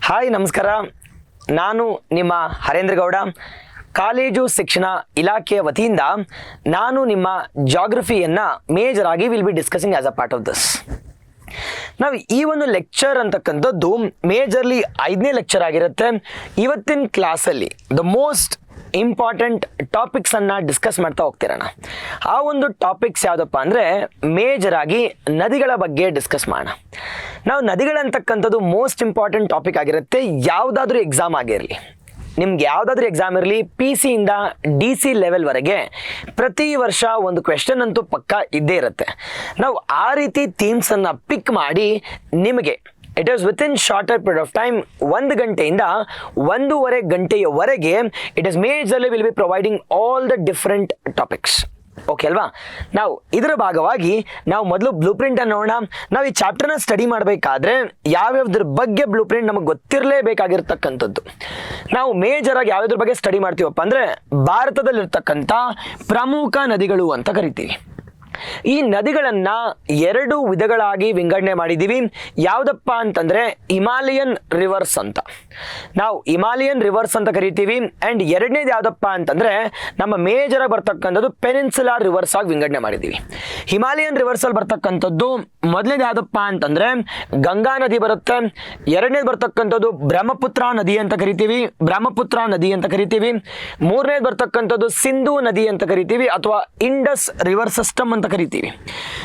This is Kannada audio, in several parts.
ಹಾಯ್ ನಮಸ್ಕಾರ. ನಾನು ನಿಮ್ಮ ಹರೇಂದ್ರ ಗೌಡ, ಕಾಲೇಜು ಶಿಕ್ಷಣ ಇಲಾಖೆಯ ವತಿಯಿಂದ ನಾನು ನಿಮ್ಮ ಜಾಗ್ರಫಿಯನ್ನು ಮೇಜರ್ ಆಗಿ will be discussing as a part of this. ನಾವು ಈ ಒಂದು ಲೆಕ್ಚರ್ ಅಂತಕ್ಕಂಥದ್ದು ಮೇಜರ್ಲಿ 5ನೇ ಲೆಕ್ಚರ್ ಆಗಿರುತ್ತೆ. ಇವತ್ತಿನ ಕ್ಲಾಸಲ್ಲಿ ದ ಮೋಸ್ಟ್ ಇಂಪಾರ್ಟೆಂಟ್ ಟಾಪಿಕ್ಸನ್ನು ಡಿಸ್ಕಸ್ ಮಾಡ್ತಾ ಹೋಗ್ತಿರೋಣ. ಆ ಒಂದು ಟಾಪಿಕ್ಸ್ ಯಾವುದಪ್ಪ ಅಂದರೆ ಮೇಜರ್ ಆಗಿ ನದಿಗಳ ಬಗ್ಗೆ ಡಿಸ್ಕಸ್ ಮಾಡೋಣ. ನಾವು ನದಿಗಳಂತಕ್ಕಂಥದ್ದು ಮೋಸ್ಟ್ ಇಂಪಾರ್ಟೆಂಟ್ ಟಾಪಿಕ್ ಆಗಿರುತ್ತೆ. ಯಾವುದಾದ್ರೂ ಎಕ್ಸಾಮ್ ಆಗಿರಲಿ, ನಿಮ್ಗೆ ಯಾವುದಾದ್ರೂ ಎಕ್ಸಾಮ್ ಇರಲಿ, PC ಇಂದ DC ಲೆವೆಲ್ವರೆಗೆ ಪ್ರತಿ ವರ್ಷ ಒಂದು ಕ್ವೆಶ್ಚನ್ ಅಂತೂ ಪಕ್ಕ ಇದ್ದೇ ಇರುತ್ತೆ. ನಾವು ಆ ರೀತಿ ಥೀಮ್ಸನ್ನು ಪಿಕ್ ಮಾಡಿ ನಿಮಗೆ it is within shorter period of time 1 ಗಂಟೆಯಿಂದ 1.5 ಗಂಟೆಯವರೆಗೆ it is majorly will be providing all the different topics. Okay ಅಲ್ವಾ? ನಾವು ಇದರ ಭಾಗವಾಗಿ ನಾವು ಮೊದಲು ಬ್ಲೂ ಪ್ರಿಂಟ್ ಅನ್ನು ನೋಡೋಣ. ನಾವು ಈ ಚಾಪ್ಟರ್ನ ಸ್ಟಡಿ ಮಾಡಬೇಕಾದ್ರೆ ಯಾವ್ಯಾವ್ದ್ರ ಬಗ್ಗೆ ಬ್ಲೂ ಪ್ರಿಂಟ್ ನಮಗೆ ಗೊತ್ತಿರಲೇಬೇಕಾಗಿರ್ತಕ್ಕಂಥದ್ದು. ನಾವು ಮೇಜರ್ ಆಗಿ ಯಾವ್ಯಾವ್ದ್ರ ಬಗ್ಗೆ ಸ್ಟಡಿ ಮಾಡ್ತೀವಪ್ಪ ಅಂದರೆ ಭಾರತದಲ್ಲಿರ್ತಕ್ಕಂಥ ಪ್ರಮುಖ ನದಿಗಳು ಅಂತ ಕರಿತೀವಿ. ಈ ನದಿಗಳನ್ನು 2 ವಿಧಗಳಾಗಿ ವಿಂಗಡಣೆ ಮಾಡಿದ್ದೀವಿ. ಯಾವುದಪ್ಪ ಅಂತಂದರೆ ಹಿಮಾಲಯನ್ ರಿವರ್ಸ್ ಅಂತ ನಾವು ಹಿಮಾಲಯನ್ ರಿವರ್ಸ್ ಅಂತ ಕರಿತೀವಿ. ಆ್ಯಂಡ್ ಎರಡನೇದು ಯಾವುದಪ್ಪ ಅಂತಂದರೆ ನಮ್ಮ ಮೇಜರಾಗಿ ಬರ್ತಕ್ಕಂಥದ್ದು ಪೆನಿನ್ಸುಲಾರ್ ರಿವರ್ಸ್ ಆಗಿ ವಿಂಗಡಣೆ ಮಾಡಿದ್ದೀವಿ. ಹಿಮಾಲಯನ್ ರಿವರ್ಸಲ್ಲಿ ಬರ್ತಕ್ಕಂಥದ್ದು ಮೊದಲನೇದು ಯಾವುದಪ್ಪ ಅಂತಂದರೆ ಗಂಗಾ ನದಿ ಬರುತ್ತೆ. ಎರಡನೇದು ಬರ್ತಕ್ಕಂಥದ್ದು ಬ್ರಹ್ಮಪುತ್ರ ನದಿ ಅಂತ ಕರಿತೀವಿ, ಮೂರನೇದು ಬರ್ತಕ್ಕಂಥದ್ದು ಸಿಂಧೂ ನದಿ ಅಂತ ಕರಿತೀವಿ ಅಥವಾ ಇಂಡಸ್ ರಿವರ್ ಸಿಸ್ಟಮ್ ಅಂತ ಕರಿತೀವಿ.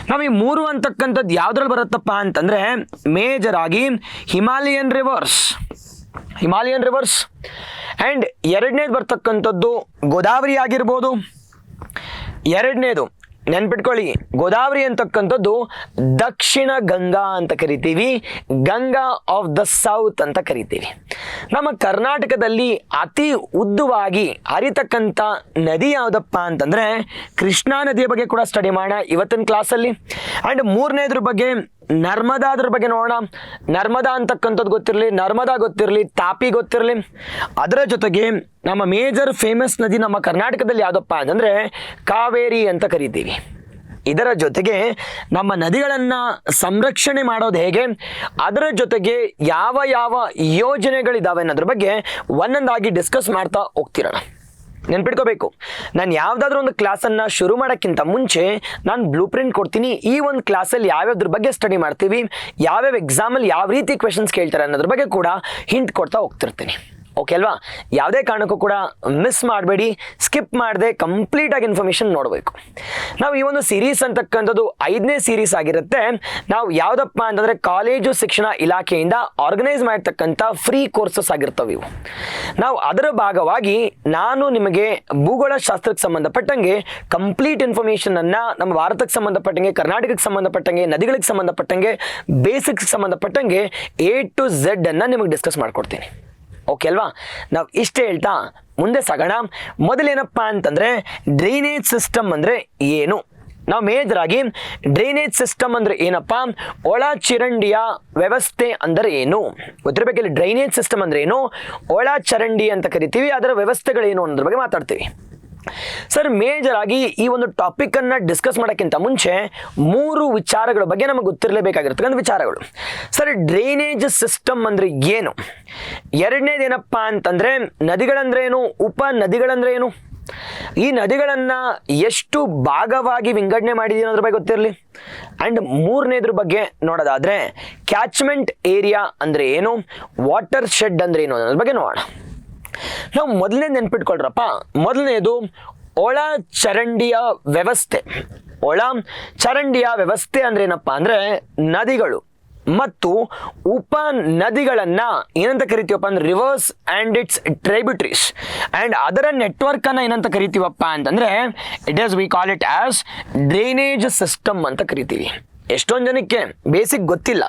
ನಾವು ಈ 3 ಅಂತಕ್ಕಂಥದ್ದು ಯಾವ್ದ್ರಲ್ಲಿ ಬರುತ್ತಪ್ಪ ಅಂತಂದ್ರೆ ಮೇಜರ್ ಆಗಿ ಹಿಮಾಲಯನ್ ರಿವರ್ಸ್ ಅಂಡ್ ಎರಡನೇದು ಬರ್ತಕ್ಕಂಥದ್ದು ಗೋದಾವರಿ ಆಗಿರ್ಬೋದು. ಎರಡನೇದು ನೆನ್ಪಿಟ್ಕೊಳ್ಳಿ, ಗೋದಾವರಿ ಅಂತಕ್ಕಂಥದ್ದು ದಕ್ಷಿಣ ಗಂಗಾ ಅಂತ ಕರಿತೀವಿ, ಗಂಗಾ ಆಫ್ ದ ಸೌತ್ ಅಂತ ಕರಿತೀವಿ. ನಮ್ಮ ಕರ್ನಾಟಕದಲ್ಲಿ ಅತಿ ಉದ್ದವಾಗಿ ಹರಿತಕ್ಕಂಥ ನದಿ ಯಾವುದಪ್ಪ ಅಂತಂದರೆ ಕೃಷ್ಣಾ ನದಿಯ ಬಗ್ಗೆ ಕೂಡ ಸ್ಟಡಿ ಮಾಡೋಣ ಇವತ್ತಿನ ಕ್ಲಾಸಲ್ಲಿ. ಆ್ಯಂಡ್ ಮೂರನೇದ್ರ ಬಗ್ಗೆ ನರ್ಮದಾದ್ರ ಬಗ್ಗೆ ನೋಡೋಣ. ನರ್ಮದಾ ಅಂತಕ್ಕಂಥದ್ದು ಗೊತ್ತಿರಲಿ, ತಾಪಿ ಗೊತ್ತಿರಲಿ. ಅದರ ಜೊತೆಗೆ ನಮ್ಮ ಮೇಜರ್ ಫೇಮಸ್ ನದಿ ನಮ್ಮ ಕರ್ನಾಟಕದಲ್ಲಿ ಯಾವುದಪ್ಪ ಅಂತಂದರೆ ಕಾವೇರಿ ಅಂತ ಕರಿತೀವಿ. ಇದರ ಜೊತೆಗೆ ನಮ್ಮ ನದಿಗಳನ್ನು ಸಂರಕ್ಷಣೆ ಮಾಡೋದು ಹೇಗೆ, ಅದರ ಜೊತೆಗೆ ಯಾವ ಯಾವ ಯೋಜನೆಗಳಿದ್ದಾವೆ ಅನ್ನೋದ್ರ ಬಗ್ಗೆ ಒಂದೊಂದಾಗಿ ಡಿಸ್ಕಸ್ ಮಾಡ್ತಾ ಹೋಗ್ತಿರೋಣ. ನೆನ್ಪಿಟ್ಕೋಬೇಕು, ನಾನು ಯಾವುದಾದ್ರೂ ಒಂದು ಕ್ಲಾಸನ್ನು ಶುರು ಮಾಡೋಕ್ಕಿಂತ ಮುಂಚೆ ನಾನು ಬ್ಲೂ ಪ್ರಿಂಟ್ ಕೊಡ್ತೀನಿ. ಈ ಒಂದು ಕ್ಲಾಸಲ್ಲಿ ಯಾವ್ಯಾವ್ದ್ರ ಬಗ್ಗೆ ಸ್ಟಡಿ ಮಾಡ್ತೀವಿ, ಯಾವ್ಯಾವ ಎಕ್ಸಾಮಲ್ಲಿ ಯಾವ ರೀತಿ ಕ್ವೆಶನ್ಸ್ ಕೇಳ್ತಾರೆ ಅನ್ನೋದ್ರ ಬಗ್ಗೆ ಕೂಡ ಹಿಂಟ್ ಕೊಡ್ತಾ ಹೋಗ್ತಿರ್ತೀನಿ. ಓಕೆ ಅಲ್ವಾ? ಯಾವುದೇ ಕಾರಣಕ್ಕೂ ಕೂಡ ಮಿಸ್ ಮಾಡಬೇಡಿ, ಸ್ಕಿಪ್ ಮಾಡದೆ ಕಂಪ್ಲೀಟಾಗಿ ಇನ್ಫಾರ್ಮೇಷನ್ ನೋಡಬೇಕು. ನಾವು ಈ ಒಂದು ಸೀರೀಸ್ ಅಂತಕ್ಕಂಥದ್ದು 5ನೇ ಸೀರೀಸ್ ಆಗಿರುತ್ತೆ. ನಾವು ಯಾವುದಪ್ಪ ಅಂತಂದರೆ ಕಾಲೇಜು ಶಿಕ್ಷಣ ಇಲಾಖೆಯಿಂದ ಆರ್ಗನೈಸ್ ಮಾಡಿರ್ತಕ್ಕಂಥ ಫ್ರೀ ಕೋರ್ಸಸ್ ಆಗಿರ್ತವೆ ಇವು. ನಾವು ಅದರ ಭಾಗವಾಗಿ ನಾನು ನಿಮಗೆ ಭೂಗೋಳ ಶಾಸ್ತ್ರಕ್ಕೆ ಸಂಬಂಧಪಟ್ಟಂಗೆ ಕಂಪ್ಲೀಟ್ ಇನ್ಫಾರ್ಮೇಷನನ್ನು ನಮ್ಮ ಭಾರತಕ್ಕೆ ಸಂಬಂಧಪಟ್ಟಂಗೆ, ಕರ್ನಾಟಕಕ್ಕೆ ಸಂಬಂಧಪಟ್ಟಂಗೆ, ನದಿಗಳಿಗೆ ಸಂಬಂಧಪಟ್ಟಂಗೆ, ಬೇಸಿಕ್ಸ್ಗೆ ಸಂಬಂಧಪಟ್ಟಂಗೆ A to Z ಅನ್ನು ನಿಮಗೆ ಡಿಸ್ಕಸ್ ಮಾಡ್ಕೊಡ್ತೀನಿ. ಓಕೆ ಅಲ್ವಾ? ನಾವು ಇಷ್ಟೇ ಹೇಳ್ತಾ ಮುಂದೆ ಸಾಗೋಣ. ಮೊದಲೇನಪ್ಪ ಅಂತಂದರೆ ಡ್ರೈನೇಜ್ ಸಿಸ್ಟಮ್ ಅಂದರೆ ಏನು. ನಾವು ಮೇಜರ್ ಆಗಿ ಡ್ರೈನೇಜ್ ಸಿಸ್ಟಮ್ ಅಂದರೆ ಏನಪ್ಪ, ಒಳಚರಂಡಿಯ ವ್ಯವಸ್ಥೆ ಅಂದರೆ ಏನು ಗೊತ್ತಿರಬೇಕಿಲ್ಲ. ಡ್ರೈನೇಜ್ ಸಿಸ್ಟಮ್ ಅಂದರೆ ಏನು, ಒಳಚರಂಡಿ ಅಂತ ಕರಿತೀವಿ, ಅದರ ವ್ಯವಸ್ಥೆಗಳೇನು ಅನ್ನೋದ್ರ ಬಗ್ಗೆ ಮಾತಾಡ್ತೀವಿ. ಸರ್, ಮೇಜರ್ ಆಗಿ ಈ ಒಂದು ಟಾಪಿಕನ್ನು ಡಿಸ್ಕಸ್ ಮಾಡೋಕ್ಕಿಂತ ಮುಂಚೆ 3 ವಿಚಾರಗಳ ಬಗ್ಗೆ ನಮಗೆ ಗೊತ್ತಿರಲೇಬೇಕಾಗಿರ್ತಕ್ಕಂಥ ವಿಚಾರಗಳು. ಸರ್, ಡ್ರೈನೇಜ್ ಸಿಸ್ಟಮ್ ಅಂದರೆ ಏನು, ಎರಡನೇದೇನಪ್ಪ ಅಂತಂದರೆ ನದಿಗಳಂದ್ರೆ ಏನು, ಉಪ ನದಿಗಳಂದ್ರೆ ಏನು, ಈ ನದಿಗಳನ್ನು ಎಷ್ಟು ಭಾಗವಾಗಿ ವಿಂಗಡಣೆ ಮಾಡಿದೀವಿ ಅನ್ನೋದ್ರ ಬಗ್ಗೆ ಗೊತ್ತಿರಲಿ. ಆ್ಯಂಡ್ ಮೂರನೇದ್ರ ಬಗ್ಗೆ ನೋಡೋದಾದರೆ ಕ್ಯಾಚ್ಮೆಂಟ್ ಏರಿಯಾ ಅಂದರೆ ಏನು, ವಾಟರ್ ಶೆಡ್ ಅಂದರೆ ಏನು ಅನ್ನೋದ್ರ ಬಗ್ಗೆ ನೋಡೋಣ. ನಾವು ಮೊದಲನೇ ನೆನ್ಪಿಟ್ಕೊಳ್ರಪ್ಪ, ಮೊದಲನೇದು ಒಳಚರಂಡಿಯ ವ್ಯವಸ್ಥೆ. ಒಳಚರಂಡಿಯ ವ್ಯವಸ್ಥೆ ಅಂದ್ರೆ ಏನಪ್ಪ ಅಂದರೆ ನದಿಗಳು ಮತ್ತು ಉಪ ನದಿಗಳನ್ನು ಏನಂತ ಕರಿತೀವಪ್ಪ ಅಂದ್ರೆ ರಿವರ್ಸ್ ಆ್ಯಂಡ್ ಇಟ್ಸ್ ಟ್ರೈಬ್ಯೂಟರೀಸ್ ಆ್ಯಂಡ್ ಅದರ ನೆಟ್ವರ್ಕನ್ನು ಏನಂತ ಕರಿತೀವಪ್ಪ ಅಂತಂದರೆ it is V call it as drainage system ಅಂತ ಕರಿತೀವಿ. ಎಷ್ಟೊಂದು ಜನಕ್ಕೆ ಬೇಸಿಕ್ ಗೊತ್ತಿಲ್ಲ.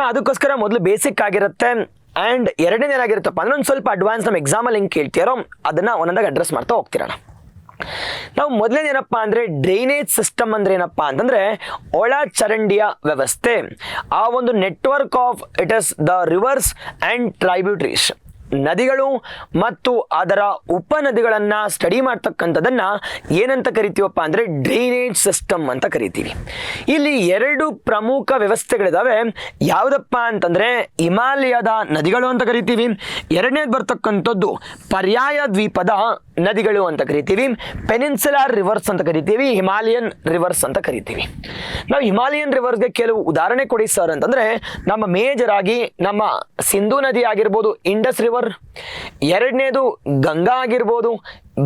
ಅದಕ್ಕೋಸ್ಕರ ಮೊದಲು ಬೇಸಿಕ್ ಆಗಿರುತ್ತೆ. ಆ್ಯಂಡ್ ಎರಡನೇ ಏನಾಗಿರುತ್ತಪ್ಪ ಅಂದರೆ ಒಂದು ಸ್ವಲ್ಪ ಅಡ್ವಾನ್ಸ್ ನಮ್ಮ ಎಕ್ಸಾಮಲ್ಲಿ ಹೆಂಗೆ ಕೇಳ್ತೀರೋ ಅದನ್ನು ಒಂದೊಂದಾಗಿ ಅಡ್ರೆಸ್ ಮಾಡ್ತಾ ಹೋಗ್ತಿರೋಣ. ನಾವು ಮೊದಲನೇದೇನಪ್ಪ ಅಂದರೆ ಡ್ರೈನೇಜ್ ಸಿಸ್ಟಮ್ ಅಂದರೆ ಏನಪ್ಪ ಅಂತಂದರೆ ಒಳಚರಂಡಿಯ ವ್ಯವಸ್ಥೆ. ಆ ಒಂದು network of it is the rivers and tributaries. ನದಿಗಳು ಮತ್ತು ಅದರ ಉಪನದಿಗಳನ್ನ ಸ್ಟಡಿ ಮಾಡ್ತಕ್ಕಂಥದ್ದನ್ನ ಏನಂತ ಕರಿತೀವಪ್ಪ ಅಂದ್ರೆ ಡ್ರೈನೇಜ್ ಸಿಸ್ಟಮ್ ಅಂತ ಕರಿತೀವಿ. ಇಲ್ಲಿ ಎರಡು ಪ್ರಮುಖ ವ್ಯವಸ್ಥೆಗಳಿದಾವೆ. ಯಾವುದಪ್ಪ ಅಂತಂದ್ರೆ ಹಿಮಾಲಯದ ನದಿಗಳು ಅಂತ ಕರಿತೀವಿ. ಎರಡನೇದು ಬರ್ತಕ್ಕಂಥದ್ದು ಪರ್ಯಾಯ ದ್ವೀಪದ ನದಿಗಳು ಅಂತ ಕರಿತೀವಿ. ಪೆನಿನ್ಸುಲಾರ್ ರಿವರ್ಸ್ ಅಂತ ಕರಿತೀವಿ, ಹಿಮಾಲಯನ್ ರಿವರ್ಸ್ ಅಂತ ಕರಿತೀವಿ. ನಾವು ಹಿಮಾಲಯನ್ ರಿವರ್ಸ್ಗೆ ಕೆಲವು ಉದಾಹರಣೆ ಕೊಡಿ ಸರ್ ಅಂತಂದ್ರೆ ನಮ್ಮ ಮೇಜರ್ ಆಗಿ ನಮ್ಮ ಸಿಂಧೂ ನದಿ ಆಗಿರ್ಬೋದು, ಇಂಡಸ್ ರಿವರ್, ಎರಡನೇದು ಗಂಗಾ ಆಗಿರ್ಬೋದು,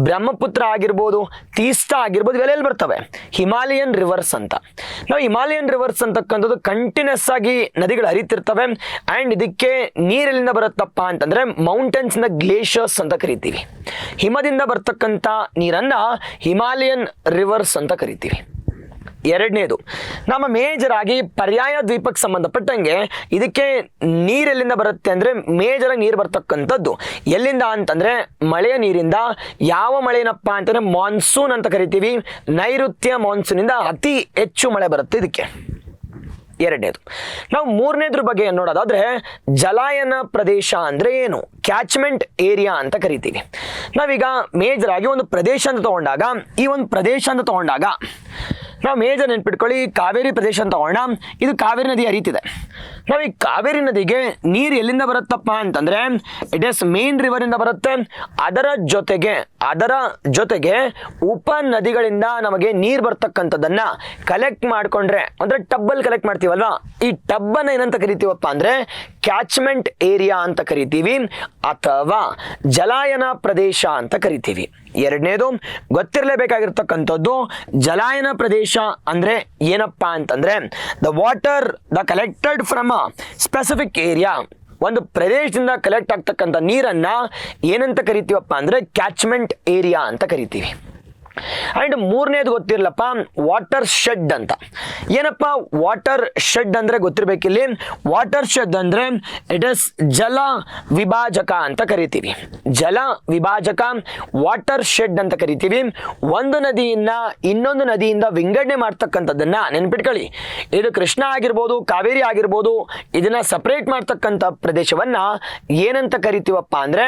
ಬ್ರಹ್ಮಪುತ್ರ ಆಗಿರ್ಬೋದು, ತೀಸ್ತಾ ಆಗಿರ್ಬೋದು, ಇವೆಲ್ಲ ಬರ್ತವೆ ಹಿಮಾಲಯನ್ ರಿವರ್ಸ್ ಅಂತ. ನಾವು ಹಿಮಾಲಯನ್ ರಿವರ್ಸ್ ಅಂತಕ್ಕಂಥದ್ದು ಕಂಟಿನ್ಯೂಸ್ ಆಗಿ ನದಿಗಳು ಹರಿತಿರ್ತವೆ. ಆ್ಯಂಡ್ ಇದಕ್ಕೆ ನೀರೆಲ್ಲಿಂದ ಬರುತ್ತಪ್ಪ ಅಂತಂದ್ರೆ ಮೌಂಟೇನ್ಸ್ ಇಂದ ಗ್ಲೇಷಿಯರ್ಸ್ ಅಂತ ಕರಿತೀವಿ. ಹಿಮದಿಂದ ಬರ್ತಕ್ಕಂಥ ನೀರನ್ನ ಹಿಮಾಲಯನ್ ರಿವರ್ಸ್ ಅಂತ ಕರಿತೀವಿ. ಎರಡನೇದು ನಮ್ಮ ಮೇಜರ್ ಆಗಿ ಪರ್ಯಾಯ ದ್ವೀಪಕ್ಕೆ ಸಂಬಂಧಪಟ್ಟಂಗೆ ಇದಕ್ಕೆ ನೀರೆಲ್ಲಿಂದ ಬರುತ್ತೆ ಅಂದರೆ ಮೇಜರ್ ಆಗಿ ನೀರು ಬರ್ತಕ್ಕಂಥದ್ದು ಎಲ್ಲಿಂದ ಅಂತಂದರೆ ಮಳೆಯ ನೀರಿಂದ. ಯಾವ ಮಳೆನಪ್ಪ ಅಂತಂದರೆ ಮಾನ್ಸೂನ್ ಅಂತ ಕರಿತೀವಿ. ನೈಋತ್ಯ ಮಾನ್ಸೂನಿಂದ ಅತಿ ಹೆಚ್ಚು ಮಳೆ ಬರುತ್ತೆ ಇದಕ್ಕೆ. ಎರಡನೇದು. ನಾವು ಮೂರನೇದ್ರ ಬಗ್ಗೆ ನೋಡೋದಾದ್ರೆ ಜಲಾಯನ ಪ್ರದೇಶ ಅಂದ್ರೆ ಏನು, ಕ್ಯಾಚ್ಮೆಂಟ್ ಏರಿಯಾ ಅಂತ ಕರಿತೀವಿ. ನಾವೀಗ ಮೇಜರ್ ಆಗಿ ಒಂದು ಪ್ರದೇಶ ಅಂತ ತಗೊಂಡಾಗ, ಈ ಒಂದು ಪ್ರದೇಶ ಅಂತ ತಗೊಂಡಾಗ ನಾವು ಮೇಜರ್ ನೆನ್ಪಿಟ್ಕೊಳ್ಳಿ, ಕಾವೇರಿ ಪ್ರದೇಶ ಅಂತ ತಗೋಣ. ಇದು ಕಾವೇರಿ ನದಿ ಹರಿತಿದೆ. ನಾವು ಈ ಕಾವೇರಿ ನದಿಗೆ ನೀರು ಎಲ್ಲಿಂದ ಬರುತ್ತಪ್ಪ ಅಂತಂದ್ರೆ ಇಟ್ ಇಸ್ ಮೇನ್ ರಿವರ್ ಇಂದ ಬರುತ್ತೆ. ಅದರ ಜೊತೆಗೆ ಉಪ ನದಿಗಳಿಂದ ನಮಗೆ ನೀರು ಬರ್ತಕ್ಕಂಥದ್ದನ್ನ ಕಲೆಕ್ಟ್ ಮಾಡ್ಕೊಂಡ್ರೆ ಅಂದ್ರೆ ಟಬ್ಬಲ್ಲಿ ಕಲೆಕ್ಟ್ ಮಾಡ್ತೀವಲ್ವಾ, ಈ ಟಬ್ಬನ್ನ ಏನಂತ ಕರಿತೀವಪ್ಪ ಅಂದ್ರೆ ಕ್ಯಾಚ್ಮೆಂಟ್ ಏರಿಯಾ ಅಂತ ಕರಿತೀವಿ ಅಥವಾ ಜಲಾಯನ ಪ್ರದೇಶ ಅಂತ ಕರಿತೀವಿ. ಎರಡನೇದು ಗೊತ್ತಿರಲೇಬೇಕಾಗಿರ್ತಕ್ಕಂಥದ್ದು ಜಲಾಯನ ಪ್ರದೇಶ ಅಂದ್ರೆ ಏನಪ್ಪಾ ಅಂತಂದ್ರೆ the collected from a specific area. ಒಂದು ಪ್ರದೇಶದಿಂದ ಕಲೆಕ್ಟ್ ಆಗ್ತಕ್ಕಂಥ ನೀರನ್ನ ಏನಂತ ಕರಿತೀವಪ್ಪ ಅಂದ್ರೆ ಕ್ಯಾಚ್ಮೆಂಟ್ ಏರಿಯಾ ಅಂತ ಕರಿತೀವಿ. ಅಂಡ್ ಮೂರನೇದು ಗೊತ್ತಿರಲಪ್ಪ ವಾಟರ್ ಶೆಡ್ ಅಂತ. ಏನಪ್ಪ ವಾಟರ್ ಶೆಡ್ ಅಂದ್ರೆ ಗೊತ್ತಿರಬೇಕಿಲ್ಲಿ. ವಾಟರ್ ಶೆಡ್ ಅಂದ್ರೆ ಇಟ್ ಇಸ್ ಜಲ ವಿಭಾಜಕ ಅಂತ ಕರಿತೀವಿ. ಜಲ ವಿಭಾಜಕ ವಾಟರ್ ಶೆಡ್ ಅಂತ ಕರಿತೀವಿ. ಒಂದು ನದಿಯಿಂದ ಇನ್ನೊಂದು ನದಿಯಿಂದ ವಿಂಗಡಣೆ ಮಾಡ್ತಕ್ಕಂಥದ್ದನ್ನ ನೆನ್ಪಿಟ್ಕೊಳ್ಳಿ. ಇದು ಕೃಷ್ಣ ಆಗಿರ್ಬೋದು, ಕಾವೇರಿ ಆಗಿರ್ಬೋದು, ಇದನ್ನ ಸಪರೇಟ್ ಮಾಡ್ತಕ್ಕಂಥ ಪ್ರದೇಶವನ್ನ ಏನಂತ ಕರಿತೀವಪ್ಪ ಅಂದ್ರೆ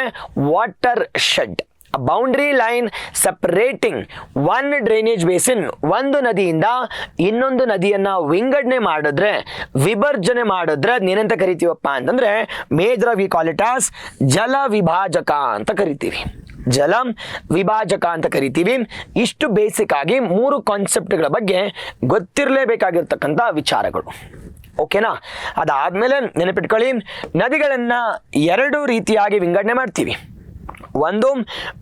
water shed. Boundary line separating one drainage basin. ಒಂದು ನದಿಯಿಂದ ಇನ್ನೊಂದು ನದಿಯನ್ನ ವಿಂಗಡಣೆ ಮಾಡಿದ್ರೆ, ವಿಭರ್ಜನೆ ಮಾಡಿದ್ರೆ ಏನಂತ ಕರಿತೀವಪ್ಪ ಅಂತಂದ್ರೆ major we call it as ಜಲ ವಿಭಾಜಕ ಅಂತ ಕರಿತೀವಿ. ಜಲ ವಿಭಾಜಕ ಅಂತ ಕರಿತೀವಿ. ಇಷ್ಟು ಬೇಸಿಕ್ ಆಗಿ ಮೂರು ಕಾನ್ಸೆಪ್ಟ್ಗಳ ಬಗ್ಗೆ ಗೊತ್ತಿರಲೇಬೇಕಾಗಿರ್ತಕ್ಕಂಥ ವಿಚಾರಗಳು. ಓಕೆನಾ? ಅದಾದ್ಮೇಲೆ ನೆನಪಿಟ್ಕೊಳ್ಳಿ, ನದಿಗಳನ್ನ ಎರಡು ರೀತಿಯಾಗಿ ವಿಂಗಡಣೆ ಮಾಡ್ತೀವಿ. ಒಂದು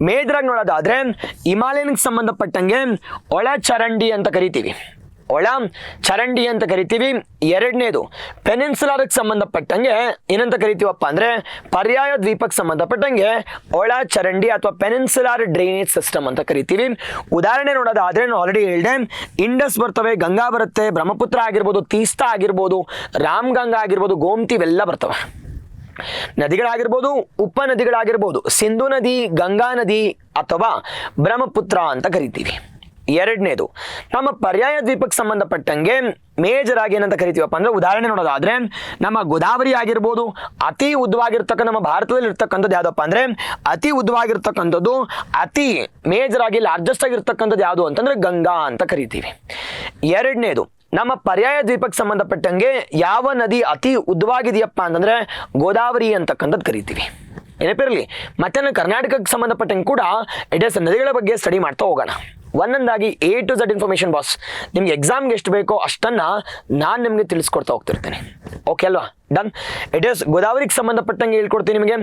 ಮೇಜರ್ ಆಗಿ ನೋಡೋದಾದ್ರೆ ಹಿಮಾಲಯನ್ಗೆ ಸಂಬಂಧಪಟ್ಟಂಗೆ ಒಳ ಚರಂಡಿ ಅಂತ ಕರಿತೀವಿ. ಒಳ ಚರಂಡಿ ಅಂತ ಕರಿತೀವಿ. ಎರಡನೇದು ಪೆನಿನ್ಸುಲಾರ್ಗೆ ಸಂಬಂಧಪಟ್ಟಂಗೆ ಏನಂತ ಕರಿತೀವಪ್ಪ ಅಂದ್ರೆ ಪರ್ಯಾಯ ದ್ವೀಪಕ್ಕೆ ಸಂಬಂಧಪಟ್ಟಂಗೆ ಒಳ ಚರಂಡಿ ಅಥವಾ ಪೆನಿನ್ಸುಲಾರ್ ಡ್ರೈನೇಜ್ ಸಿಸ್ಟಮ್ ಅಂತ ಕರಿತೀವಿ. ಉದಾಹರಣೆ ನೋಡೋದಾದ್ರೆ ನಾನು ಆಲ್ರೆಡಿ ಹೇಳಿದೆ, ಇಂಡಸ್ ಬರ್ತವೆ, ಗಂಗಾ ಬರುತ್ತೆ, ಬ್ರಹ್ಮಪುತ್ರ ಆಗಿರ್ಬೋದು, ತೀಸ್ತಾ ಆಗಿರ್ಬೋದು, ರಾಮ್ಗಂಗಾ ಆಗಿರ್ಬೋದು, ಗೋಮತಿ ಇವೆಲ್ಲ ಬರ್ತವೆ. ನದಿಗಳಾಗಿರ್ಬೋದು, ಉಪನದಿಗಳಾಗಿರ್ಬೋದು, ಸಿಂಧು ನದಿ, ಗಂಗಾ ನದಿ ಅಥವಾ ಬ್ರಹ್ಮಪುತ್ರ ಅಂತ ಕರಿತೀವಿ. ಎರಡನೇದು ನಮ್ಮ ಪರ್ಯಾಯ ದ್ವೀಪಕ್ಕೆ ಸಂಬಂಧಪಟ್ಟಂಗೆ ಮೇಜರ್ ಆಗಿ ಏನಂತ ಕರಿತೀವಪ್ಪ ಅಂದ್ರೆ ಉದಾಹರಣೆ ನೋಡೋದಾದ್ರೆ ನಮ್ಮ ಗೋದಾವರಿ ಆಗಿರ್ಬೋದು, ಅತಿ ಉದ್ದವಾಗಿರ್ತಕ್ಕಂಥ ನಮ್ಮ ಭಾರತದಲ್ಲಿ ಇರ್ತಕ್ಕಂಥದ್ದು ಯಾವುದಪ್ಪ ಅಂದ್ರೆ ಅತಿ ಉದ್ದವಾಗಿರ್ತಕ್ಕಂಥದ್ದು, ಅತಿ ಮೇಜರ್ ಆಗಿ ಲಾರ್ಜೆಸ್ಟ್ ಆಗಿರ್ತಕ್ಕಂಥದ್ದು ಯಾವುದು ಅಂತಂದ್ರೆ ಗಂಗಾ ಅಂತ ಕರಿತೀವಿ. ಎರಡನೇದು ನಮ್ಮ ಪರ್ಯಾಯ ದ್ವೀಪಕ್ಕೆ ಸಂಬಂಧಪಟ್ಟಂಗೆ ಯಾವ ನದಿ ಅತಿ ಉದ್ದವಾಗಿದೆಯಪ್ಪ ಅಂತಂದ್ರೆ ಗೋದಾವರಿ ಅಂತಕ್ಕಂಥದ್ದು ಕರಿತೀವಿ. ನೆನಪಿರಲಿ. ಮತ್ತೆ ನಾನು ಕರ್ನಾಟಕಕ್ಕೆ ಸಂಬಂಧಪಟ್ಟಂಗೆ ಕೂಡ ಇಟ್ ಇಸ್ ನದಿಗಳ ಬಗ್ಗೆ ಸ್ಟಡಿ ಮಾಡ್ತಾ ಹೋಗೋಣ. ಒಂದೊಂದಾಗಿ A to Z information boss. ನಿಮ್ಗೆ ಎಕ್ಸಾಮ್ಗೆ ಎಷ್ಟು ಬೇಕೋ ಅಷ್ಟನ್ನ ನಾನು ನಿಮಗೆ ತಿಳಿಸ್ಕೊಡ್ತಾ ಹೋಗ್ತಿರ್ತೇನೆ. ಓಕೆ ಅಲ್ವಾ? ಡನ್. ಇಟ್ ಇಸ್ ಗೋದಾವರಿಗೆ ಸಂಬಂಧಪಟ್ಟಂಗೆ ಹೇಳ್ಕೊಡ್ತೀನಿ ನಿಮಗೆ.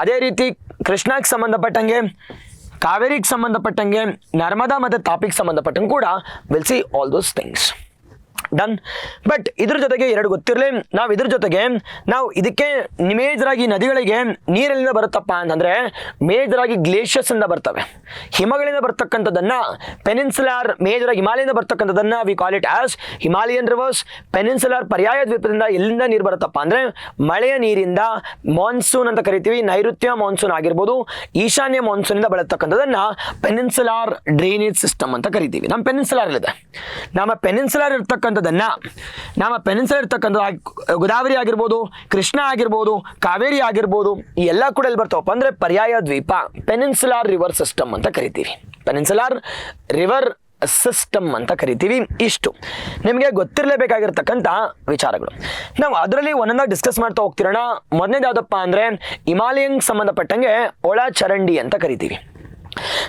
ಅದೇ ರೀತಿ ಕೃಷ್ಣಕ್ಕೆ ಸಂಬಂಧಪಟ್ಟಂಗೆ, ಕಾವೇರಿಗೆ ಸಂಬಂಧಪಟ್ಟಂಗೆ, ನರ್ಮದಾ ಮತ್ತು ತಾಪಿಗೆ ಸಂಬಂಧಪಟ್ಟಂಗೆ ಕೂಡ will see all those things. Done. But ಇದ್ರ ಜೊತೆಗೆ ಎರಡು ಗೊತ್ತಿರಲಿ, ನಾವು ಇದ್ರ ಜೊತೆಗೆ ನಾವು ಇದಕ್ಕೆ ಮೇಜರ್ ಆಗಿ ನದಿಗಳಿಗೆ ನೀರೆಲ್ಲಿಂದ ಬರುತ್ತಪ್ಪ ಅಂತಂದ್ರೆ ಮೇಜರ್ ಆಗಿ ಗ್ಲೇಷಿಯರ್ಸ್ ಇಂದ ಬರ್ತವೆ. ಹಿಮಗಳಿಂದ ಬರ್ತಕ್ಕಂಥದ್ದನ್ನ ಪೆನಿನ್ಸುಲಾರ್ ಮೇಜರ್ ಆಗಿ ಹಿಮಾಲಯದಿಂದ ಬರ್ತಕ್ಕಂಥದ್ದನ್ನ we call it as Himalayan rivers. Peninsular ಪರ್ಯಾಯ ದ್ವೀಪದಿಂದ ಎಲ್ಲಿಂದ ನೀರು ಬರುತ್ತಪ್ಪ ಅಂದ್ರೆ ಮಳೆಯ ನೀರಿಂದ ಮಾನ್ಸೂನ್ ಅಂತ ಕರಿತೀವಿ. ನೈಋತ್ಯ ಮಾನ್ಸೂನ್ ಆಗಿರ್ಬೋದು, ಈಶಾನ್ಯ ಮಾನ್ಸೂನ್ ಇಂದ ಬೆಳತಕ್ಕಂಥದ್ದನ್ನ ಪೆನಿನ್ಸುಲಾರ್ ಡ್ರೈನೇಜ್ ಸಿಸ್ಟಮ್ ಅಂತ ಕರಿತೀವಿ. ನಮ್ಮ ಪೆನಿನ್ಸುಲಾರ್ ಇದೆ. ನಮ್ಮ ಪೆನಿನ್ಸುಲಾರ್ ಇರ್ತಕ್ಕಂಥ ಇರ್ತಕ್ಕಂಥದ್ದನ್ನ ನಮ್ಮ ಪೆನಿನ್ಸುಲಾ ಇರ್ತಕ್ಕಂಥ ಗೋದಾವರಿ ಆಗಿರ್ಬೋದು, ಕೃಷ್ಣ ಆಗಿರ್ಬೋದು, ಕಾವೇರಿ ಆಗಿರ್ಬೋದು, ಈ ಎಲ್ಲ ಕೂಡ ಎಲ್ಲಿ ಬರ್ತಾವಪ್ಪ ಅಂದರೆ ಪರ್ಯಾಯ ದ್ವೀಪ, ಪೆನಿನ್ಸುಲಾರ್ ರಿವರ್ ಸಿಸ್ಟಮ್ ಅಂತ ಕರಿತೀವಿ. ಪೆನಿನ್ಸುಲಾರ್ ರಿವರ್ ಸಿಸ್ಟಮ್ ಅಂತ ಕರಿತೀವಿ. ಇಷ್ಟು ನಿಮಗೆ ಗೊತ್ತಿರಲೇಬೇಕಾಗಿರ್ತಕ್ಕಂಥ ವಿಚಾರಗಳು. ನಾವು ಅದರಲ್ಲಿ ಒಂದೊಂದಾಗಿ ಡಿಸ್ಕಸ್ ಮಾಡ್ತಾ ಹೋಗ್ತಿರೋಣ. ಮೊದಲನೇದು ಯಾವುದಪ್ಪ ಅಂದರೆ ಹಿಮಾಲಯನ್ ಸಂಬಂಧಪಟ್ಟಂಗೆ ಒಳ ಚರಂಡಿ ಅಂತ ಕರಿತೀವಿ.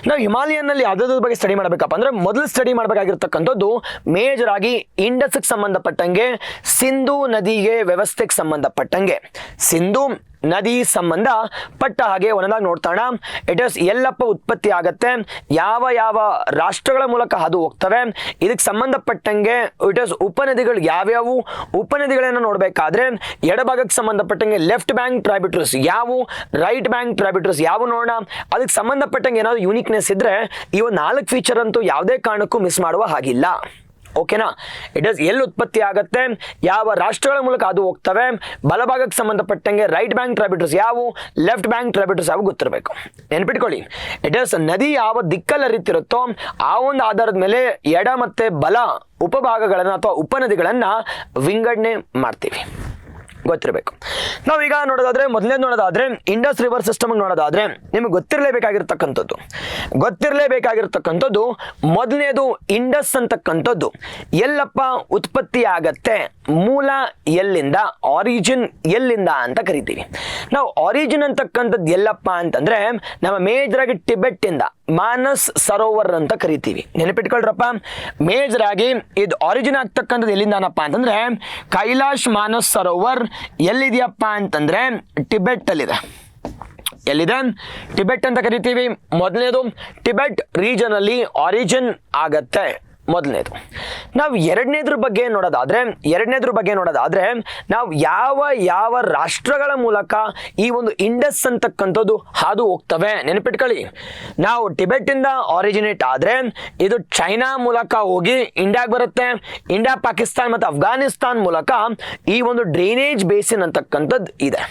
ನಾವು ಹಿಮಾಲಯನ್ನಲ್ಲಿ ಯಾವುದ್ರ ಬಗ್ಗೆ ಸ್ಟಡಿ ಮಾಡಬೇಕಪ್ಪ ಅಂದರೆ ಮೊದಲು ಸ್ಟಡಿ ಮಾಡಬೇಕಾಗಿರ್ತಕ್ಕಂಥದ್ದು ಮೇಜರ್ ಆಗಿ ಇಂಡಸ್ಗೆ ಸಂಬಂಧಪಟ್ಟಂಗೆ, ಸಿಂಧೂ ನದಿಗೆ ವ್ಯವಸ್ಥೆಗೆ ಸಂಬಂಧಪಟ್ಟಂಗೆ, ಸಿಂಧೂ ನದಿ ಸಂಬಂಧ ಪಟ್ಟ ಹಾಗೆ ಒಂದೊಂದಾಗಿ ನೋಡ್ತಾಣ. ಇಟ್ ಇಸ್ ಎಲ್ಲಪ್ಪ ಉತ್ಪತ್ತಿ ಆಗತ್ತೆ, ಯಾವ ಯಾವ ರಾಷ್ಟ್ರಗಳ ಮೂಲಕ ಹಾದು ಹೋಗ್ತವೆ, ಇದಕ್ಕೆ ಸಂಬಂಧಪಟ್ಟಂಗೆ ಇಟ್ ಇಸ್ ಉಪನದಿಗಳು ಯಾವ್ಯಾವು, ಉಪನದಿಗಳನ್ನು ನೋಡಬೇಕಾದ್ರೆ ಎಡಭಾಗಕ್ಕೆ ಸಂಬಂಧಪಟ್ಟಂಗೆ ಲೆಫ್ಟ್ ಬ್ಯಾಂಕ್ ಟ್ರೈಬ್ಯೂಟರೀಸ್ ಯಾವು, ರೈಟ್ ಬ್ಯಾಂಕ್ ಟ್ರೈಬ್ಯೂಟರೀಸ್ ಯಾವ ನೋಡೋಣ. ಅದಕ್ಕೆ ಸಂಬಂಧಪಟ್ಟಂಗೆ ಏನಾದರೂ ಯೂನಿಕ್ನೆಸ್ ಇದ್ದರೆ ಈ ಒಂದು 4 ಫೀಚರ್ ಅಂತೂ ಯಾವುದೇ ಕಾರಣಕ್ಕೂ ಮಿಸ್ ಮಾಡುವ ಹಾಗಿಲ್ಲ. ಓಕೆನಾ. ಇಟ್ ಇಸ್ ಎಲ್ಲಿ ಉತ್ಪತ್ತಿ ಆಗುತ್ತೆ, ಯಾವ ರಾಷ್ಟ್ರಗಳ ಮೂಲಕ ಅದು ಹೋಗ್ತವೆ, ಬಲಭಾಗಕ್ಕೆ ಸಂಬಂಧಪಟ್ಟಂಗೆ ರೈಟ್ ಬ್ಯಾಂಕ್ ಟ್ರೈಬ್ಯೂಟರೀಸ್ ಯಾವು, ಲೆಫ್ಟ್ ಬ್ಯಾಂಕ್ ಟ್ರೈಬ್ಯೂಟರೀಸ್ ಯಾವ ಗೊತ್ತಿರಬೇಕು. ನೆನ್ಪಿಟ್ಕೊಳ್ಳಿ, ಇಟ್ ಇಸ್ ನದಿ ಯಾವ ದಿಕ್ಕಲ್ಲಿ ಹರಿತಿರುತ್ತೋ ಆ ಒಂದು ಆಧಾರದ ಮೇಲೆ ಎಡ ಮತ್ತು ಬಲ ಉಪಭಾಗಗಳನ್ನು ಅಥವಾ ಉಪನದಿಗಳನ್ನು ವಿಂಗಡಣೆ ಮಾಡ್ತೀವಿ, ಗೊತ್ತಿರಬೇಕು. ನಾವೀಗ ಮೊದಲನೇದು ಇಂಡಸ್ ರಿವರ್ ಸಿಸ್ಟಮ್ ನೋಡೋದಾದ್ರೆ ನಿಮಗೆ ಗೊತ್ತಿರಲೇಬೇಕಾಗಿರ್ತಕ್ಕಂಥದ್ದು ಮೊದಲನೇದು ಇಂಡಸ್ ಅಂತಕ್ಕಂಥದ್ದು ಎಲ್ಲಪ್ಪ ಉತ್ಪತ್ತಿ ಆಗತ್ತೆ, ಮೂಲ ಎಲ್ಲಿಂದ, ಆರಿಜಿನ್ ಎಲ್ಲಿಂದ ಅಂತ ಕರಿತೀವಿ. ನಾವು ಆರಿಜಿನ್ ಅಂತಕ್ಕಂಥದ್ದು ಎಲ್ಲಪ್ಪ ಅಂತಂದ್ರೆ ನಮ್ಮ ಮೇಜರ್ ಆಗಿ ಟಿಬೆಟ್ ಇಂದ ಮಾನಸ್ ಸರೋವರ್ ಅಂತ ಕರಿತೀವಿ. ನೆನಪಿಟ್ಕೊಳ್ರಪ್ಪ, ಮೇಜರ್ ಆಗಿ ಇದು ಆರಿಜಿನ್ ಆಗ್ತಕ್ಕಂಥದ್ದು ಎಲ್ಲಿಂದಾನಪ್ಪ ಅಂತಂದ್ರೆ ಕೈಲಾಶ್ ಮಾನಸ್ ಸರೋವರ್ ಎಲ್ಲಿದೆಯಪ್ಪ ಅಂತಂದ್ರೆ ಟಿಬೆಟ್ ಅಲ್ಲಿದೆ. ಎಲ್ಲಿದೆ? ಟಿಬೆಟ್ ಅಂತ ಕರಿತೀವಿ. ಮೊದಲನೇದು ಟಿಬೆಟ್ ರೀಜನ್ ಅಲ್ಲಿ ಆರಿಜಿನ್ ಆಗತ್ತೆ, ಮೊದಲನೇದು. ನಾವು ಎರಡನೇದ್ರ ಬಗ್ಗೆ ನೋಡೋದಾದ್ರೆ ನಾವು ಯಾವ ರಾಷ್ಟ್ರಗಳ ಮೂಲಕ ಈ ಒಂದು ಇಂಡಸ್ ಅಂತಕ್ಕಂಥದ್ದು ಹಾದು ಹೋಗ್ತವೆ. ನೆನಪಿಟ್ಕೊಳ್ಳಿ, ನಾವು ಟಿಬೆಟ್ ಇಂದ ಆರಿಜಿನೇಟ್ ಆದ್ರೆ ಇದು ಚೈನಾ ಮೂಲಕ ಹೋಗಿ ಇಂಡಿಯಾಗೆ ಬರುತ್ತೆ. ಇಂಡಿಯಾ, ಪಾಕಿಸ್ತಾನ್ ಮತ್ತು ಅಫ್ಘಾನಿಸ್ತಾನ್ ಮೂಲಕ ಈ ಒಂದು ಡ್ರೈನೇಜ್ ಬೇಸಿನ್ ಅಂತಕ್ಕಂಥದ್ದು ಇದೆ.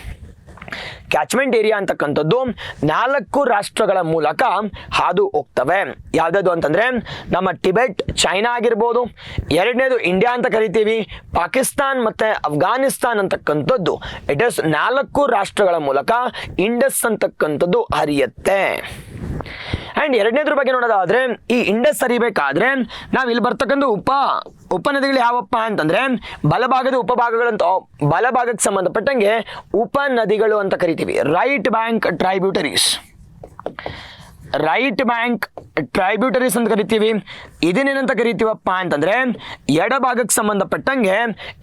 ಕ್ಯಾಚ್ಮೆಂಟ್ ಏರಿಯಾ ಅಂತಕ್ಕಂಥದ್ದು 4 ರಾಷ್ಟ್ರಗಳ ಮೂಲಕ ಹಾದು ಹೋಗ್ತವೆ. ಯಾವ್ದು ಅಂತಂದ್ರೆ ನಮ್ಮ ಟಿಬೆಟ್, ಚೈನಾ ಆಗಿರ್ಬೋದು, ಎರಡನೇದು ಇಂಡಿಯಾ ಅಂತ ಕರಿತೀವಿ, ಪಾಕಿಸ್ತಾನ್ ಮತ್ತೆ ಅಫ್ಘಾನಿಸ್ತಾನ್ ಅಂತಕ್ಕಂಥದ್ದು. ಇಟ್ ಇಸ್ 4 ರಾಷ್ಟ್ರಗಳ ಮೂಲಕ ಇಂಡಸ್ ಅಂತಕ್ಕಂಥದ್ದು ಹರಿಯುತ್ತೆ. ಅಂಡ್ ಎರಡನೇದ್ರ ಬಗ್ಗೆ ನೋಡೋದಾದ್ರೆ ಈ ಇಂಡಸ್ ಹರಿಬೇಕಾದ್ರೆ ನಾವು ಇಲ್ಲಿ ಬರ್ತಕ್ಕಂಥ ಉಪನದಿಗಳು ಯಾವಪ್ಪ ಅಂತಂದ್ರೆ ಬಲಭಾಗಕ್ಕೆ ಸಂಬಂಧಪಟ್ಟಂಗೆ ಉಪನದಿಗಳು ಅಂತ ಕರಿತೀವಿ. ರೈಟ್ ಬ್ಯಾಂಕ್ ಟ್ರೈಬ್ಯೂಟರೀಸ್ ಅಂತ ಕರಿತೀವಿ. ಇದನ್ನೇನಂತ ಕರಿತೀವಪ್ಪ ಅಂತಂದ್ರೆ ಎಡಭಾಗಕ್ಕೆ ಸಂಬಂಧಪಟ್ಟಂಗೆ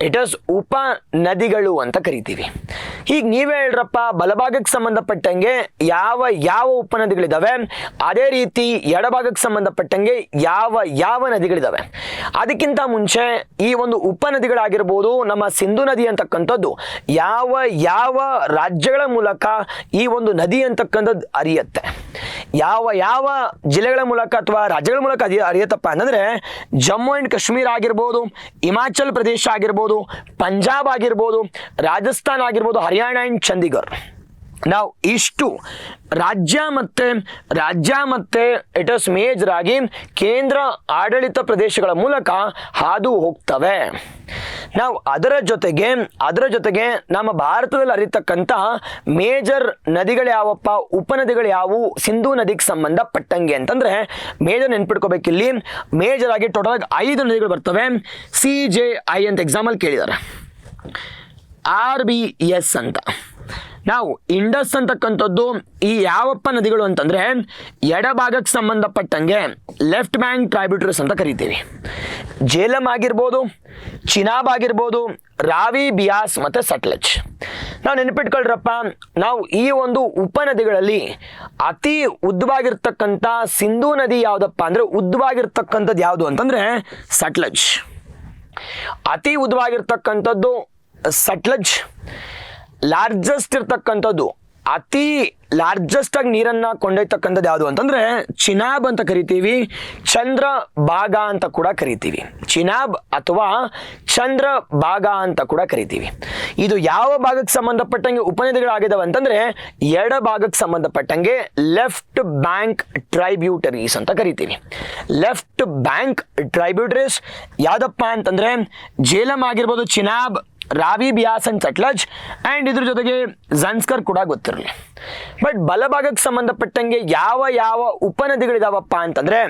ಇಟ್ ಇಸ್ ಉಪನದಿಗಳು ಅಂತ ಕರಿತೀವಿ. ಈಗ ನೀವೇ ಹೇಳ್ರಪ್ಪ, ಬಲಭಾಗಕ್ಕೆ ಸಂಬಂಧಪಟ್ಟಂಗೆ ಯಾವ ಉಪನದಿಗಳಿದಾವೆ, ಅದೇ ರೀತಿ ಎಡಭಾಗಕ್ಕೆ ಸಂಬಂಧಪಟ್ಟಂಗೆ ಯಾವ ನದಿಗಳಿದಾವೆ. ಅದಕ್ಕಿಂತ ಮುಂಚೆ ಈ ಒಂದು ಉಪನದಿಗಳಾಗಿರ್ಬೋದು, ನಮ್ಮ ಸಿಂಧು ನದಿ ಅಂತಕ್ಕಂಥದ್ದು ಯಾವ ರಾಜ್ಯಗಳ ಮೂಲಕ ಈ ಒಂದು ನದಿ ಅಂತಕ್ಕಂಥದ್ದು ಹರಿಯುತ್ತೆ, ಯಾವ ಜಿಲ್ಲೆಗಳ ಮೂಲಕ ಅಥವಾ ರಾಜ್ಯಗಳ ಮೂಲಕ ಹರಿಯುತ್ತಪ್ಪ ಅಂತಂದ್ರೆ ಜಮ್ಮು ಅಂಡ್ ಕಾಶ್ಮೀರ ಆಗಿರ್ಬೋದು, ಹಿಮಾಚಲ್ ಪ್ರದೇಶ ಆಗಿರ್ಬೋದು, ಪಂಜಾಬ್ ಆಗಿರ್ಬೋದು, ರಾಜಸ್ಥಾನ್ ಆಗಿರ್ಬೋದು, ಹರಿಯಾಣ ಅಂಡ್ ಚಂಡೀಗಢ. ನಾವು ಇಷ್ಟು ರಾಜ್ಯ ಮತ್ತೆ ಇಟ್ ಇಸ್ ಮೇಜರ್ ಆಗಿ ಕೇಂದ್ರ ಆಡಳಿತ ಪ್ರದೇಶಗಳ ಮೂಲಕ ಹಾದು ಹೋಗ್ತವೆ. ನಾವು ಅದರ ಜೊತೆಗೆ ನಮ್ಮ ಭಾರತದಲ್ಲಿ ಹರಿತಕ್ಕಂಥ ಮೇಜರ್ ನದಿಗಳು ಯಾವಪ್ಪ, ಉಪನದಿಗಳು ಯಾವುವು ಸಿಂಧೂ ನದಿಗೆ ಸಂಬಂಧಪಟ್ಟಂಗೆ ಅಂತಂದ್ರೆ ಮೇಜರ್ ನೆನ್ಪಿಟ್ಕೋಬೇಕಿಲ್ಲಿ. ಮೇಜರ್ ಆಗಿ ಟೋಟಲ್ ಆಗಿ 5 ನದಿಗಳು ಬರ್ತವೆ. CJI ಅಂತ ಎಕ್ಸಾಂಪಲ್ ಕೇಳಿದ್ದಾರೆ, RBS ಅಂತ. ನಾವು ಇಂಡಸ್ ಅಂತಕ್ಕಂಥದ್ದು ಈ ಯಾವಪ್ಪ ನದಿಗಳು ಅಂತಂದ್ರೆ ಎಡಭಾಗಕ್ಕೆ ಸಂಬಂಧಪಟ್ಟಂಗೆ ಲೆಫ್ಟ್ ಬ್ಯಾಂಕ್ ಟ್ರೈಬ್ಯೂಟರೀಸ್ ಅಂತ ಕರಿತೀವಿ. ಜೇಲಂ ಆಗಿರ್ಬೋದು, ಚಿನಾಬ್ ಆಗಿರ್ಬೋದು, ರಾವಿ, ಬಿಯಾಸ್ ಮತ್ತೆ ಸಟ್ಲೆಜ್. ನಾವು ನೆನಪಿಟ್ಕೊಳ್ರಪ್ಪ, ನಾವು ಈ ಒಂದು ಉಪನದಿಗಳಲ್ಲಿ ಅತಿ ಉದ್ದವಾಗಿರ್ತಕ್ಕಂಥ ಸಿಂಧೂ ನದಿ ಯಾವುದಪ್ಪ ಅಂದ್ರೆ ಉದ್ದವಾಗಿರ್ತಕ್ಕಂಥದ್ದು ಯಾವುದು ಅಂತಂದ್ರೆ ಸಟ್ಲೆಜ್. ಅತಿ ಉದ್ದವಾಗಿರ್ತಕ್ಕಂಥದ್ದು ಸಟ್ಲೆಜ್. ಲಾರ್ಜೆಸ್ಟ್ ಇರ್ತಕ್ಕಂಥದ್ದು, ಅತಿ ಲಾರ್ಜೆಸ್ಟ್ ಆಗಿ ನೀರನ್ನ ಕೊಂಡೊಯ್ತಕ್ಕಂಥದ್ದು ಯಾವುದು ಅಂತಂದ್ರೆ ಚಿನಾಬ್ ಅಂತ ಕರಿತೀವಿ, ಚಂದ್ರ ಭಾಗ ಅಂತ ಕೂಡ ಕರಿತೀವಿ. ಚಿನಾಬ್ ಅಥವಾ ಚಂದ್ರ ಭಾಗ ಅಂತ ಕೂಡ ಕರಿತೀವಿ. ಇದು ಯಾವ ಭಾಗಕ್ಕೆ ಸಂಬಂಧಪಟ್ಟಂಗೆ ಉಪನದಿಗಳಾಗಿದ್ದಾವೆ ಅಂತಂದ್ರೆ ಎಡ ಭಾಗಕ್ಕೆ ಸಂಬಂಧಪಟ್ಟಂಗೆ ಲೆಫ್ಟ್ ಬ್ಯಾಂಕ್ ಟ್ರೈಬ್ಯೂಟರೀಸ್ ಅಂತ ಕರಿತೀವಿ. ಲೆಫ್ಟ್ ಬ್ಯಾಂಕ್ ಟ್ರೈಬ್ಯೂಟರೀಸ್ ಯಾವ್ದಪ್ಪ ಅಂತಂದ್ರೆ ಜೇಲಂ ಆಗಿರ್ಬೋದು, ಚಿನಾಬ್, ರಾವಿ, ಬಿಯಾಸ್ ಅಂಡ್ ಸಟ್ಲಜ್ ಆ್ಯಂಡ್ ಇದ್ರ ಜೊತೆಗೆ ಝನ್ಸ್ಕರ್ ಕೂಡ ಗೊತ್ತಿರಲಿ. ಬಟ್ ಬಲಭಾಗಕ್ಕೆ ಸಂಬಂಧಪಟ್ಟಂಗೆ ಯಾವ ಯಾವ ಉಪನದಿಗಳಿದಾವಪ್ಪ ಅಂತಂದ್ರೆ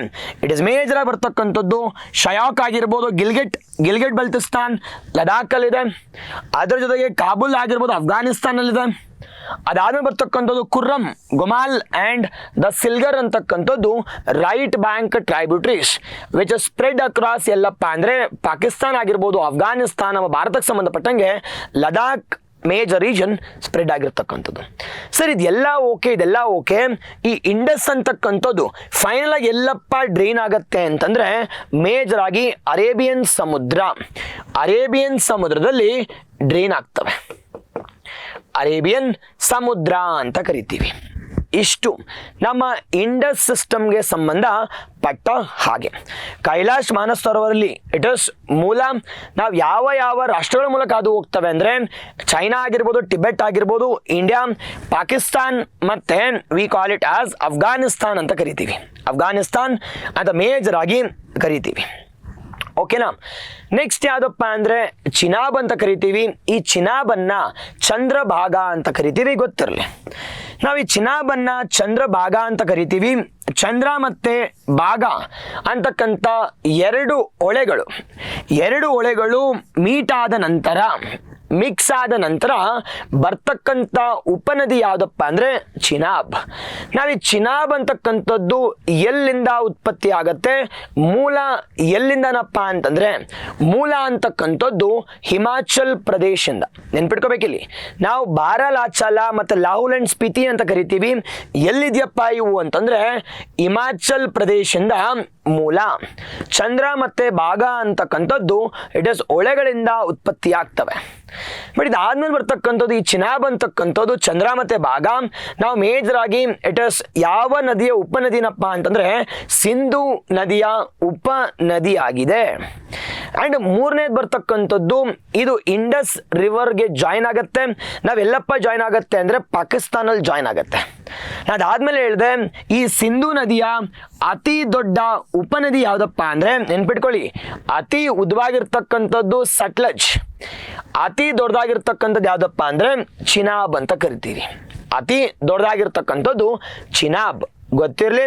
ಇಟ್ ಇಸ್ ಮೇಜರ್ ಆಗಿ ಬರ್ತಕ್ಕಂಥದ್ದು ಶಯಾಕ್ ಆಗಿರ್ಬೋದು, ಗಿಲ್ಗಿಟ್ ಬಲ್ತಿಸ್ತಾನ್ ಲಡಾಖಲ್ಲಿದೆ. ಅದರ ಜೊತೆಗೆ ಕಾಬೂಲ್ ಆಗಿರ್ಬೋದು ಅಫ್ಘಾನಿಸ್ತಾನಲ್ಲಿದೆ. ಅದಾದ್ಮೇಲೆ ಬರ್ತಕ್ಕಂಥದ್ದು ಕುರ್ರಮ್, ಗುಮಾಲ್ ಆ್ಯಂಡ್ ದ ಸಿಲ್ಗರ್ ಅಂತಕ್ಕಂಥದ್ದು right bank tributaries which spread across ಎಲ್ಲಪ್ಪ ಅಂದರೆ ಪಾಕಿಸ್ತಾನ ಆಗಿರ್ಬೋದು, ಅಫ್ಘಾನಿಸ್ತಾನ, ನಮ್ಮ ಭಾರತಕ್ಕೆ ಸಂಬಂಧಪಟ್ಟಂಗೆ ಲದಾಖ್ ಮೇಜರ್ ರೀಜನ್ ಸ್ಪ್ರೆಡ್ ಆಗಿರ್ತಕ್ಕಂಥದ್ದು. ಸರ್ ಇದೆಲ್ಲ ಓಕೆ. ಈ ಇಂಡಸ್ ಅಂತಕ್ಕಂಥದ್ದು ಫೈನಲ್ ಆಗಿ ಎಲ್ಲಪ್ಪ ಡ್ರೈನ್ ಆಗತ್ತೆ ಅಂತಂದ್ರೆ ಮೇಜರ್ ಆಗಿ ಅರೇಬಿಯನ್ ಸಮುದ್ರದಲ್ಲಿ ಡ್ರೈನ್ ಆಗ್ತವೆ. ಅರೇಬಿಯನ್ ಸಮುದ್ರ ಅಂತ ಕರಿತೀವಿ. ಇಷ್ಟು ನಮ್ಮ ಇಂಡಸ್ ಸಿಸ್ಟಮ್ಗೆ ಸಂಬಂಧ ಪಟ್ಟ ಹಾಗೆ. ಕೈಲಾಶ್ ಮಾನಸರೋವರಲ್ಲಿ ಇಟ್ ಇಸ್ ಮೂಲ ನಾವು ಯಾವ ರಾಷ್ಟ್ರಗಳ ಮೂಲಕ ಅದು ಹೋಗ್ತವೆ ಅಂದರೆ ಚೈನಾ ಆಗಿರ್ಬೋದು, ಟಿಬೆಟ್ ಆಗಿರ್ಬೋದು, ಇಂಡಿಯಾ, ಪಾಕಿಸ್ತಾನ್, ಮತ್ತೆ V call it as Afghanistan ಅಂತ ಕರಿತೀವಿ. ಅಫ್ಘಾನಿಸ್ತಾನ್ ಅಂತ ಮೇಜರ್ ಆಗಿ ಕರಿತೀವಿ. ಓಕೆನಾ. ನೆಕ್ಸ್ಟ್ ಯಾವುದಪ್ಪ ಅಂದರೆ ಚಿನಾಬ್ ಅಂತ ಕರಿತೀವಿ. ಈ ಚಿನಾಬನ್ನ ಚಂದ್ರಭಾಗ ಅಂತ ಕರಿತೀವಿ, ಗೊತ್ತಿರಲಿ. ನಾವು ಈ ಚಿನಾಬನ್ನ ಚಂದ್ರಭಾಗ ಅಂತ ಕರಿತೀವಿ. ಚಂದ್ರ ಮತ್ತೆ ಭಾಗ ಅಂತಕ್ಕಂಥ ಎರಡು ಹೊಳೆಗಳು ಮಿಕ್ಸ್ ಆದ ನಂತರ ಬರ್ತಕ್ಕಂಥ ಉಪನದಿ ಯಾವುದಪ್ಪ ಅಂದರೆ ಚಿನಾಬ್. ನಾವು ಈ ಚಿನಾಬ್ ಅಂತಕ್ಕಂಥದ್ದು ಎಲ್ಲಿಂದ ಉತ್ಪತ್ತಿ ಆಗತ್ತೆ, ಮೂಲ ಎಲ್ಲಿಂದನಪ್ಪ ಅಂತಂದರೆ ಮೂಲ ಅಂತಕ್ಕಂಥದ್ದು ಹಿಮಾಚಲ್ ಪ್ರದೇಶದಿಂದ. ನೆನ್ಪಿಟ್ಕೋಬೇಕಿಲ್ಲಿ ನಾವು ಬಾರಾಲಾಚಲ ಮತ್ತು ಲಾಹುಲ್ ಅಂಡ್ ಸ್ಪಿತಿ ಅಂತ ಕರಿತೀವಿ. ಎಲ್ಲಿದೆಯಪ್ಪ ಇವು ಅಂತಂದರೆ ಹಿಮಾಚಲ್ ಪ್ರದೇಶದಿಂದ ಮೂಲ. ಚಂದ್ರ ಮತ್ತೆ ಭಾಗ ಅಂತಕ್ಕಂಥದ್ದು ಇಟ್ ಇಸ್ ಹೊಳೆಗಳಿಂದ ಉತ್ಪತ್ತಿ ಆಗ್ತವೆ. ಬಟ್ ಇದಾದ್ಮೇಲೆ ಬರ್ತಕ್ಕಂಥದ್ದು ಈ ಚಿನಾಬ್ ಅಂತಕ್ಕಂಥದ್ದು ಚಂದ್ರ ಮತ್ತೆ ಭಾಗ ನಾವು ಮೇಜರ್ ಆಗಿ ಇಟ್ ಇಸ್ ಯಾವ ನದಿಯ ಉಪನದಿನಪ್ಪ ಅಂತಂದ್ರೆ ಸಿಂಧು ನದಿಯ ಉಪನದಿ ಆಗಿದೆ. ಅಂಡ್ ಮೂರನೇದು ಬರ್ತಕ್ಕಂಥದ್ದು ಇದು ಇಂಡಸ್ ರಿವರ್ಗೆ ಜಾಯಿನ್ ಆಗತ್ತೆ. ನಾವೆಲ್ಲಪ್ಪ ಜಾಯಿನ್ ಆಗತ್ತೆ ಅಂದ್ರೆ ಪಾಕಿಸ್ತಾನಲ್ಲಿ ಜಾಯಿನ್ ಆಗತ್ತೆ. ಅದಾದ್ಮೇಲೆ ಹೇಳಿದೆ ಈ ಸಿಂಧು ನದಿಯ ಅತಿ ದೊಡ್ಡ ಉಪನದಿ ಯಾವ್ದಪ್ಪ ಅಂದ್ರೆ ನೆನ್ಪಿಟ್ಕೊಳ್ಳಿ, ಅತಿ ಉದ್ದವಾಗಿರ್ತಕ್ಕಂಥದ್ದು ಸಟ್ಲಜ್. ಅತಿ ದೊಡ್ಡದಾಗಿರ್ತಕ್ಕಂಥದ್ದು ಯಾವ್ದಪ್ಪ ಅಂದ್ರೆ ಚಿನಾಬ್ ಅಂತ ಕರಿತೀವಿ. ಅತಿ ದೊಡ್ಡದಾಗಿರ್ತಕ್ಕಂಥದ್ದು ಚಿನಾಬ್, ಗೊತ್ತಿರಲಿ.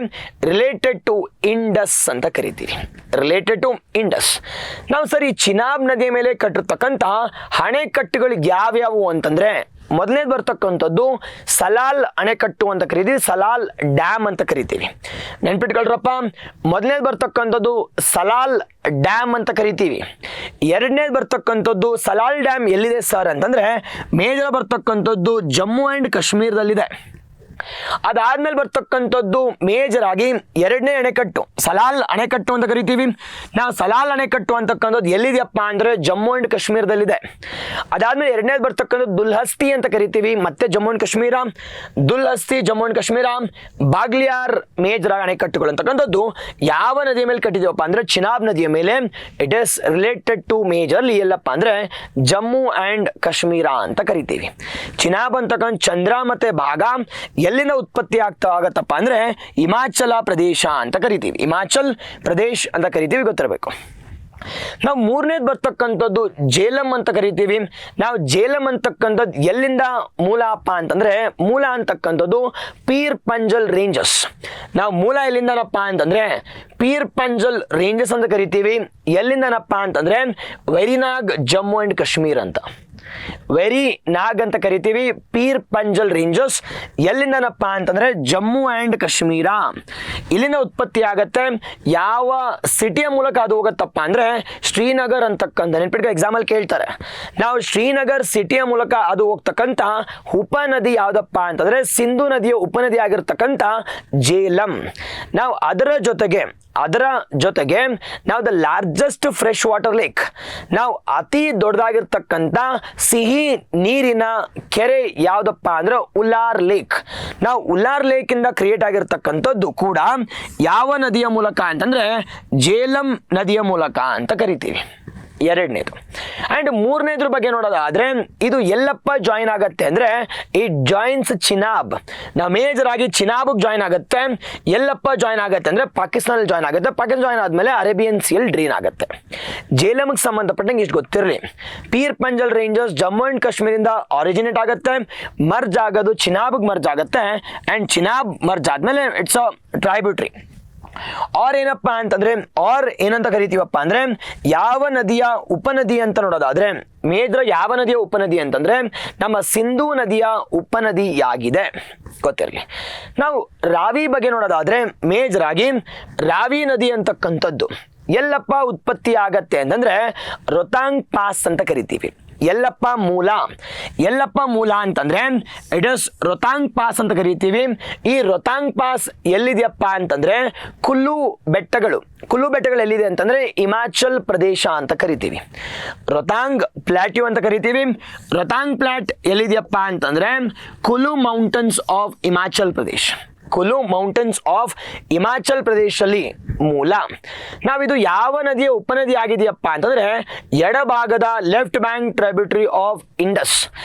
ರಿಲೇಟೆಡ್ ಟು ಇಂಡಸ್ ಅಂತ ಕರಿತೀವಿ. Related to Indus. ನಾವು ಸರಿ ಚಿನಾಬ್ ನದಿಯ ಮೇಲೆ ಕಟ್ಟಿರ್ತಕ್ಕಂಥ ಅಣೆಕಟ್ಟುಗಳಿಗೆ ಯಾವ್ಯಾವು ಅಂತಂದ್ರೆ ಮೊದಲನೇದು ಬರ್ತಕ್ಕಂಥದ್ದು ಸಲಾಲ್ ಅಣೆಕಟ್ಟು ಅಂತ ಕರಿತೀವಿ, ಸಲಾಲ್ ಡ್ಯಾಮ್ ಅಂತ ಕರಿತೀವಿ. ನೆನ್ಪಿಟ್ಕೊಳ್ರಪ್ಪ, ಮೊದಲನೇದು ಬರ್ತಕ್ಕಂಥದ್ದು ಸಲಾಲ್ ಡ್ಯಾಮ್ ಅಂತ ಕರಿತೀವಿ. ಎರಡನೇದು ಬರ್ತಕ್ಕಂಥದ್ದು ಸಲಾಲ್ ಡ್ಯಾಮ್ ಎಲ್ಲಿದೆ ಸರ್ ಅಂತಂದ್ರೆ ಮೇಜರ್ ಬರ್ತಕ್ಕಂಥದ್ದು ಜಮ್ಮು ಆ್ಯಂಡ್ ಕಾಶ್ಮೀರದಲ್ಲಿದೆ. ಅದಾದ್ಮೇಲೆ ಬರ್ತಕ್ಕಂಥದ್ದು ಮೇಜರ್ ಆಗಿ ಎರಡನೇ ಅಣೆಕಟ್ಟು ಸಲಾಲ್ ಅಣೆಕಟ್ಟು ಅಂತ ಕರಿತೀವಿ. ನಾವು ಸಲಾಲ್ ಅಣೆಕಟ್ಟು ಅಂತಕ್ಕಂಥದ್ದು ಎಲ್ಲಿದೆಯಪ್ಪ ಅಂದ್ರೆ ಜಮ್ಮು ಅಂಡ್ ಕಾಶ್ಮೀರದಲ್ಲಿದೆ. ಅದಾದ್ಮೇಲೆ ಎರಡನೇದು ಬರ್ತಕ್ಕಂಥದ್ದು ದುಲ್ಹಸ್ತಿ ಅಂತ ಕರಿತೀವಿ, ಮತ್ತೆ Jammu and Kashmir. Dulhasti Jammu and Kashmir. Baglihar major ಅಣೆಕಟ್ಟುಗಳು ಅಂತಕ್ಕಂಥದ್ದು ಯಾವ ನದಿಯ ಮೇಲೆ ಕಟ್ಟಿದೀವಪ್ಪ ಅಂದ್ರೆ ಚಿನಾಬ್ ನದಿಯ ಮೇಲೆ. It is related to majorly ಎಲ್ಲಪ್ಪ ಅಂದ್ರೆ ಜಮ್ಮು ಅಂಡ್ ಕಾಶ್ಮೀರ ಅಂತ ಕರಿತೀವಿ. ಚಿನಾಬ್ ಅಂತಕ್ಕಂಥ ಚಂದ್ರ ಮತ್ತೆ ಭಾಗ ಎಲ್ಲಿಂದ ಉತ್ಪತ್ತಿ ಆಗತ್ತಪ್ಪ ಅಂದ್ರೆ ಹಿಮಾಚಲ ಪ್ರದೇಶ ಅಂತ ಕರಿತೀವಿ. ಹಿಮಾಚಲ್ ಪ್ರದೇಶ್ ಅಂತ ಕರಿತೀವಿ, ಗೊತ್ತಿರಬೇಕು. ನಾವು ಮೂರನೇದು ಬರ್ತಕ್ಕಂಥದ್ದು ಜೇಲಂ ಅಂತ ಕರಿತೀವಿ. ನಾವು ಜೇಲಂ ಅಂತಕ್ಕಂಥದ್ದು ಎಲ್ಲಿಂದ ಮೂಲ ಅಪ್ಪ ಅಂತಂದ್ರೆ ಮೂಲ ಅಂತಕ್ಕಂಥದ್ದು ಪೀರ್ ಪಂಜಲ್ ರೇಂಜಸ್. ನಾವು ಮೂಲ ಎಲ್ಲಿಂದನಪ್ಪ ಅಂತಂದ್ರೆ ಪೀರ್ ಪಂಜಲ್ ರೇಂಜಸ್ ಅಂತ ಕರಿತೀವಿ. ಎಲ್ಲಿಂದನಪ್ಪ ಅಂತಂದ್ರೆ ವೆರಿನಾಗ್ ಜಮ್ಮು ಅಂಡ್ ಕಾಶ್ಮೀರ್ ಅಂತ. ವೆರಿ ನಾಗ್ ಅಂತ ಕರಿತೀವಿ. ಪೀರ್ ಪಂಜಲ್ ರೇಂಜಸ್ ಎಲ್ಲಿಂದನಪ್ಪ ಅಂತಂದ್ರೆ ಜಮ್ಮು ಆ್ಯಂಡ್ ಕಾಶ್ಮೀರ. ಇಲ್ಲಿಂದ ಉತ್ಪತ್ತಿ ಆಗತ್ತೆ. ಯಾವ ಸಿಟಿಯ ಮೂಲಕ ಅದು ಹೋಗತ್ತಪ್ಪ ಅಂದ್ರೆ ಶ್ರೀನಗರ್ ಅಂತಕ್ಕಂಥ, ನೆನ್ಪಿಟ್ಕೊ ಎಕ್ಸಾಮಲ್ಲಿ ಕೇಳ್ತಾರೆ. ನಾವು ಶ್ರೀನಗರ್ ಸಿಟಿಯ ಮೂಲಕ ಅದು ಹೋಗ್ತಕ್ಕಂಥ ಉಪನದಿ ಯಾವ್ದಪ್ಪ ಅಂತಂದ್ರೆ ಸಿಂಧು ನದಿಯ ಉಪನದಿ ಆಗಿರ್ತಕ್ಕಂಥ ಜೇಲಂ. ನಾವು ಅದರ ಜೊತೆಗೆ ನಾವು the largest fresh water lake, ನಾವು ಅತಿ ದೊಡ್ಡದಾಗಿರ್ತಕ್ಕಂಥ ಸಿಹಿ ನೀರಿನ ಕೆರೆ ಯಾವ್ದಪ್ಪ ಅಂದ್ರೆ ಉಲಾರ್ ಲೇಕ್. ನಾವು ಉಲಾರ್ ಲೇಕ್ ಇಂದ ಕ್ರಿಯೇಟ್ ಆಗಿರ್ತಕ್ಕಂಥದ್ದು ಕೂಡ ಯಾವ ನದಿಯ ಮೂಲಕ ಅಂತಂದ್ರೆ ಜೇಲಂ ನದಿಯ ಮೂಲಕ ಅಂತ ಕರಿತೀವಿ. ಎರಡನೇದು. ಅಂಡ್ ಮೂರನೇದ್ರ ಬಗ್ಗೆ ನೋಡೋದಾದ್ರೆ ಇದು ಎಲ್ಲಪ್ಪ ಜಾಯಿನ್ ಆಗತ್ತೆ ಅಂದ್ರೆ ಇಟ್ ಜಾಯಿನ್ಸ್ ಚಿನಾಬ್. ನಾವು ಮೇಜರ್ ಆಗಿ ಚಿನಾಬ್ಗೆ ಜಾಯಿನ್ ಆಗುತ್ತೆ. ಎಲ್ಲಪ್ಪ ಜಾಯಿನ್ ಆಗುತ್ತೆ ಅಂದ್ರೆ ಪಾಕಿಸ್ತಾನ ಜಾಯಿನ್ ಆಗುತ್ತೆ. ಪಾಕಿಸ್ತಾನ ಜಾಯಿನ್ ಆದ್ಮೇಲೆ ಅರೇಬಿಯನ್ ಸಿಯಲ್ಲಿ ಡ್ರೀನ್ ಆಗುತ್ತೆ. ಜೇಲಂಗೆ ಸಂಬಂಧಪಟ್ಟಂಗೆ ಇಷ್ಟು ಗೊತ್ತಿರಲಿ, ಪೀರ್ ಪಂಜಲ್ ರೇಂಜರ್ಸ್ ಜಮ್ಮು ಅಂಡ್ ಕಾಶ್ಮೀರಿಂದ ಆರಿಜಿನೇಟ್ ಆಗುತ್ತೆ, ಮರ್ಜ್ ಆಗೋದು ಚಿನಾಬ್ಗೆ ಮರ್ಜ್ ಆಗುತ್ತೆ. ಅಂಡ್ ಚಿನಾಬ್ ಮರ್ಜ್ ಆದ್ಮೇಲೆ ಇಟ್ಸ್ ಅ ಟ್ರೈಬ್ಯೂಟರಿ. ಆರ್ ಏನಪ್ಪಾ ಅಂತಂದ್ರೆ, ಆರ್ ಏನಂತ ಕರಿತೀವಪ್ಪ ಅಂದ್ರೆ ಯಾವ ನದಿಯ ಉಪನದಿ ಅಂತ ನೋಡೋದಾದ್ರೆ ಮೇಜರ್ ಯಾವ ನದಿಯ ಉಪನದಿ ಅಂತಂದ್ರೆ ನಮ್ಮ ಸಿಂಧೂ ನದಿಯ ಉಪನದಿಯಾಗಿದೆ, ಗೊತ್ತಿರಲಿ. ನಾವು ರಾವಿ ಬಗ್ಗೆ ನೋಡೋದಾದ್ರೆ ಮೇಜರ್ ಆಗಿ ರಾವಿ ನದಿ ಅಂತಕ್ಕಂಥದ್ದು ಎಲ್ಲಪ್ಪ ಉತ್ಪತ್ತಿ ಆಗತ್ತೆ ಅಂತಂದ್ರೆ ರೊತಾಂಗ್ ಪಾಸ್ ಅಂತ ಕರಿತೀವಿ. ಎಲ್ಲಪ್ಪ ಮೂಲ ಅಂತಂದ್ರೆ ಇಟ್ ಇಸ್ ರೊತಾಂಗ್ ಪಾಸ್ ಅಂತ ಕರಿತೀವಿ. ಈ ರೊತಾಂಗ್ ಪಾಸ್ ಎಲ್ಲಿದೆಯಪ್ಪ ಅಂತಂದ್ರೆ ಕುಲ್ಲು ಬೆಟ್ಟಗಳು ಎಲ್ಲಿದೆ ಅಂತಂದ್ರೆ ಹಿಮಾಚಲ್ ಪ್ರದೇಶ ಅಂತ ಕರಿತೀವಿ. ರೊತಾಂಗ್ ಪ್ಲಾಟ್ಯೂ ಅಂತ ಕರಿತೀವಿ. ರೊತಾಂಗ್ ಪ್ಲಾಟ್ ಎಲ್ಲಿದೆಯಪ್ಪ ಅಂತಂದ್ರೆ Kullu mountains of Himachal Pradesh. Kullu mountains of Himachal ಪ್ರದೇಶಲ್ಲಿ ಮೂಲ. ನಾವಿದು ಯಾವ ನದಿಯ ಉಪನದಿ ಆಗಿದೆಯಪ್ಪ ಅಂತಂದ್ರೆ ಎಡಭಾಗದ left bank tributary of Indus,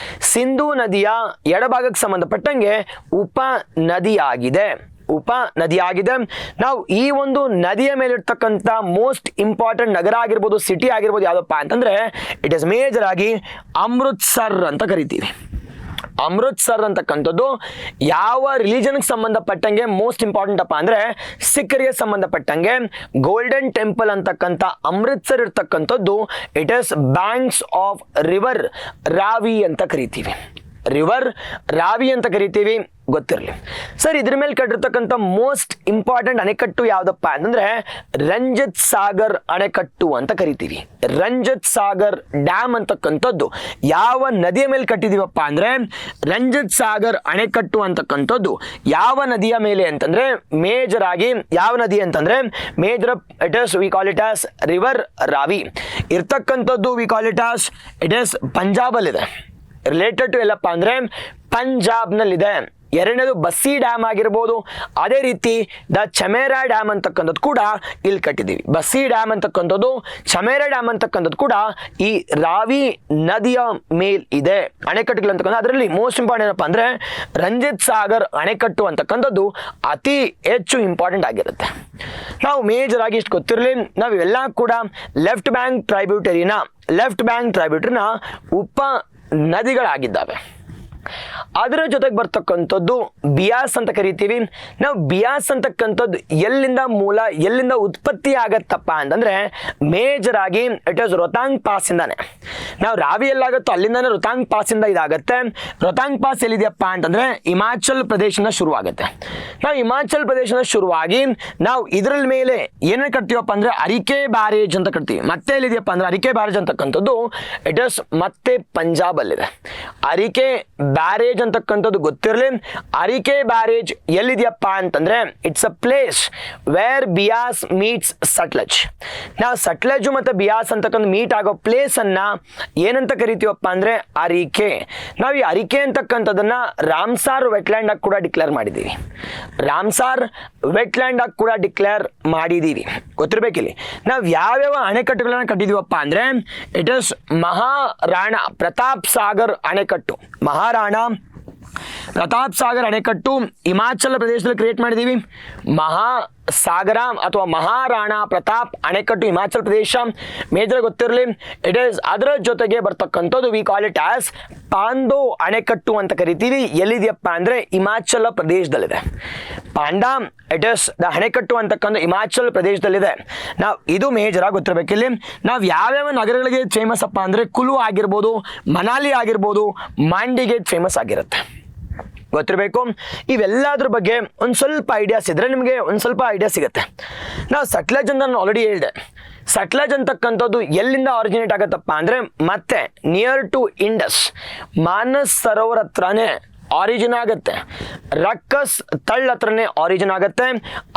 Sindhu ನದಿಯ ಎಡಭಾಗಕ್ಕೆ ಸಂಬಂಧಪಟ್ಟಂಗೆ ಉಪನದಿಯಾಗಿದೆ. ನಾವು ಈ ಒಂದು ನದಿಯ ಮೇಲೆ ಇರ್ತಕ್ಕಂಥ ಮೋಸ್ಟ್ ಇಂಪಾರ್ಟೆಂಟ್ ನಗರ ಆಗಿರ್ಬೋದು, ಸಿಟಿ ಆಗಿರ್ಬೋದು ಯಾವ್ದಪ್ಪ ಅಂತಂದ್ರೆ ಇಟ್ ಇಸ್ ಮೇಜರ್ ಆಗಿ ಅಮೃತ್ಸರ್ ಅಂತ ಕರಿತೀವಿ. ಅಮೃತ್ಸರ್ ಅಂತಕ್ಕಂಥದ್ದು ಯಾವ ರಿಲಿಜನ್ಗೆ ಸಂಬಂಧಪಟ್ಟಂಗೆ ಮೋಸ್ಟ್ ಇಂಪಾರ್ಟೆಂಟ್ ಅಪ್ಪ ಅಂದ್ರೆ ಸಿಖ್ರಿಗೆ ಸಂಬಂಧಪಟ್ಟಂಗೆ ಗೋಲ್ಡನ್ ಟೆಂಪಲ್ ಅಂತಕ್ಕಂಥ ಅಮೃತ್ಸರ್ ಇರ್ತಕ್ಕಂಥದ್ದು it is banks of river Ravi ಅಂತ ಕರಿತೀವಿ. ಗೊತ್ತಿರಲಿ ಸರ್. ಇದ್ರ ಮೇಲೆ ಕಟ್ಟಿರ್ತಕ್ಕಂಥ ಮೋಸ್ಟ್ ಇಂಪಾರ್ಟೆಂಟ್ ಅಣೆಕಟ್ಟು ಯಾವ್ದಪ್ಪ ಅಂತಂದ್ರೆ ರಂಜಿತ್ ಸಾಗರ್ ಅಣೆಕಟ್ಟು ಅಂತ ಕರಿತೀವಿ. ರಂಜಿತ್ ಸಾಗರ್ ಡ್ಯಾಮ್ ಅಂತಕ್ಕಂಥದ್ದು ಯಾವ ನದಿಯ ಮೇಲೆ ಕಟ್ಟಿದೀವಪ್ಪ ಅಂದ್ರೆ ರಂಜಿತ್ ಸಾಗರ್ ಅಣೆಕಟ್ಟು ಅಂತಕ್ಕಂಥದ್ದು ಯಾವ ನದಿಯ ಮೇಲೆ ಅಂತಂದ್ರೆ ಮೇಜರ್ ಆಗಿ ಯಾವ ನದಿ ಅಂತಂದ್ರೆ major it is we call it as river Ravi. ಇರ್ತಕ್ಕಂಥದ್ದು we call it as it is ಪಂಜಾಬಲ್ಲಿದೆ. ರಿಲೇಟೆಡ್ ಟು ಎಲ್ಲಪ್ಪ ಅಂದ್ರೆ ಪಂಜಾಬ್ನಲ್ಲಿದೆ. ಎರಡನೇದು ಬಸ್ಸಿ ಡ್ಯಾಮ್ ಆಗಿರ್ಬೋದು. ಅದೇ ರೀತಿ ದ ಚಮೇರಾ ಡ್ಯಾಮ್ ಅಂತಕ್ಕಂಥದ್ದು ಕೂಡ ಇಲ್ಲಿ ಕಟ್ಟಿದ್ದೀವಿ. ಬಸ್ಸಿ ಡ್ಯಾಮ್ ಅಂತಕ್ಕಂಥದ್ದು, ಚಮೇರಾ ಡ್ಯಾಮ್ ಅಂತಕ್ಕಂಥದ್ದು ಕೂಡ ಈ ರಾವಿ ನದಿಯ ಮೇಲ್ ಇದೆ ಅಣೆಕಟ್ಟುಗಳು ಅಂತಕ್ಕಂಥ. ಅದರಲ್ಲಿ ಮೋಸ್ಟ್ ಇಂಪಾರ್ಟೆಂಟ್ ಏನಪ್ಪ ಅಂದ್ರೆ ರಂಜಿತ್ ಸಾಗರ್ ಅಣೆಕಟ್ಟು ಅಂತಕ್ಕಂಥದ್ದು ಅತಿ ಹೆಚ್ಚು ಇಂಪಾರ್ಟೆಂಟ್ ಆಗಿರುತ್ತೆ. ನಾವು ಮೇಜರ್ ಆಗಿ ಇಷ್ಟು ಗೊತ್ತಿರಲಿ, ನಾವು ಇವೆಲ್ಲ ಕೂಡ ಲೆಫ್ಟ್ ಬ್ಯಾಂಕ್ ಟ್ರೈಬ್ಯೂಟರಿನ ಉಪ ನದಿಗಳಾಗಿದ್ದಾವೆ. ಅದರ ಜೊತೆಗೆ ಬರ್ತಕ್ಕಂಥದ್ದು ಬಿಯಾಸ್ ಅಂತ ಕರಿತೀವಿ. ನಾವು ಬಿಯಾಸ್ ಅಂತಕ್ಕಂಥದ್ದು ಎಲ್ಲಿಂದ ಉತ್ಪತ್ತಿ ಆಗತ್ತಪ್ಪ ಅಂತಂದ್ರೆ ಮೇಜರ್ ಆಗಿ ಇಟ್ ಇಸ್ ರೊತಾಂಗ್ ಪಾಸ್ ಇಂದಾನೆ. ನಾವು ರಾವಿ ಎಲ್ಲಾಗತ್ತೋ ಅಲ್ಲಿಂದಾನೆ ರೊತಾಂಗ್ ಪಾಸ್ ಇಂದ ಇದಾಗತ್ತೆ. ರೊತಾಂಗ್ ಪಾಸ್ ಎಲ್ಲಿದೆಯಪ್ಪ ಅಂತಂದ್ರೆ ಹಿಮಾಚಲ್ ಪ್ರದೇಶದಿಂದ ಶುರುವಾಗುತ್ತೆ. ನಾವು ಹಿಮಾಚಲ್ ಪ್ರದೇಶದಿಂದ ಶುರುವಾಗಿ ನಾವು ಇದ್ರಲ್ಲಿ ಮೇಲೆ ಏನೇ ಕಟ್ತೀವಪ್ಪ ಅಂದ್ರೆ ಅರಿಕೆ ಬ್ಯಾರೇಜ್ ಅಂತ ಕಟ್ತೀವಿ. ಮತ್ತೆ ಎಲ್ಲಿದೆಯಪ್ಪ ಅಂದ್ರೆ ಅರಿಕೆ ಬ್ಯಾರೇಜ್ ಅಂತಕ್ಕಂಥದ್ದು ಇಟ್ ಇಸ್ ಮತ್ತೆ ಪಂಜಾಬ್ ಅಲ್ಲಿದೆ. ಅರಿಕೆ ಬ್ಯಾರೇಜ್ ಅಂತಕ್ಕಂಥದ್ದು ಗೊತ್ತಿರಲಿ. ಅರಿಕೆ ಬ್ಯಾರೇಜ್ ಎಲ್ಲಿದೆಯಪ್ಪ ಅಂತಂದ್ರೆ it's a place where Beas meets Sutlej. ನಾವು ಸಟ್ಲಜ್ ಮತ್ತೆ ಬಿಯಾಸ್ ಅಂತಕ್ಕಂಥ ಮೀಟ್ ಆಗೋ ಪ್ಲೇಸ್ ಅನ್ನ ಏನಂತ ಕರಿತೀವಪ್ಪ ಅಂದ್ರೆ ಅರಿಕೆ. ನಾವು ಈ ಅರಿಕೆ ಅಂತಕ್ಕಂಥದನ್ನ ರಾಮ್ಸಾರ್ ವೆಟ್ಲ್ಯಾಂಡ್ ಆಗಿ ಕೂಡ ಡಿಕ್ಲೇರ್ ಮಾಡಿದ್ದೀವಿ. ಗೊತ್ತಿರ್ಬೇಕಿಲ್ಲಿ. ನಾವು ಯಾವ್ಯಾವ ಅಣೆಕಟ್ಟುಗಳನ್ನ ಕಟ್ಟಿದೀವಪ್ಪ ಅಂದ್ರೆ ಇಟ್ ಇಸ್ ಮಹಾರಾಣಾ ಪ್ರತಾಪ್ ಸಾಗರ್ ಅಣೆಕಟ್ಟು. ಮಹಾರಾಣಾ ಪ್ರತಾಪ್ ಸಾಗರ್ ಅಣೆಕಟ್ಟು ಹಿಮಾಚಲ ಪ್ರದೇಶದಲ್ಲಿ ಕ್ರಿಯೇಟ್ ಮಾಡಿದ್ದೀವಿ. ಮಹಾಸಾಗರ ಅಥವಾ ಮಹಾರಾಣಾ ಪ್ರತಾಪ್ ಅಣೆಕಟ್ಟು ಹಿಮಾಚಲ ಪ್ರದೇಶ ಮೇಜರ್ ಗೊತ್ತಿರಲಿ. ಇಟ್ ಈಸ್ ಅದರ ಜೊತೆಗೆ ಬರ್ತಕ್ಕಂಥದ್ದು we call it as Pandoh ಅಣೆಕಟ್ಟು ಅಂತ ಕರಿತೀವಿ. ಎಲ್ಲಿದೆಯಪ್ಪ ಅಂದ್ರೆ ಹಿಮಾಚಲ ಪ್ರದೇಶದಲ್ಲಿದೆ. ಪಾಂಡಾ ಇಟ್ ಇಸ್ ದ ಅಣೆಕಟ್ಟು ಅಂತಕ್ಕಂಥ ಹಿಮಾಚಲ ಪ್ರದೇಶದಲ್ಲಿದೆ. ನಾವು ಇದು ಮೇಜರ್ ಆಗಿ ಗೊತ್ತಿರಬೇಕಿಲ್ಲಿ. ನಾವು ಯಾವ್ಯಾವ ನಗರಗಳಿಗೆ ಫೇಮಸ್ ಅಪ್ಪ ಅಂದ್ರೆ ಕುಲು ಆಗಿರ್ಬೋದು, ಮನಾಲಿ ಆಗಿರ್ಬೋದು, ಮಾಂಡಿಗೆ ಫೇಮಸ್ ಆಗಿರುತ್ತೆ, ಗೊತ್ತಿರಬೇಕು. ಇವೆಲ್ಲದ್ರ ಬಗ್ಗೆ ಒಂದು ಸ್ವಲ್ಪ ಐಡಿಯಾಸ್ ಇದ್ರೆ ನಿಮಗೆ ಒಂದು ಸ್ವಲ್ಪ ಐಡಿಯಾ ಸಿಗುತ್ತೆ. ನಾವು ಸಟ್ಲಜ್ ಅಂತ ನಾನು ಆಲ್ರೆಡಿ ಹೇಳಿದೆ. ಸಟ್ಲಜ್ ಅಂತಕ್ಕಂಥದ್ದು ಎಲ್ಲಿಂದ ಆರಿಜಿನೇಟ್ ಆಗತ್ತಪ್ಪ ಅಂದ್ರೆ ಮತ್ತೆ ನಿಯರ್ ಟು ಇಂಡಸ್ ಮಾನಸ್ ಸರೋವರ ಹತ್ರನೇ ಆರಿಜಿನ್ ಆಗುತ್ತೆ. ರಕ್ಕಸ್ ತಳ್ಳ ಹತ್ರನೇ ಆರಿಜಿನ್ ಆಗುತ್ತೆ.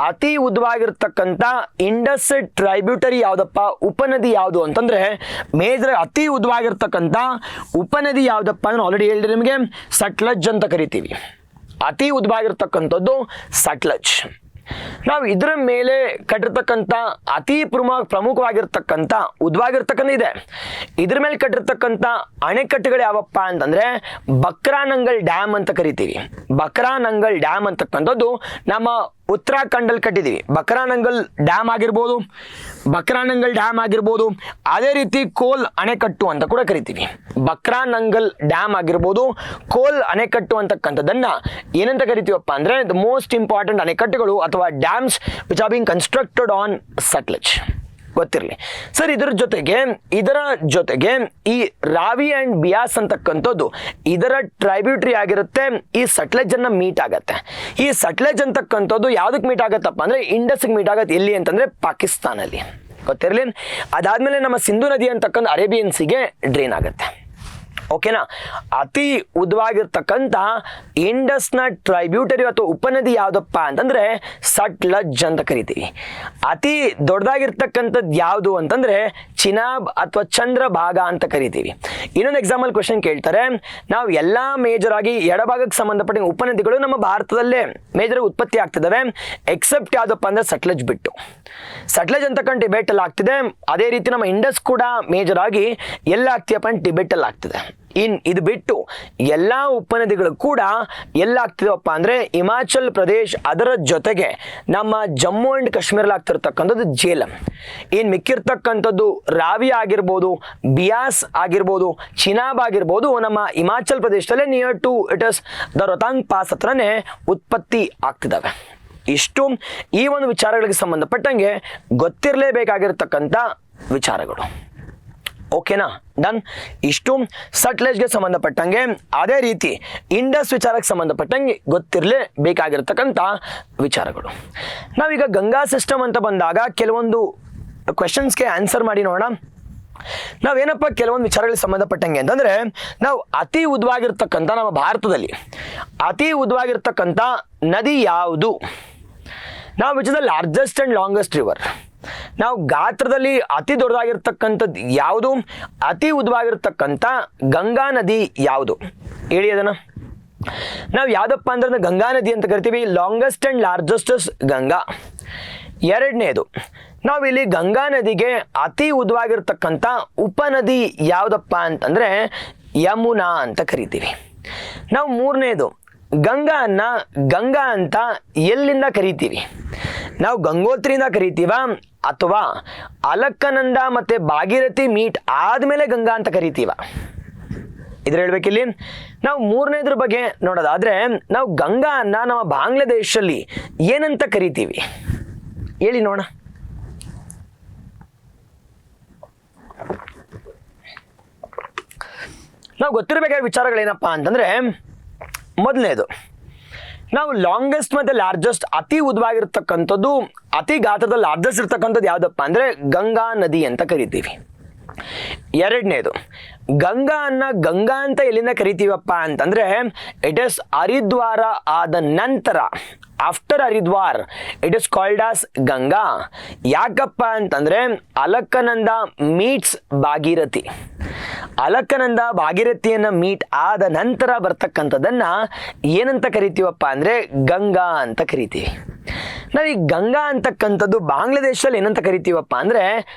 ಅತಿ ಉದ್ದವಾಗಿರ್ತಕ್ಕಂಥ ಇಂಡಸ್ ಟ್ರೈಬ್ಯೂಟರಿ ಯಾವುದಪ್ಪ, ಉಪನದಿ ಯಾವುದು ಅಂತಂದ್ರೆ ಮೇಜರ್ ಅತಿ ಉದ್ದವಾಗಿರ್ತಕ್ಕಂಥ ಉಪನದಿ ಯಾವುದಪ್ಪ ಅಂದ್ರೆ ಆಲ್ರೆಡಿ ಹೇಳಿದ್ರೆ ನಿಮಗೆ ಸಟ್ಲಜ್ ಅಂತ ಕರಿತೀವಿ. ಅತಿ ಉದ್ದವಾಗಿರ್ತಕ್ಕಂಥದ್ದು ಸಟ್ಲಜ್. ನಾವು ಇದರ ಮೇಲೆ ಕಟ್ಟಿರ್ತಕ್ಕಂಥ ಅತಿ ಪ್ರಮುಖವಾಗಿರ್ತಕ್ಕಂಥ ಉದ್ದವಾಗಿರ್ತಕ್ಕಂಥ ಇದೆ. ಇದ್ರ ಮೇಲೆ ಕಟ್ಟಿರ್ತಕ್ಕಂಥ ಅಣೆಕಟ್ಟುಗಳು ಯಾವಪ್ಪ ಅಂತಂದ್ರೆ ಬಕ್ರಾನಂಗಲ್ ಡ್ಯಾಮ್ ಅಂತ ಕರಿತೀವಿ. ಬಕ್ರಾನಂಗಲ್ ಡ್ಯಾಮ್ ಅಂತಕ್ಕಂಥದ್ದು ನಮ್ಮ ಉತ್ತರಾಖಂಡಲ್ಲಿ ಕಟ್ಟಿದ್ದೀವಿ. ಬಕ್ರಾನಂಗಲ್ ಡ್ಯಾಮ್ ಆಗಿರ್ಬೋದು, ಅದೇ ರೀತಿ ಕೋಲ್ ಅಣೆಕಟ್ಟು ಅಂತ ಕೂಡ ಕರಿತೀವಿ. ಬಕ್ರಾನಂಗಲ್ ಡ್ಯಾಮ್ ಆಗಿರ್ಬೋದು, ಕೋಲ್ ಅಣೆಕಟ್ಟು ಅಂತಕ್ಕಂಥದ್ದನ್ನ ಏನಂತ ಕರಿತೀವಪ್ಪ ಅಂದ್ರೆ ದ ಮೋಸ್ಟ್ ಇಂಪಾರ್ಟೆಂಟ್ ಅಣೆಕಟ್ಟುಗಳು ಅಥವಾ dams which are being constructed on Sutlej. ಗೊತ್ತಿರಲಿ ಸರ್. ಇದರ ಜೊತೆಗೆ ಈ ರಾವಿ ಅಂಡ್ ಬಿಯಾಸ್ ಅಂತಕ್ಕಂಥದ್ದು ಇದರ ಟ್ರೈಬ್ಯೂಟರಿ ಆಗಿರುತ್ತೆ. ಈ ಸಟ್ಲೆಜ್ ಅನ್ನ ಮೀಟ್ ಆಗತ್ತೆ. ಈ ಸಟ್ಲೆಜ್ ಅಂತಕ್ಕಂಥದ್ದು ಯಾವ್ದಕ್ಕೆ ಮೀಟ್ ಆಗತ್ತಪ್ಪ ಅಂದ್ರೆ ಇಂಡಸ್ಗೆ ಮೀಟ್ ಆಗತ್ತೆ. ಎಲ್ಲಿ ಅಂತಂದ್ರೆ ಪಾಕಿಸ್ತಾನಲ್ಲಿ. ಗೊತ್ತಿರಲಿ. ಅದಾದ್ಮೇಲೆ ನಮ್ಮ ಸಿಂಧು ನದಿ ಅಂತಕ್ಕಂಥ ಅರೇಬಿಯನ್ಸಿಗೆ ಡ್ರೈನ್ ಆಗುತ್ತೆ. ಓಕೆನಾ. ಅತಿ ಉದ್ದವಾಗಿರ್ತಕ್ಕಂಥ ಇಂಡಸ್ನ ಟ್ರೈಬ್ಯೂಟರಿ ಅಥವಾ ಉಪನದಿ ಯಾವುದಪ್ಪ ಅಂತಂದ್ರೆ ಸಟ್ಲಜ್ ಅಂತ ಕರಿತೀವಿ. ಅತಿ ದೊಡ್ಡದಾಗಿರ್ತಕ್ಕಂಥದ್ದು ಯಾವುದು ಅಂತಂದ್ರೆ ಚಿನಾಬ್ ಅಥವಾ ಚಂದ್ರಭಾಗ ಅಂತ ಕರಿತೀವಿ. ಇನ್ನೊಂದು ಎಕ್ಸಾಂಪಲ್ ಕ್ವೆಶನ್ ಕೇಳ್ತಾರೆ, ನಾವು ಎಲ್ಲ ಮೇಜರ್ ಆಗಿ ಎಡಭಾಗಕ್ಕೆ ಸಂಬಂಧಪಟ್ಟ ಉಪನದಿಗಳು ನಮ್ಮ ಭಾರತದಲ್ಲೇ ಮೇಜರ್ ಉತ್ಪತ್ತಿ ಆಗ್ತಿದ್ದಾವೆ ಎಕ್ಸೆಪ್ಟ್ ಯಾವುದಪ್ಪ ಅಂದ್ರೆ ಸಟ್ಲಜ್ ಬಿಟ್ಟು. ಸಟ್ಲಜ್ ಅಂತಕ್ಕಂಥ ಟಿಬೆಟ್ ಅಲ್ಲಿ ಆಗ್ತಿದೆ. ಅದೇ ರೀತಿ ನಮ್ಮ ಇಂಡಸ್ ಕೂಡ ಮೇಜರ್ ಆಗಿ ಎಲ್ಲ ಆಗ್ತೀಯಪ್ಪ ಅಂದ್ರೆ ಟಿಬೆಟ್ ಅಲ್ಲಿ ಆಗ್ತಿದೆ. ಇದು ಬಿಟ್ಟು ಎಲ್ಲ ಉಪನದಿಗಳು ಕೂಡ ಎಲ್ಲ ಆಗ್ತಿದವಪ್ಪ ಅಂದ್ರೆ ಹಿಮಾಚಲ್ ಪ್ರದೇಶ್, ಅದರ ಜೊತೆಗೆ ನಮ್ಮ ಜಮ್ಮು ಅಂಡ್ ಕಾಶ್ಮೀರಲ್ಲಿ ಆಗ್ತಿರ್ತಕ್ಕಂಥದ್ದು ಜೇಲಂ. ಮಿಕ್ಕಿರ್ತಕ್ಕಂಥದ್ದು ರಾವಿ ಆಗಿರ್ಬೋದು, ಬಿಯಾಸ್ ಆಗಿರ್ಬೋದು, ಚಿನಾಬ್ ಆಗಿರ್ಬೋದು ನಮ್ಮ ಹಿಮಾಚಲ್ ಪ್ರದೇಶದಲ್ಲೇ near to it is the Rohtang pass ಹತ್ರನೇ ಉತ್ಪತ್ತಿ ಆಗ್ತಿದ್ದಾವೆ. ಇಷ್ಟು ಈ ಒಂದು ವಿಚಾರಗಳಿಗೆ ಸಂಬಂಧಪಟ್ಟಂಗೆ ಗೊತ್ತಿರಲೇಬೇಕಾಗಿರ್ತಕ್ಕಂಥ ವಿಚಾರಗಳು. ಓಕೆನಾ. ಡನ್. ಇಷ್ಟು ಸಟ್ಲೆಜ್ಗೆ ಸಂಬಂಧಪಟ್ಟಂಗೆ. ಅದೇ ರೀತಿ ಇಂಡಸ್ ವಿಚಾರಕ್ಕೆ ಸಂಬಂಧಪಟ್ಟಂಗೆ ಗೊತ್ತಿರಲೇಬೇಕಾಗಿರ್ತಕ್ಕಂಥ ವಿಚಾರಗಳು. ನಾವೀಗ ಗಂಗಾ ಸಿಸ್ಟಮ್ ಅಂತ ಬಂದಾಗ ಕೆಲವೊಂದು ಕ್ವೆಶನ್ಸ್ಗೆ ಆನ್ಸರ್ ಮಾಡಿ ನೋಡೋಣ. ನಾವೇನಪ್ಪ ಕೆಲವೊಂದು ವಿಚಾರಗಳಿಗೆ ಸಂಬಂಧಪಟ್ಟಂಗೆ ಅಂತಂದ್ರೆ, ನಾವು ಅತಿ ಉದ್ದವಾಗಿರ್ತಕ್ಕಂಥ ನಮ್ಮ ಭಾರತದಲ್ಲಿ ಅತಿ ಉದ್ದವಾಗಿರ್ತಕ್ಕಂಥ ನದಿ ಯಾವುದು? ನಾವು which is the largest and longest river. ನಾವು ಗಾತ್ರದಲ್ಲಿ ಅತಿ ದೊಡ್ಡದಾಗಿರ್ತಕ್ಕಂಥದ್ದು ಯಾವುದು? ಅತಿ ಉದ್ದವಾಗಿರ್ತಕ್ಕಂಥ ಗಂಗಾ ನದಿ ಯಾವುದು? ಹೇಳಿ ಅದನ್ನ. ನಾವು ಯಾವ್ದಪ್ಪ ಅಂದ್ರೆ ಗಂಗಾ ನದಿ ಅಂತ ಕರಿತೀವಿ. Longest and largest Ganga. ಎರಡನೇದು, ನಾವಿಲ್ಲಿ ಗಂಗಾ ನದಿಗೆ ಅತಿ ಉದ್ದವಾಗಿರ್ತಕ್ಕಂಥ ಉಪನದಿ ಯಾವ್ದಪ್ಪ ಅಂತಂದ್ರೆ ಯಮುನಾ ಅಂತ ಕರಿತೀವಿ. ನಾವು ಮೂರನೇದು, ಗಂಗಾ ಅಂತ ಎಲ್ಲಿಂದ ಕರಿತೀವಿ? ನಾವು ಗಂಗೋತ್ರಿಯಿಂದ ಕರಿತೀವ ಅಥವಾ ಅಲಕ್ಕನಂದ ಮತ್ತೆ ಭಾಗೀರಥಿ ಮೀಟ್ ಆದ್ಮೇಲೆ ಗಂಗಾ ಅಂತ ಕರಿತೀವ? ಇದ್ರ ಹೇಳ್ಬೇಕಿಲ್ಲಿ. ನಾವು ಮೂರನೇದ್ರ ಬಗ್ಗೆ ನೋಡೋದಾದ್ರೆ, ನಾವು ಗಂಗಾ ಅನ್ನ ನಮ್ಮ ಬಾಂಗ್ಲಾದೇಶಲ್ಲಿ ಏನಂತ ಕರಿತೀವಿ? ಹೇಳಿ ನೋಡ. ನಾವು ಗೊತ್ತಿರಬೇಕಾದ ವಿಚಾರಗಳೇನಪ್ಪಾ ಅಂತಂದ್ರೆ, ಮೊದಲನೇದು, ನಾವು ಲಾಂಗೆಸ್ಟ್ ಮತ್ತೆ ಲಾರ್ಜೆಸ್ಟ್ ಅತಿ ಉದ್ದವಾಗಿರ್ತಕ್ಕಂಥದ್ದು, ಅತಿ ಗಾತ್ರದಲ್ಲಿ ಲಾರ್ಜೆಸ್ಟ್ ಇರ್ತಕ್ಕಂಥದ್ದು ಯಾವ್ದಪ್ಪ ಅಂದ್ರೆ ಗಂಗಾ ನದಿ ಅಂತ ಕರಿತೀವಿ. ಎರಡನೇದು, ಗಂಗಾ ಅಂತ ಎಲ್ಲಿಂದ ಕರಿತೀವಪ್ಪ ಅಂತಂದ್ರೆ ಇಟ್ ಇಸ್ ಹರಿದ್ವಾರ ಆದ ನಂತರ, after Haridwar it is called as Ganga. ಯಾಕಪ್ಪ ಅಂತಂದ್ರೆ ಅಲಕ್ಕನಂದ ಮೀಟ್ಸ್ ಭಾಗೀರಥಿ. ಅಲಕ್ಕನಂದ ಭಾಗೀರಥಿಯನ್ನ ಮೀಟ್ ಆದ ನಂತರ ಬರ್ತಕ್ಕಂಥದ್ದನ್ನ ಏನಂತ ಕರಿತೀವಪ್ಪ ಅಂದ್ರೆ ಗಂಗಾ ಅಂತ ಕರಿತೀವಿ. ನಾವು ಈ ಗಂಗಾ ಅಂತಕ್ಕಂಥದ್ದು ಬಾಂಗ್ಲಾದೇಶದಲ್ಲಿ ಏನಂತ ಕರಿತೀವಪ್ಪ ಅಂದ್ರೆ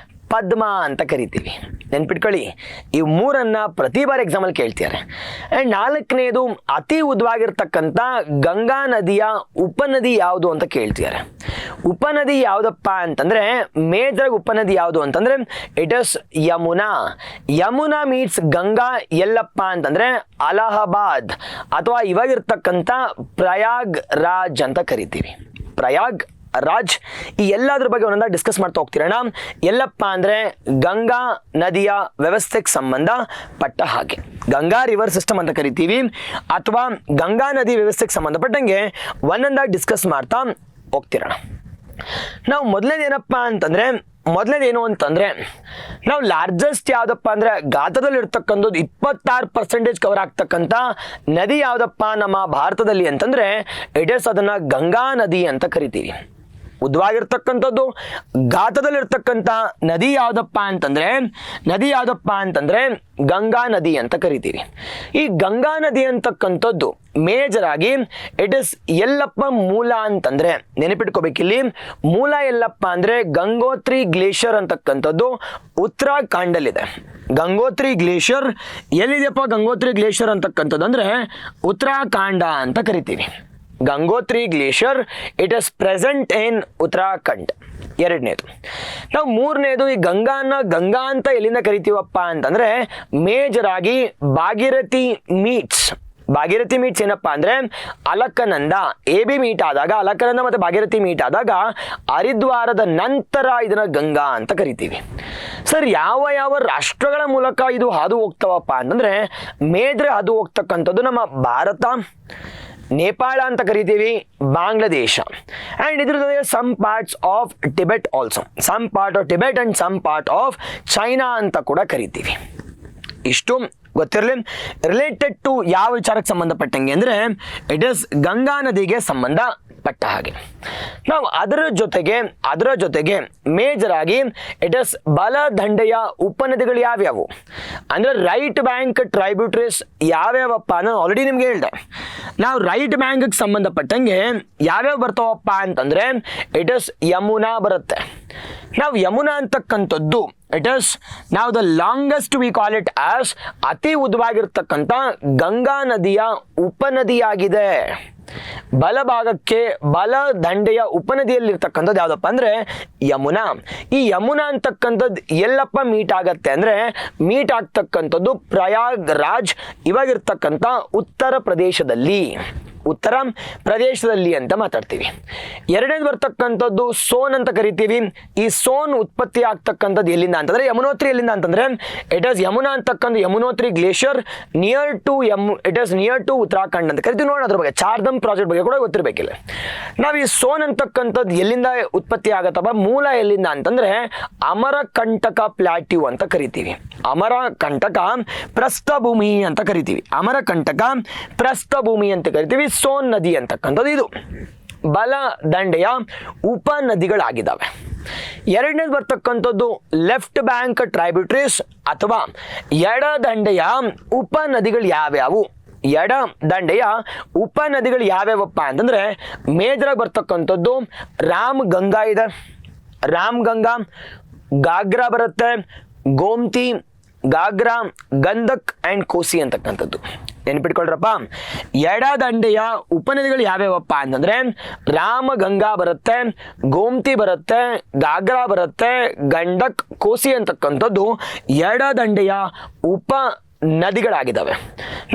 ಪದ್ಮ ಅಂತ ಕರಿತೀವಿ. ನೆನ್ಪಿಟ್ಕೊಳ್ಳಿ, ಈ ಮೂರನ್ನ ಪ್ರತಿ ಬಾರಿ ಎಕ್ಸಾಮಲ್ಲಿ ಕೇಳ್ತಿದ್ದಾರೆ. ಅಂಡ್ ನಾಲ್ಕನೇದು, ಅತಿ ಉದ್ದವಾಗಿರ್ತಕ್ಕಂಥ ಗಂಗಾ ನದಿಯ ಉಪನದಿ ಯಾವುದು ಅಂತ ಕೇಳ್ತಿದ್ದಾರೆ. ಉಪನದಿ ಯಾವುದಪ್ಪ ಅಂತಂದ್ರೆ ಮೇಜರ್ ಉಪನದಿ ಯಾವುದು ಅಂತಂದ್ರೆ it is Yamuna. Yamuna meets Ganga ಎಲ್ಲಪ್ಪ ಅಂತಂದ್ರೆ ಅಲಹಾಬಾದ್ ಅಥವಾ ಇವಾಗಿರ್ತಕ್ಕಂಥ ಪ್ರಯಾಗ್ ರಾಜ್ ಅಂತ ಕರಿತೀವಿ. ಪ್ರಯಾಗ್ ರಾಜ್. ಈ ಎಲ್ಲದ್ರ ಬಗ್ಗೆ ಒಂದೊಂದ ಡಿಸ್ಕಸ್ ಮಾಡ್ತಾ ಹೋಗ್ತಿರೋಣ. ಎಲ್ಲಪ್ಪ ಅಂದ್ರೆ ಗಂಗಾ ನದಿಯ ವ್ಯವಸ್ಥೆಗೆ ಸಂಬಂಧಪಟ್ಟ ಹಾಗೆ ಗಂಗಾ ರಿವರ್ ಸಿಸ್ಟಮ್ ಅಂತ ಕರಿತೀವಿ, ಅಥವಾ ಗಂಗಾ ನದಿ ವ್ಯವಸ್ಥೆಗೆ ಸಂಬಂಧಪಟ್ಟಂಗೆ ಒಂದೊಂದಾಗಿ ಡಿಸ್ಕಸ್ ಮಾಡ್ತಾ ಹೋಗ್ತಿರೋಣ. ನಾವು ಮೊದಲನೇದೇನು ಅಂತಂದ್ರೆ ನಾವು ಲಾರ್ಜೆಸ್ಟ್ ಯಾವ್ದಪ್ಪ ಅಂದ್ರೆ ಗಾತ್ರದಲ್ಲಿ ಇರ್ತಕ್ಕಂಥದ್ದು 26% ಕವರ್ ಆಗ್ತಕ್ಕಂಥ ನದಿ ಯಾವ್ದಪ್ಪ ನಮ್ಮ ಭಾರತದಲ್ಲಿ ಅಂತಂದ್ರೆ ಇಟ್ ಇಸ್ ಅದನ್ನ ಗಂಗಾ ನದಿ ಅಂತ ಕರಿತೀವಿ. ಉದ್ದವಾಗಿರ್ತಕ್ಕಂಥದ್ದು. ಘಾತದಲ್ಲಿರ್ತಕ್ಕಂಥ ನದಿ ಯಾವುದಪ್ಪ ಅಂತಂದ್ರೆ ಗಂಗಾ ನದಿ ಅಂತ ಕರಿತೀವಿ. ಈ ಗಂಗಾ ನದಿ ಅಂತಕ್ಕಂಥದ್ದು ಮೇಜರ್ ಆಗಿ ಇಟ್ ಇಸ್ ಎಲ್ಲಪ್ಪ ಮೂಲ ಅಂತಂದ್ರೆ ನೆನಪಿಟ್ಕೋಬೇಕಿಲ್ಲಿ. ಮೂಲ ಎಲ್ಲಪ್ಪ ಅಂದ್ರೆ ಗಂಗೋತ್ರಿ ಗ್ಲೇಷಿಯರ್ ಅಂತಕ್ಕಂಥದ್ದು ಉತ್ತರಾಖಂಡಲ್ಲಿದೆ. ಗಂಗೋತ್ರಿ ಗ್ಲೇಷಿಯರ್ ಎಲ್ಲಿದೆಯಪ್ಪ? ಗಂಗೋತ್ರಿ ಗ್ಲೇಷಿಯರ್ ಅಂತಕ್ಕಂಥದ್ದು ಅಂದ್ರೆ ಉತ್ತರಾಖಂಡ ಅಂತ ಕರಿತೀವಿ. Gangotri glacier it is present in Uttarakhand. ಎರಡನೇದು. ನಾವು ಮೂರನೇದು, ಈ ಗಂಗಾ ಅಂತ ಎಲ್ಲಿಂದ ಕರಿತೀವಪ್ಪ ಅಂತಂದ್ರೆ ಮೇಜರ್ ಆಗಿ ಭಾಗೀರಥಿ ಮೀಟ್ಸ್ ಏನಪ್ಪಾ ಅಂದ್ರೆ ಅಲಕನಂದ AB ಮೀಟ್ ಆದಾಗ, ಅಲಕನಂದ ಮತ್ತೆ ಭಾಗೀರಥಿ ಮೀಟ್ ಆದಾಗ ಹರಿದ್ವಾರದ ನಂತರ ಇದನ್ನ ಗಂಗಾ ಅಂತ ಕರಿತೀವಿ. ಸರ್, ಯಾವ ಯಾವ ರಾಷ್ಟ್ರಗಳ ಮೂಲಕ ಇದು ಹಾದು ಹೋಗ್ತಾವಪ್ಪ ಅಂತಂದ್ರೆ ಮೇಜರ್ ಹಾದು ಹೋಗ್ತಕ್ಕಂಥದ್ದು ನಮ್ಮ ಭಾರತ, ನೇಪಾಳ ಅಂತ ಕರಿತೀವಿ, ಬಾಂಗ್ಲಾದೇಶ, ಆ್ಯಂಡ್ ಇದ್ರ ಜೊತೆಗೆ some parts of Tibet also, some part of Tibet and some part of China ಅಂತ ಕೂಡ ಕರಿತೀವಿ. ಇಷ್ಟು ಗೊತ್ತಿರಲಿ. ರಿಲೇಟೆಡ್ ಟು ಯಾವ ವಿಚಾರಕ್ಕೆ ಸಂಬಂಧಪಟ್ಟಂಗೆ ಅಂದರೆ ಇಟ್ ಇಸ್ ಗಂಗಾ ನದಿಗೆ ಸಂಬಂಧಪಟ್ಟ ಹಾಗೆ. ನಾವು ಅದರ ಜೊತೆಗೆ ಮೇಜರ್ ಆಗಿ ಇಟ್ ಇಸ್ ಬಲದಂಡೆಯ ಉಪನದಿಗಳು ಯಾವ್ಯಾವು ಅಂದರೆ ರೈಟ್ ಬ್ಯಾಂಕ್ ಟ್ರೈಬ್ಯೂಟರೀಸ್ ಯಾವ್ಯಾವಪ್ಪ ನಾನು ಆಲ್ರೆಡಿ ನಿಮ್ಗೆ ಹೇಳಿದೆ. ನಾವು ರೈಟ್ ಬ್ಯಾಂಕ್ಗೆ ಸಂಬಂಧಪಟ್ಟಂಗೆ ಯಾವ್ಯಾವ ಬರ್ತಾವಪ್ಪ ಅಂತಂದರೆ ಇಟ್ ಇಸ್ ಯಮುನಾ ಬರುತ್ತೆ. ನಾವು ಯಮುನಾ ಅಂತಕ್ಕಂಥದ್ದು ಇಟ್ ಇಸ್ ನಾವು the longest V call it as ಅತಿ ಉದ್ದವಾಗಿರ್ತಕ್ಕಂಥ ಗಂಗಾ ನದಿಯ ಉಪನದಿಯಾಗಿದೆ. ಬಲಭಾಗಕ್ಕೆ ಬಲ ದಂಡೆಯ ಉಪನದಿಯಲ್ಲಿರ್ತಕ್ಕಂಥದ್ದು ಯಾವುದಪ್ಪ ಅಂದರೆ ಯಮುನಾ. ಈ ಯಮುನಾ ಅಂತಕ್ಕಂಥದ್ದು ಎಲ್ಲಪ್ಪ ಮೀಟ್ ಆಗತ್ತೆ ಅಂದರೆ ಮೀಟ್ ಆಗ್ತಕ್ಕಂಥದ್ದು ಪ್ರಯಾಗ್ರಾಜ್ ಇವಾಗಿರ್ತಕ್ಕಂಥ ಉತ್ತರ ಪ್ರದೇಶದಲ್ಲಿ ಅಂತ ಮಾತಾಡ್ತೀವಿ. ಎರಡನೇದು ಬರ್ತಕ್ಕಂಥದ್ದು ಸೋನ್ ಅಂತ ಕರಿತೀವಿ. ಈ ಸೋನ್ ಉತ್ಪತ್ತಿ ಆಗ್ತಕ್ಕಂಥದ್ದು ಎಲ್ಲಿಂದ ಅಂತಂದ್ರೆ ಯಮುನೋತ್ರಿ. ಎಲ್ಲಿಂದ ಅಂತಂದ್ರೆ ಇಟ್ ಇಸ್ ಯಮುನಾ ಅಂತಕ್ಕಂಥ Yamunotri glacier near to Uttarakhand ಅಂತ ಕರಿತೀವಿ. ನೋಡೋಣ ಅದ್ರ ಬಗ್ಗೆ, ಚಾರ್ಧಮ್ ಪ್ರಾಜೆಕ್ಟ್ ಬಗ್ಗೆ ಕೂಡ ಗೊತ್ತಿರಬೇಕಿಲ್ಲ. ನಾವು ಈ ಸೋನ್ ಅಂತಕ್ಕಂಥದ್ದು ಎಲ್ಲಿಂದ ಉತ್ಪತ್ತಿ ಆಗತ್ತಪ್ಪ, ಮೂಲ ಎಲ್ಲಿಂದ ಅಂತಂದ್ರೆ ಅಮರಕಂಟಕ ಪ್ಲಾಟ್ಯೂ ಅಂತ ಕರಿತೀವಿ. ಅಮರಕಂಟಕ ಪ್ರಸ್ಥಭೂಮಿ ಅಂತ ಕರಿತೀವಿ. ಸೋನ್ ನದಿ ಅಂತಕ್ಕಂಥದ್ದು ಇದು ಬಲ ದಂಡೆಯ ಉಪನದಿಗಳಾಗಿದ್ದಾವೆ. ಎರಡನೇದು ಬರ್ತಕ್ಕಂಥದ್ದು ಲೆಫ್ಟ್ ಬ್ಯಾಂಕ್ ಟ್ರೈಬ್ಯೂಟರೀಸ್ ಅಥವಾ ಎಡದಂಡೆಯ ಉಪನದಿಗಳು ಯಾವ್ಯಾವು. ಎಡದಂಡೆಯ ಉಪನದಿಗಳು ಯಾವ್ಯಾವಪ್ಪ ಅಂತಂದ್ರೆ ಮೇಜರ್ ಆಗಿ ಬರ್ತಕ್ಕಂಥದ್ದು ರಾಮ್ ಗಂಗಾ ಇದೆ, ಗಾಗ್ರಾ ಬರುತ್ತೆ, ಗೋಮತಿ, ಗಾಗ್ರಾ, ಗಂಧಕ್ ಆ್ಯಂಡ್ ಕೋಸಿ ಅಂತಕ್ಕಂಥದ್ದು ನೆನ್ಪಿಟ್ಕೊಳ್ರಪ್ಪ. ಎಡದಂಡೆಯ ಉಪನದಿಗಳು ಯಾವ್ಯಾವಪ್ಪ ಅಂತಂದ್ರೆ ರಾಮಗಂಗಾ ಬರುತ್ತೆ, ಗೋಮತಿ ಬರುತ್ತೆ, ಗಾಗ್ರಾ ಬರುತ್ತೆ, ಗಂಡಕ್, ಕೋಸಿ ಅಂತಕ್ಕಂಥದ್ದು ಎಡದಂಡೆಯ ಉಪ ನದಿಗಳಾಗಿದ್ದಾವೆ.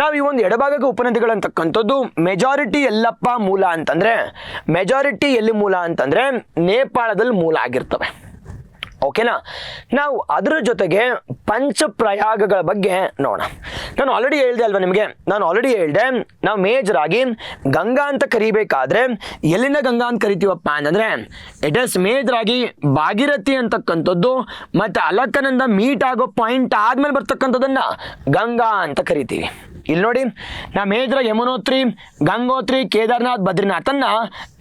ನಾವು ಈ ಒಂದು ಎಡಭಾಗಕ್ಕೆ ಉಪನದಿಗಳು ಅಂತಕ್ಕಂಥದ್ದು ಮೆಜಾರಿಟಿ ಎಲ್ಲಪ್ಪ ಮೂಲ ಅಂತಂದ್ರೆ ಎಲ್ಲಿ ಮೂಲ ಅಂತಂದ್ರೆ ನೇಪಾಳದಲ್ಲಿ ಮೂಲ ಆಗಿರ್ತವೆ. ಓಕೆನಾ. ನಾವು ಅದರ ಜೊತೆಗೆ ಪಂಚಪ್ರಯಾಗಗಳ ಬಗ್ಗೆ ನೋಡೋಣ. ನಾನು ಆಲ್ರೆಡಿ ಹೇಳಿದೆ ಅಲ್ವಾ ನಿಮಗೆ, ನಾವು ಮೇಜರ್ ಆಗಿ ಗಂಗಾ ಅಂತ ಕರಿಬೇಕಾದ್ರೆ ಎಲ್ಲಿಂದ ಗಂಗಾ ಅಂತ ಕರಿತೀವಪ್ಪ ಅಂತಂದ್ರೆ ಇಟ್ ಇಸ್ ಮೇಜರ್ ಆಗಿ ಭಾಗೀರಥಿ ಅಂತಕ್ಕಂಥದ್ದು ಮತ್ತೆ ಅಲಕನಂದ ಮೀಟ್ ಆಗೋ ಪಾಯಿಂಟ್ ಆದ್ಮೇಲೆ ಬರ್ತಕ್ಕಂಥದ್ದನ್ನ ಗಂಗಾ ಅಂತ ಕರಿತೀವಿ. ಇಲ್ಲಿ ನೋಡಿ, ನಾವು ಮೇಜರ್ ಯಮುನೋತ್ರಿ, ಗಂಗೋತ್ರಿ, ಕೇದಾರ್ನಾಥ್, ಬದ್ರಿನಾಥನ್ನ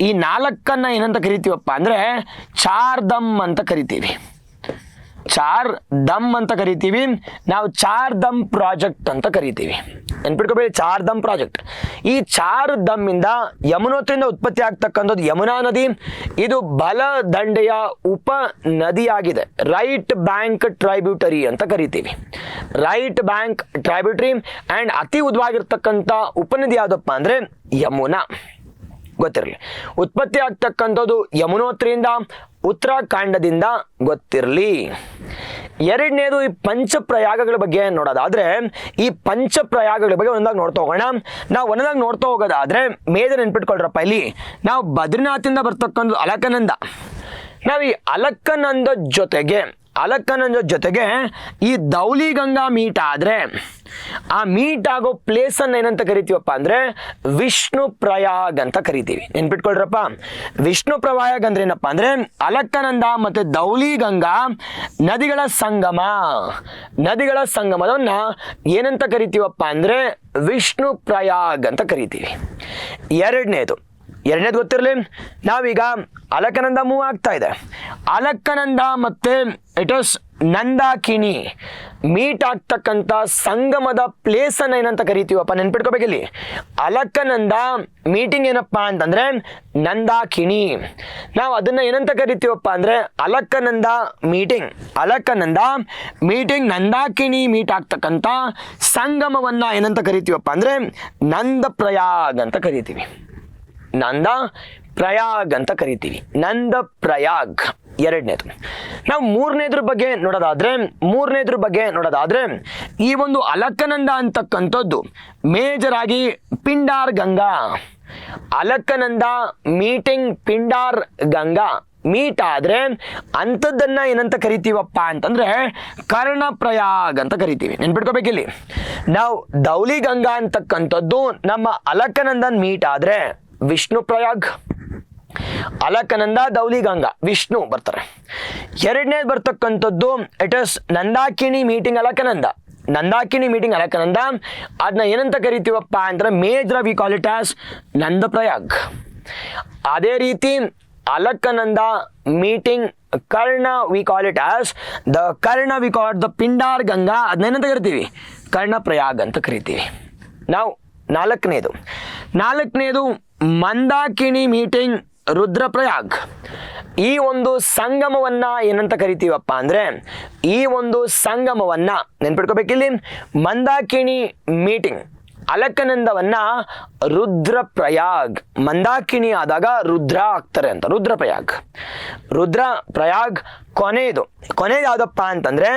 ಈ ನಾಲ್ಕನ್ನ ಏನಂತ ಕರಿತೀವಪ್ಪ ಅಂದ್ರೆ ಚಾರ್ಧಮ್ ಅಂತ ಕರಿತೀವಿ. ನಾವು ಚಾರ್ಧಮ್ ಪ್ರಾಜೆಕ್ಟ್ ಅಂತ ಕರಿತೀವಿ. ನೆನ್ಪಿಟ್ಕೋಬೇಡಿ, ಚಾರ್ಧಮ್ ಪ್ರಾಜೆಕ್ಟ್. ಈ ಚಾರ್ಧಮ್ ಇಂದ ಯಮುನೋತ್ರಿಯಿಂದ ಉತ್ಪತ್ತಿ ಆಗ್ತಕ್ಕಂಥದ್ದು ಯಮುನಾ ನದಿ. ಇದು ಬಲ ದಂಡೆಯ ಉಪ ನದಿಯಾಗಿದೆ. ರೈಟ್ ಬ್ಯಾಂಕ್ ಟ್ರೈಬ್ಯೂಟರಿ ಅಂತ ಕರಿತೀವಿ. ಆ್ಯಂಡ್ ಅತಿ ಉದ್ದವಾಗಿರ್ತಕ್ಕಂಥ ಉಪನದಿ ಯಾವುದಪ್ಪ ಅಂದ್ರೆ ಯಮುನಾ. ಗೊತ್ತಿರಲಿ. ಉತ್ಪತ್ತಿ ಆಗ್ತಕ್ಕಂಥದ್ದು ಯಮುನೋತ್ರಿಯಿಂದ, ಉತ್ತರಾಖಂಡದಿಂದ ಗೊತ್ತಿರಲಿ. ಎರಡನೇದು ಈ ಪಂಚಪ್ರಯಾಗಗಳ ಬಗ್ಗೆ ನೋಡೋದಾದ್ರೆ ಈ ಪಂಚಪ್ರಯಾಗಗಳ ಬಗ್ಗೆ ಒಂದಾಗಿ ನೋಡ್ತಾ ಹೋಗೋಣ. ನಾವು ಒಂದಾಗಿ ನೋಡ್ತಾ ಹೋಗೋದಾದ್ರೆ ಮೇಜರ್ ನೆನ್ಪಿಟ್ಕೊಳ್ರಪ್ಪ. ಇಲ್ಲಿ ನಾವು ಬದ್ರಿನಾಥಿಂದ ಬರ್ತಕ್ಕಂಥ ಅಲಕನಂದ. ನಾವು ಈ ಅಲಕನಂದ ಜೊತೆಗೆ ಈ ಧೌಲಿ ಗಂಗಾ ಮೀಟ್ ಆದ್ರೆ ಆ ಮೀಟ್ ಆಗೋ ಪ್ಲೇಸ್ ಅನ್ನ ಏನಂತ ಕರಿತೀವಪ್ಪ ಅಂದ್ರೆ ವಿಷ್ಣು ಪ್ರಯಾಗ್ ಅಂತ ಕರಿತೀವಿ. ನೆನ್ಪಿಟ್ಕೊಳ್ರಪ್ಪ, ವಿಷ್ಣು ಪ್ರಯಾಗ್ ಅಂದ್ರೆ ಏನಪ್ಪಾ ಅಂದ್ರೆ ಅಲಕನಂದ ಮತ್ತೆ ಧೌಲಿ ಗಂಗಾ ನದಿಗಳ ಸಂಗಮದನ್ನ ಏನಂತ ಕರಿತೀವಪ್ಪ ಅಂದ್ರೆ ವಿಷ್ಣು ಪ್ರಯಾಗ್ ಅಂತ ಕರಿತೀವಿ. ಎರಡನೇದು ಎರಡನೇದು ಗೊತ್ತಿರಲಿ. ನಾವೀಗ ಅಲಕನಂದ ಮೂವ್ ಆಗ್ತಾ ಇದೆ. ಅಲಕನಂದ ಮತ್ತೆ ಇಟ್ ಇಸ್ ನಂದಾಕಿಣಿ ಮೀಟ್ ಆಗ್ತಕ್ಕಂಥ ಸಂಗಮದ ಪ್ಲೇಸ್ ಅನ್ನ ಏನಂತ ಕರಿತೀವಪ್ಪ, ನೆನ್ಪಿಟ್ಕೋಬೇಕಿಲ್ಲಿ. ಅಲಕನಂದ ಮೀಟಿಂಗ್ ಏನಪ್ಪಾ ಅಂತಂದ್ರೆ ನಂದಾಕಿಣಿ. ನಾವು ಅದನ್ನ ಏನಂತ ಕರಿತೀವಪ್ಪ ಅಂದ್ರೆ Alaknanda meeting. Alaknanda meeting Nandakini meet ಆಗ್ತಕ್ಕಂಥ ಸಂಗಮವನ್ನ ಏನಂತ ಕರಿತೀವಪ್ಪ ಅಂದ್ರೆ ನಂದ ಪ್ರಯಾಗ್ ಅಂತ ಕರಿತೀವಿ. ನಂದ ಪ್ರಯಾಗ್ ಅಂತ ಕರಿತೀವಿ. ನಂದ ಪ್ರಯಾಗ್ ಎರಡನೇದು. ನಾವು ಮೂರನೇದ್ರ ಬಗ್ಗೆ ನೋಡೋದಾದ್ರೆ ಈ ಒಂದು ಅಲಕನಂದ ಅಂತಕ್ಕಂಥದ್ದು ಮೇಜರ್ ಆಗಿ ಪಿಂಡಾರ್ ಗಂಗಾ. ಅಲಕನಂದ ಮೀಟಿಂಗ್ ಪಿಂಡಾರ್ ಗಂಗಾ ಮೀಟ್ ಆದ್ರೆ ಅಂಥದ್ದನ್ನ ಏನಂತ ಕರಿತೀವಪ್ಪ ಅಂತಂದ್ರೆ ಕರ್ಣಪ್ರಯಾಗ್ ಅಂತ ಕರಿತೀವಿ. ನೆನ್ಪಿಟ್ಕೋಬೇಕಿಲ್ಲಿ. ನಾವು ಧೌಲಿ ಗಂಗಾ ಅಂತಕ್ಕಂಥದ್ದು ನಮ್ಮ ಅಲಕನಂದನ್ ಮೀಟ್ ಆದ್ರೆ ವಿಷ್ಣು ಪ್ರಯಾಗ್. ಅಲಕನಂದ ಧೌಲಿ ಗಂಗಾ ವಿಷ್ಣು ಬರ್ತಾರೆ. ಎರಡನೇದು ಬರ್ತಕ್ಕಂಥದ್ದು it is Nandakini meeting Alaknanda. Nandakini meeting Alaknanda ಅದನ್ನ ಏನಂತ ಕರಿತೀವಪ್ಪ ಅಂದ್ರೆ major we call it as Nand Prayag. ಅದೇ ರೀತಿ Alaknanda meeting Karna we call it as the Pindar Ganga. ಅದನ್ನೇನಂತ ಕರಿತೀವಿ ಕರ್ಣಪ್ರಯಾಗ್ ಅಂತ ಕರಿತೀವಿ. ನಾವು ನಾಲ್ಕನೇದು ಮಂದಾಕಿಣಿ ಮೀಟಿಂಗ್ ರುದ್ರಪ್ರಯಾಗ್. ಈ ಒಂದು ಸಂಗಮವನ್ನ ಏನಂತ ಕರಿತೀವಪ್ಪ ಅಂದ್ರೆ ಈ ಒಂದು ಸಂಗಮವನ್ನ ನೆನ್ಪಿಟ್ಕೋಬೇಕಿಲ್ಲಿ. ಮಂದಾಕಿಣಿ ಮೀಟಿಂಗ್ ಅಲಕನಂದವನ್ನ ರುದ್ರಪ್ರಯಾಗ್. ಮಂದಾಕಿಣಿ ಆದಾಗ ರುದ್ರ ಆಗ್ತಾರೆ ಅಂತ ರುದ್ರಪ್ರಯಾಗ್. ಕೊನೆಯದು ಯಾವ್ದಪ್ಪ ಅಂತಂದ್ರೆ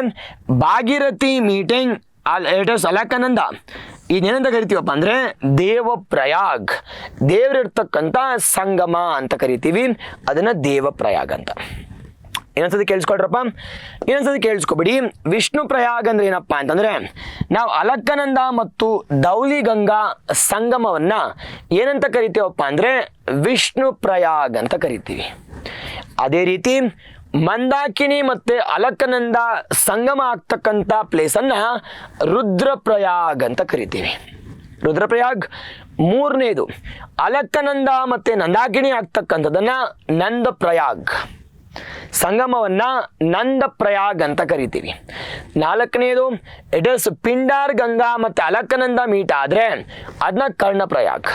Bhagirathi meeting it is Alaknanda. ಇದೇನಂತ ಕರಿತೀವಪ್ಪ ಅಂದ್ರೆ ದೇವಪ್ರಯಾಗ್. ದೇವರಿರ್ತಕ್ಕಂಥ ಸಂಗಮ ಅಂತ ಕರಿತೀವಿ, ಅದನ್ನ ದೇವಪ್ರಯಾಗ್ ಅಂತ. ಇನ್ನೊಂದ್ಸತಿ ಕೇಳಿಸ್ಕೊಳ್ರಪ್ಪ, ಇನ್ನೊಂದ್ಸತಿ ಕೇಳಿಸ್ಕೊಬಿಡಿ. ವಿಷ್ಣು ಪ್ರಯಾಗ್ ಅಂದ್ರೆ ಏನಪ್ಪ ಅಂತಂದ್ರೆ ನಾವು ಅಲಕನಂದ ಮತ್ತು ಧೌಲಿ ಗಂಗಾ ಸಂಗಮವನ್ನ ಏನಂತ ಕರಿತೀವಪ್ಪ ಅಂದ್ರೆ ವಿಷ್ಣು ಪ್ರಯಾಗ್ ಅಂತ ಕರಿತೀವಿ. ಅದೇ ರೀತಿ ಮಂದಾಕಿಣಿ ಮತ್ತೆ ಅಲಕನಂದ ಸಂಗಮ ಆಗ್ತಕ್ಕಂಥ ಪ್ಲೇಸನ್ನ ರುದ್ರಪ್ರಯಾಗ್ ಅಂತ ಕರಿತೀವಿ. ರುದ್ರಪ್ರಯಾಗ್. ಮೂರನೇದು ಅಲಕನಂದ ಮತ್ತೆ ನಂದಾಕಿಣಿ ಆಗ್ತಕ್ಕಂಥದ್ದನ್ನ ನಂದ ಪ್ರಯಾಗ್. ಸಂಗಮವನ್ನ ನಂದ ಪ್ರಯಾಗ್ ಅಂತ ಕರಿತೀವಿ. ನಾಲ್ಕನೇದು ಇಟ್ ಇಸ್ ಪಿಂಡಾರ್ ಗಂಗಾ ಮತ್ತೆ ಅಲಕನಂದ ಮೀಟ್ ಆದ್ರೆ ಅದನ್ನ ಕರ್ಣಪ್ರಯಾಗ್.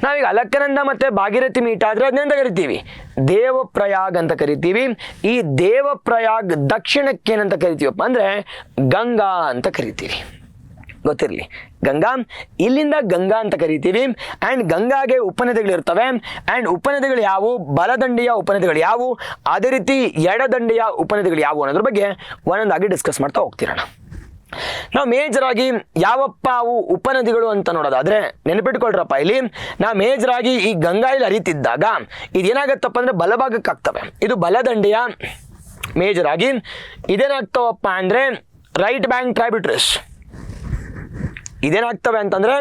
ನಾವೀಗ ಅಲಕನಂದ ಮತ್ತೆ ಭಾಗೀರಥಿ ಮೀಟ್ ಆದ್ರೆ ಅದನ್ನೆಂತ ಕರಿತೀವಿ ದೇವಪ್ರಯಾಗ್ ಅಂತ ಕರಿತೀವಿ. ಈ ದೇವಪ್ರಯಾಗ್ ದಕ್ಷಿಣಕ್ಕೆ ಏನಂತ ಕರಿತೀವಪ್ಪ ಅಂದ್ರೆ ಗಂಗಾ ಅಂತ ಕರಿತೀವಿ. ಗೊತ್ತಿರಲಿ, ಗಂಗಾ ಇಲ್ಲಿಂದ ಗಂಗಾ ಅಂತ ಕರಿತೀವಿ. ಆ್ಯಂಡ್ ಗಂಗಾಗೆ ಉಪನದಿಗಳಿರ್ತವೆ. ಆ್ಯಂಡ್ ಉಪನದಿಗಳು ಯಾವುವು, ಬಲದಂಡೆಯ ಉಪನದಿಗಳು ಯಾವುವು, ಅದೇ ರೀತಿ ಎಡದಂಡೆಯ ಉಪನದಿಗಳು ಯಾವುವು ಅನ್ನೋದ್ರ ಬಗ್ಗೆ ಒಂದೊಂದಾಗಿ ಡಿಸ್ಕಸ್ ಮಾಡ್ತಾ ಹೋಗ್ತಿರೋಣ. ನಾವು ಮೇಜರ್ ಆಗಿ ಯಾವಪ್ಪ ಅವು ಉಪನದಿಗಳು ಅಂತ ನೋಡೋದಾದ್ರೆ ನೆನಪಿಟ್ಕೊಳ್ರಪ್ಪ, ಇಲ್ಲಿ ನಾವು ಮೇಜರ್ ಆಗಿ ಈ ಗಂಗಾ ಇಲ್ಲಿ ಹರಿತಿದ್ದಾಗ ಇದೇನಾಗತ್ತಪ್ಪ ಅಂದ್ರೆ ಬಲಭಾಗಕ್ಕೆ ಆಗ್ತವೆ. ಇದು ಬಲದಂಡೆಯ ಮೇಜರ್ ಆಗಿ. ಇದೇನಾಗ್ತಾವಪ್ಪ ಅಂದ್ರೆ ರೈಟ್ ಬ್ಯಾಂಕ್ ಟ್ರೈಬ್ಯೂಟರೀಸ್. ಇದೇನಾಗ್ತವೆ ಅಂತಂದ್ರೆ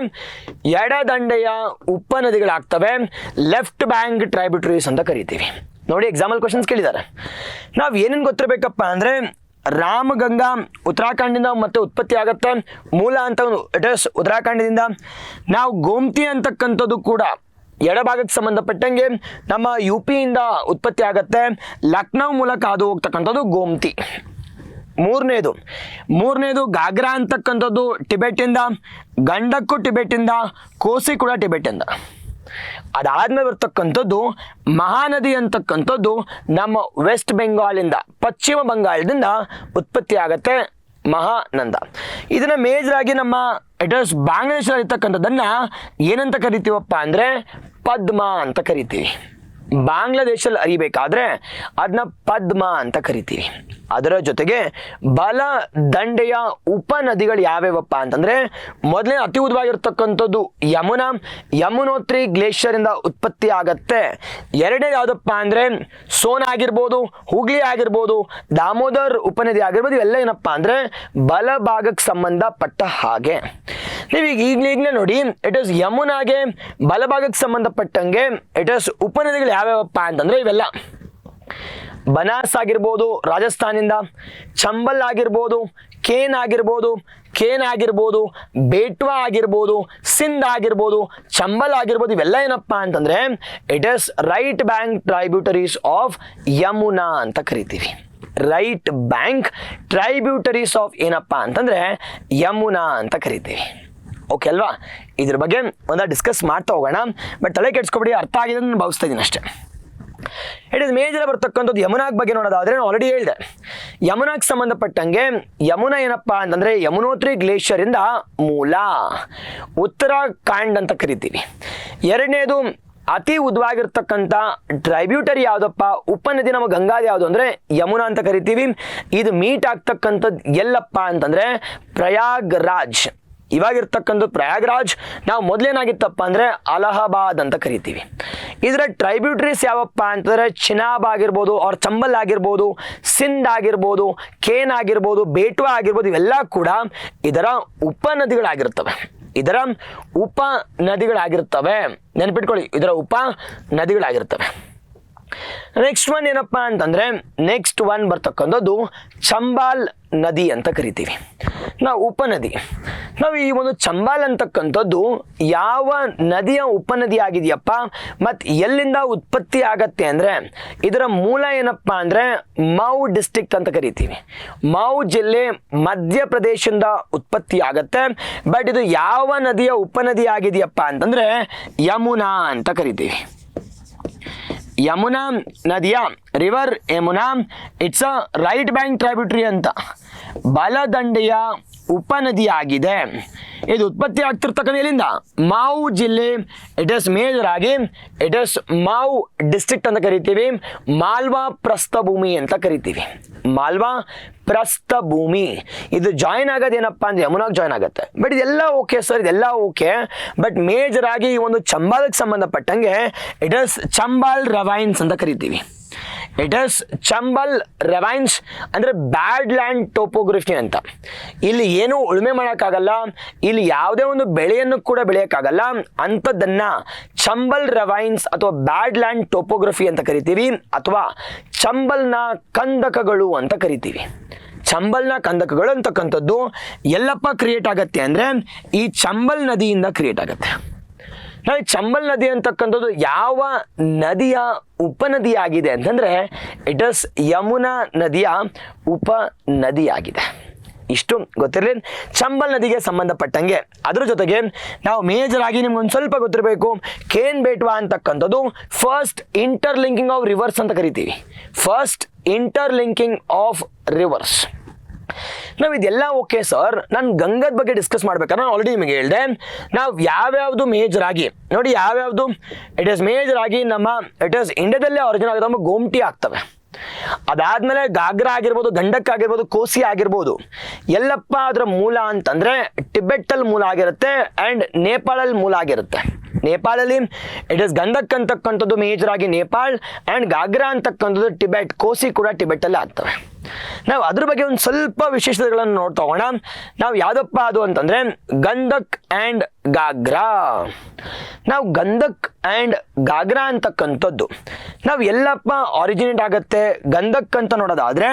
ಎಡದಂಡೆಯ ಉಪನದಿಗಳಾಗ್ತವೆ, ಲೆಫ್ಟ್ ಬ್ಯಾಂಕ್ ಟ್ರೈಬ್ಯೂಟರೀಸ್ ಅಂತ ಕರಿತೀವಿ. ನೋಡಿ, ಎಕ್ಸಾಂಪಲ್ ಕ್ವಶನ್ಸ್ ಕೇಳಿದ್ದಾರೆ. ನಾವು ಏನೇನು ಗೊತ್ತಿರಬೇಕಪ್ಪ ಅಂದ್ರೆ ರಾಮಗಂಗಾ ಉತ್ತರಾಖಂಡಿಂದ ಮತ್ತೆ ಉತ್ಪತ್ತಿ ಆಗುತ್ತೆ. ಮೂಲ ಅಂತ ಇಟ್ ಇಸ್ ಉತ್ತರಾಖಂಡದಿಂದ. ನಾವು ಗೋಮತಿ ಅಂತಕ್ಕಂಥದ್ದು ಕೂಡ ಎಡಭಾಗಕ್ಕೆ ಸಂಬಂಧಪಟ್ಟಂಗೆ ನಮ್ಮ ಯು ಪಿಯಿಂದ ಉತ್ಪತ್ತಿ ಆಗುತ್ತೆ. ಲಕ್ನೋ ಮೂಲಕ ಅದು ಹೋಗ್ತಕ್ಕಂಥದ್ದು ಗೋಮತಿ. ಮೂರನೇದು ಗಾಗ್ರಾ ಅಂತಕ್ಕಂಥದ್ದು ಟಿಬೆಟಿಂದ, ಗಂಡಕ್ಕೂ ಟಿಬೆಟಿಂದ, ಕೋಸಿ ಕೂಡ ಟಿಬೆಟಿಂದ. ಅದಾದ್ಮೇಲೆ ಬರ್ತಕ್ಕಂಥದ್ದು ಮಹಾನದಿ ಅಂತಕ್ಕಂಥದ್ದು ನಮ್ಮ ವೆಸ್ಟ್ ಬೆಂಗಾಲಿಂದ, ಪಶ್ಚಿಮ ಬಂಗಾಳದಿಂದ ಉತ್ಪತ್ತಿ ಆಗತ್ತೆ, ಮಹಾನಂದ. ಇದನ್ನ ಮೇಜರ್ ಆಗಿ ನಮ್ಮ ಇಟ್ ಇಸ್ ಬಾಂಗ್ಲಾದೇಶದಲ್ಲಿ ಇರ್ತಕ್ಕಂಥದ್ದನ್ನ ಏನಂತ ಕರಿತೀವಪ್ಪ ಅಂದ್ರೆ ಪದ್ಮ ಅಂತ ಕರಿತೀವಿ. ಬಾಂಗ್ಲಾದೇಶಲ್ಲಿ ಅರಿಬೇಕಾದ್ರೆ ಅದನ್ನ ಪದ್ಮ ಅಂತ ಕರಿತೀವಿ. ಅದರ ಜೊತೆಗೆ ಬಲ ದಂಡೆಯ ಉಪನದಿಗಳು ಯಾವ್ಯಾವಪ್ಪ ಅಂತಂದ್ರೆ ಮೊದಲನೇ ಅತಿ ಉದ್ದವಾಗಿರ್ತಕ್ಕಂಥದ್ದು ಯಮುನೋತ್ರಿ ಗ್ಲೇಷಿಯರ್ ಇಂದ ಉತ್ಪತ್ತಿ ಆಗತ್ತೆ. ಎರಡನೇದು ಯಾವ್ದಪ್ಪ ಅಂದ್ರೆ ಸೋನ ಆಗಿರ್ಬೋದು, ಹುಗ್ಲಿ ಆಗಿರ್ಬೋದು, ದಾಮೋದರ್ ಉಪನದಿ ಆಗಿರ್ಬೋದು. ಇವೆಲ್ಲ ಏನಪ್ಪಾ ಅಂದ್ರೆ ಬಲಭಾಗಕ್ಕೆ ಸಂಬಂಧಪಟ್ಟ ಹಾಗೆ. ನೀವೀಗ ಈಗಲೇ ನೋಡಿ, ಇಟ್ ಇಸ್ ಯಮುನಾಗೆ ಬಲಭಾಗಕ್ಕೆ ಸಂಬಂಧಪಟ್ಟಂಗೆ ಇಟ್ ಇಸ್ ಉಪನದಿಗಳು ಯಾವ್ಯಾವಪ್ಪ ಅಂತಂದ್ರೆ ಇವೆಲ್ಲ ಬನಾಸ್ ಆಗಿರ್ಬೋದು ರಾಜಸ್ಥಾನಿಂದ, ಚಂಬಲ್ ಆಗಿರ್ಬೋದು, ಕೇನ್ ಆಗಿರ್ಬೋದು, ಕೇನ್ ಆಗಿರ್ಬೋದು, ಬೇಟ್ವಾ ಆಗಿರ್ಬೋದು, ಸಿಂಧ್ ಆಗಿರ್ಬೋದು, ಚಂಬಲ್ ಆಗಿರ್ಬೋದು, ಇವೆಲ್ಲ ಏನಪ್ಪ ಅಂತಂದ್ರೆ it is right bank tributaries of Yamuna ಅಂತ ಕರಿತೀವಿ. ರೈಟ್ ಬ್ಯಾಂಕ್ ಟ್ರೈಬ್ಯೂಟರೀಸ್ ಆಫ್ ಏನಪ್ಪ ಅಂತಂದ್ರೆ ಯಮುನಾ ಅಂತ ಕರಿತೀವಿ. ಓಕೆ ಅಲ್ವಾ? ಇದ್ರ ಬಗ್ಗೆ ಒಂದ ಡಿಸ್ಕಸ್ ಮಾಡ್ತಾ ಹೋಗೋಣ. ಬಟ್ ತಲೆ ಕೆಡ್ಸ್ಕೊಬಿಡಿ, ಅರ್ಥ ಆಗಿದೆ ನಾನು ಭಾವಿಸ್ತಾ ಇದ್ದೀನಿ ಅಷ್ಟೇ. ಇಟ್ ಇಸ್ ಮೇಜರ್ ಬರ್ತಕ್ಕಂಥದ್ದು ಯಮುನಾಗ್ ಬಗ್ಗೆ ನೋಡೋದಾದ್ರೆ ನಾನು ಆಲ್ರೆಡಿ ಹೇಳಿದೆ. ಯಮುನಾಗ್ ಸಂಬಂಧಪಟ್ಟಂಗೆ ಯಮುನಾ ಏನಪ್ಪಾ ಅಂತಂದ್ರೆ ಯಮುನೋತ್ರಿ ಗ್ಲೇಷಿಯರ್ ಇಂದ ಮೂಲ ಉತ್ತರಾಖಂಡ್ ಅಂತ ಕರಿತೀವಿ. ಎರಡನೇದು ಅತಿ ಉದ್ದವಾಗಿರ್ತಕ್ಕಂಥ ಟ್ರೈಬ್ಯೂಟರಿ ಯಾವುದಪ್ಪ, ಉಪನದಿ ನಮ್ಮ ಗಂಗಾದ ಯಾವುದು ಅಂದ್ರೆ ಯಮುನಾ ಅಂತ ಕರಿತೀವಿ. ಇದು ಮೀಟ್ ಆಗ್ತಕ್ಕಂಥದ್ದು ಎಲ್ಲಪ್ಪ ಅಂತಂದ್ರೆ ಪ್ರಯಾಗ್ರಾಜ್. ಇವಾಗಿರ್ತಕ್ಕಂಥ ಪ್ರಯಾಗ್ರಾಜ್ ನಾವು ಮೊದಲೇನಾಗಿತ್ತಪ್ಪ ಅಂದರೆ ಅಲಹಾಬಾದ್ ಅಂತ ಕರಿತೀವಿ. ಇದರ ಟ್ರೈಬ್ಯೂಟರೀಸ್ ಯಾವಪ್ಪ ಅಂತಂದರೆ ಚಿನಾಬ್ ಆಗಿರ್ಬೋದು, ಅವ್ರ ಚಂಬಲ್ ಆಗಿರ್ಬೋದು, ಸಿಂಧ್ ಆಗಿರ್ಬೋದು, ಕೇನ್ ಆಗಿರ್ಬೋದು, ಬೇಟ್ವಾ ಆಗಿರ್ಬೋದು, ಇವೆಲ್ಲ ಕೂಡ ಇದರ ಉಪನದಿಗಳಾಗಿರ್ತವೆ. ಇದರ ಉಪನದಿಗಳಾಗಿರ್ತವೆ, ನೆನಪಿಟ್ಕೊಳ್ಳಿ, ಇದರ ಉಪನದಿಗಳಾಗಿರ್ತವೆ. ನೆಕ್ಸ್ಟ್ ಒನ್ ಏನಪ್ಪಾ ಅಂತಂದ್ರೆ ನೆಕ್ಸ್ಟ್ ಒನ್ ಬರ್ತಕ್ಕಂಥದ್ದು ಚಂಬಾಲ್ ನದಿ ಅಂತ ಕರಿತೀವಿ ನಾವು. ಉಪನದಿ ನಾವು ಈ ಒಂದು ಚಂಬಾಲ್ ಅಂತಕ್ಕಂಥದ್ದು ಯಾವ ನದಿಯ ಉಪನದಿ ಆಗಿದೆಯಪ್ಪ ಮತ್ತು ಎಲ್ಲಿಂದ ಉತ್ಪತ್ತಿ ಆಗತ್ತೆ ಅಂದರೆ ಇದರ ಮೂಲ ಏನಪ್ಪ ಅಂದರೆ ಮೌ ಡಿಸ್ಟ್ರಿಕ್ಟ್ ಅಂತ ಕರಿತೀವಿ. ಮೌ ಜಿಲ್ಲೆ ಮಧ್ಯಪ್ರದೇಶದಿಂದ ಉತ್ಪತ್ತಿ ಆಗತ್ತೆ. ಬಟ್ ಇದು ಯಾವ ನದಿಯ ಉಪನದಿ ಆಗಿದೆಯಪ್ಪ ಅಂತಂದರೆ ಯಮುನಾ ಅಂತ ಕರಿತೀವಿ. ಯಮುನಾ ನದಿಯ river Yamuna it's a right bank tributary ಅಂತ ಬಲದಂಡೆಯ ಉಪನದಿಯಾಗಿದೆ. ಇದು ಉತ್ಪತ್ತಿ ಆಗ್ತಿರ್ತಕ್ಕಂಥ ಎಲ್ಲಿಂದ? ಮೌ ಜಿಲ್ಲೆ. ಇಟ್ ಇಸ್ ಮೇಜರ್ ಆಗಿ ಇಟ್ ಇಸ್ ಮೌ ಡಿಸ್ಟ್ರಿಕ್ಟ್ ಅಂತ ಕರಿತೀವಿ. ಮಾಲ್ವಾ ಪ್ರಸ್ಥಭೂಮಿ ಅಂತ ಕರಿತೀವಿ. ಮಾಲ್ವಾ ಪ್ರಸ್ಥಭೂಮಿ ಇದು ಜಾಯಿನ್ ಆಗೋದೇನಪ್ಪ ಅಂದ್ರೆ ಯಮುನಾಗ್ ಜಾಯಿನ್ ಆಗುತ್ತೆ. ಬಟ್ ಇದೆಲ್ಲ ಓಕೆ ಸರ್, ಇದೆಲ್ಲ ಓಕೆ. ಬಟ್ ಮೇಜರ್ ಆಗಿ ಈ ಒಂದು ಚಂಬಾಲ್ಗೆ ಸಂಬಂಧಪಟ್ಟಂಗೆ ಇಟ್ ಇಸ್ ಚಂಬಾಲ್ ರವೈನ್ಸ್ ಅಂತ ಕರಿತೀವಿ. ಇಟ್ ಇಸ್ ಚಂಬಲ್ ರೆವೈನ್ಸ್ ಅಂದರೆ ಬ್ಯಾಡ್ ಲ್ಯಾಂಡ್ ಟೋಪೋಗ್ರಫಿ ಅಂತ. ಇಲ್ಲಿ ಏನೂ ಉಳುಮೆ ಮಾಡೋಕ್ಕಾಗಲ್ಲ, ಇಲ್ಲಿ ಯಾವುದೇ ಒಂದು ಬೆಳೆಯನ್ನು ಕೂಡ ಬೆಳೆಯೋಕ್ಕಾಗಲ್ಲ. ಅಂಥದ್ದನ್ನು ಚಂಬಲ್ ರೆವೈನ್ಸ್ ಅಥವಾ ಬ್ಯಾಡ್ ಲ್ಯಾಂಡ್ ಟೋಪೋಗ್ರಫಿ ಅಂತ ಕರಿತೀವಿ, ಅಥವಾ ಚಂಬಲ್ನ ಕಂದಕಗಳು ಅಂತ ಕರಿತೀವಿ. ಚಂಬಲ್ನ ಕಂದಕಗಳು ಅಂತಕ್ಕಂಥದ್ದು ಎಲ್ಲಪ್ಪ ಕ್ರಿಯೇಟ್ ಆಗತ್ತೆ ಅಂದರೆ ಈ ಚಂಬಲ್ ನದಿಯಿಂದ ಕ್ರಿಯೇಟ್ ಆಗುತ್ತೆ. ನಾವು ಚಂಬಲ್ ನದಿ ಅಂತಕ್ಕಂಥದ್ದು ಯಾವ ನದಿಯ ಉಪನದಿಯಾಗಿದೆ ಅಂತಂದರೆ ಇಟ್ ಇಸ್ ಯಮುನಾ ನದಿಯ ಉಪನದಿಯಾಗಿದೆ. ಇಷ್ಟು ಗೊತ್ತಿರಲಿ ಚಂಬಲ್ ನದಿಗೆ ಸಂಬಂಧಪಟ್ಟಂಗೆ. ಅದ್ರ ಜೊತೆಗೆ ನಾವು ಮೇಜರ್ ಆಗಿ ನಿಮ್ಗೊಂದು ಸ್ವಲ್ಪ ಗೊತ್ತಿರಬೇಕು, ಕೇನ್ ಬೇಟ್ವಾ ಅಂತಕ್ಕಂಥದ್ದು ಫಸ್ಟ್ ಇಂಟರ್ಲಿಂಕಿಂಗ್ ಆಫ್ ರಿವರ್ಸ್ ಅಂತ ಕರಿತೀವಿ. First interlinking of reverse. ನಾವು ಇದೆಲ್ಲ ಓಕೆ ಸರ್, ನಾನು ಗಂಗದ ಬಗ್ಗೆ ಡಿಸ್ಕಸ್ ಮಾಡ್ಬೇಕಾದ್ರೆ ನಾನು ಆಲ್ರೆಡಿ ನಿಮಗೆ ಹೇಳಿದೆ. ನಾವು ಯಾವ್ಯಾವುದು ಮೇಜರ್ ಆಗಿ ನೋಡಿ, ಯಾವ್ಯಾವುದು ಇಟ್ ಈಸ್ ಮೇಜರ್ ಆಗಿ ನಮ್ಮ ಇಟ್ ಈಸ್ ಇಂಡಿಯಾದಲ್ಲೇ ಆರಿಜಿನ್ ಆಗೋದು ನಮ್ಮ ಗೋಮಟಿ ಆಗ್ತವೆ. ಅದಾದ್ಮೇಲೆ ಗಾಗ್ರಾ ಆಗಿರ್ಬೋದು, ಗಂಡಕ್ ಆಗಿರ್ಬೋದು, ಕೋಸಿ ಆಗಿರ್ಬೋದು, ಎಲ್ಲಪ್ಪ ಅದರ ಮೂಲ ಅಂತಂದ್ರೆ ಟಿಬೆಟಲ್ಲಿ ಮೂಲ ಆಗಿರುತ್ತೆ ಆ್ಯಂಡ್ ನೇಪಾಳಲ್ಲಿ ಮೂಲ ಆಗಿರುತ್ತೆ. ನೇಪಾಳಲ್ಲಿ ಇಟ್ ಇಸ್ ಗಂಡಕ್ ಅಂತಕ್ಕಂಥದ್ದು ಮೇಜರ್ ಆಗಿ ನೇಪಾಳ್ ಆ್ಯಂಡ್ ಗಾಗ್ರಾ ಅಂತಕ್ಕಂಥದ್ದು ಟಿಬೆಟ್, ಕೋಸಿ ಕೂಡ ಟಿಬೆಟಲ್ಲೇ ಆಗ್ತವೆ. ನಾವು ಅದ್ರ ಬಗ್ಗೆ ಒಂದು ಸ್ವಲ್ಪ ವಿಶೇಷತೆಗಳನ್ನು ನೋಡ್ತಾ ಹೋಗೋಣ. ನಾವು ಯಾವುದಪ್ಪ ಅದು ಅಂತಂದರೆ ಗಂಧಕ್ ಆ್ಯಂಡ್ ಗಾಗ್ರಾ. ನಾವು ಗಂಧಕ್ ಆ್ಯಂಡ್ ಗಾಗ್ರಾ ಅಂತಕ್ಕಂಥದ್ದು ನಾವು ಎಲ್ಲಪ್ಪ ಆರಿಜಿನೇಟ್ ಆಗುತ್ತೆ ಗಂಧಕ್ ಅಂತ ನೋಡೋದಾದರೆ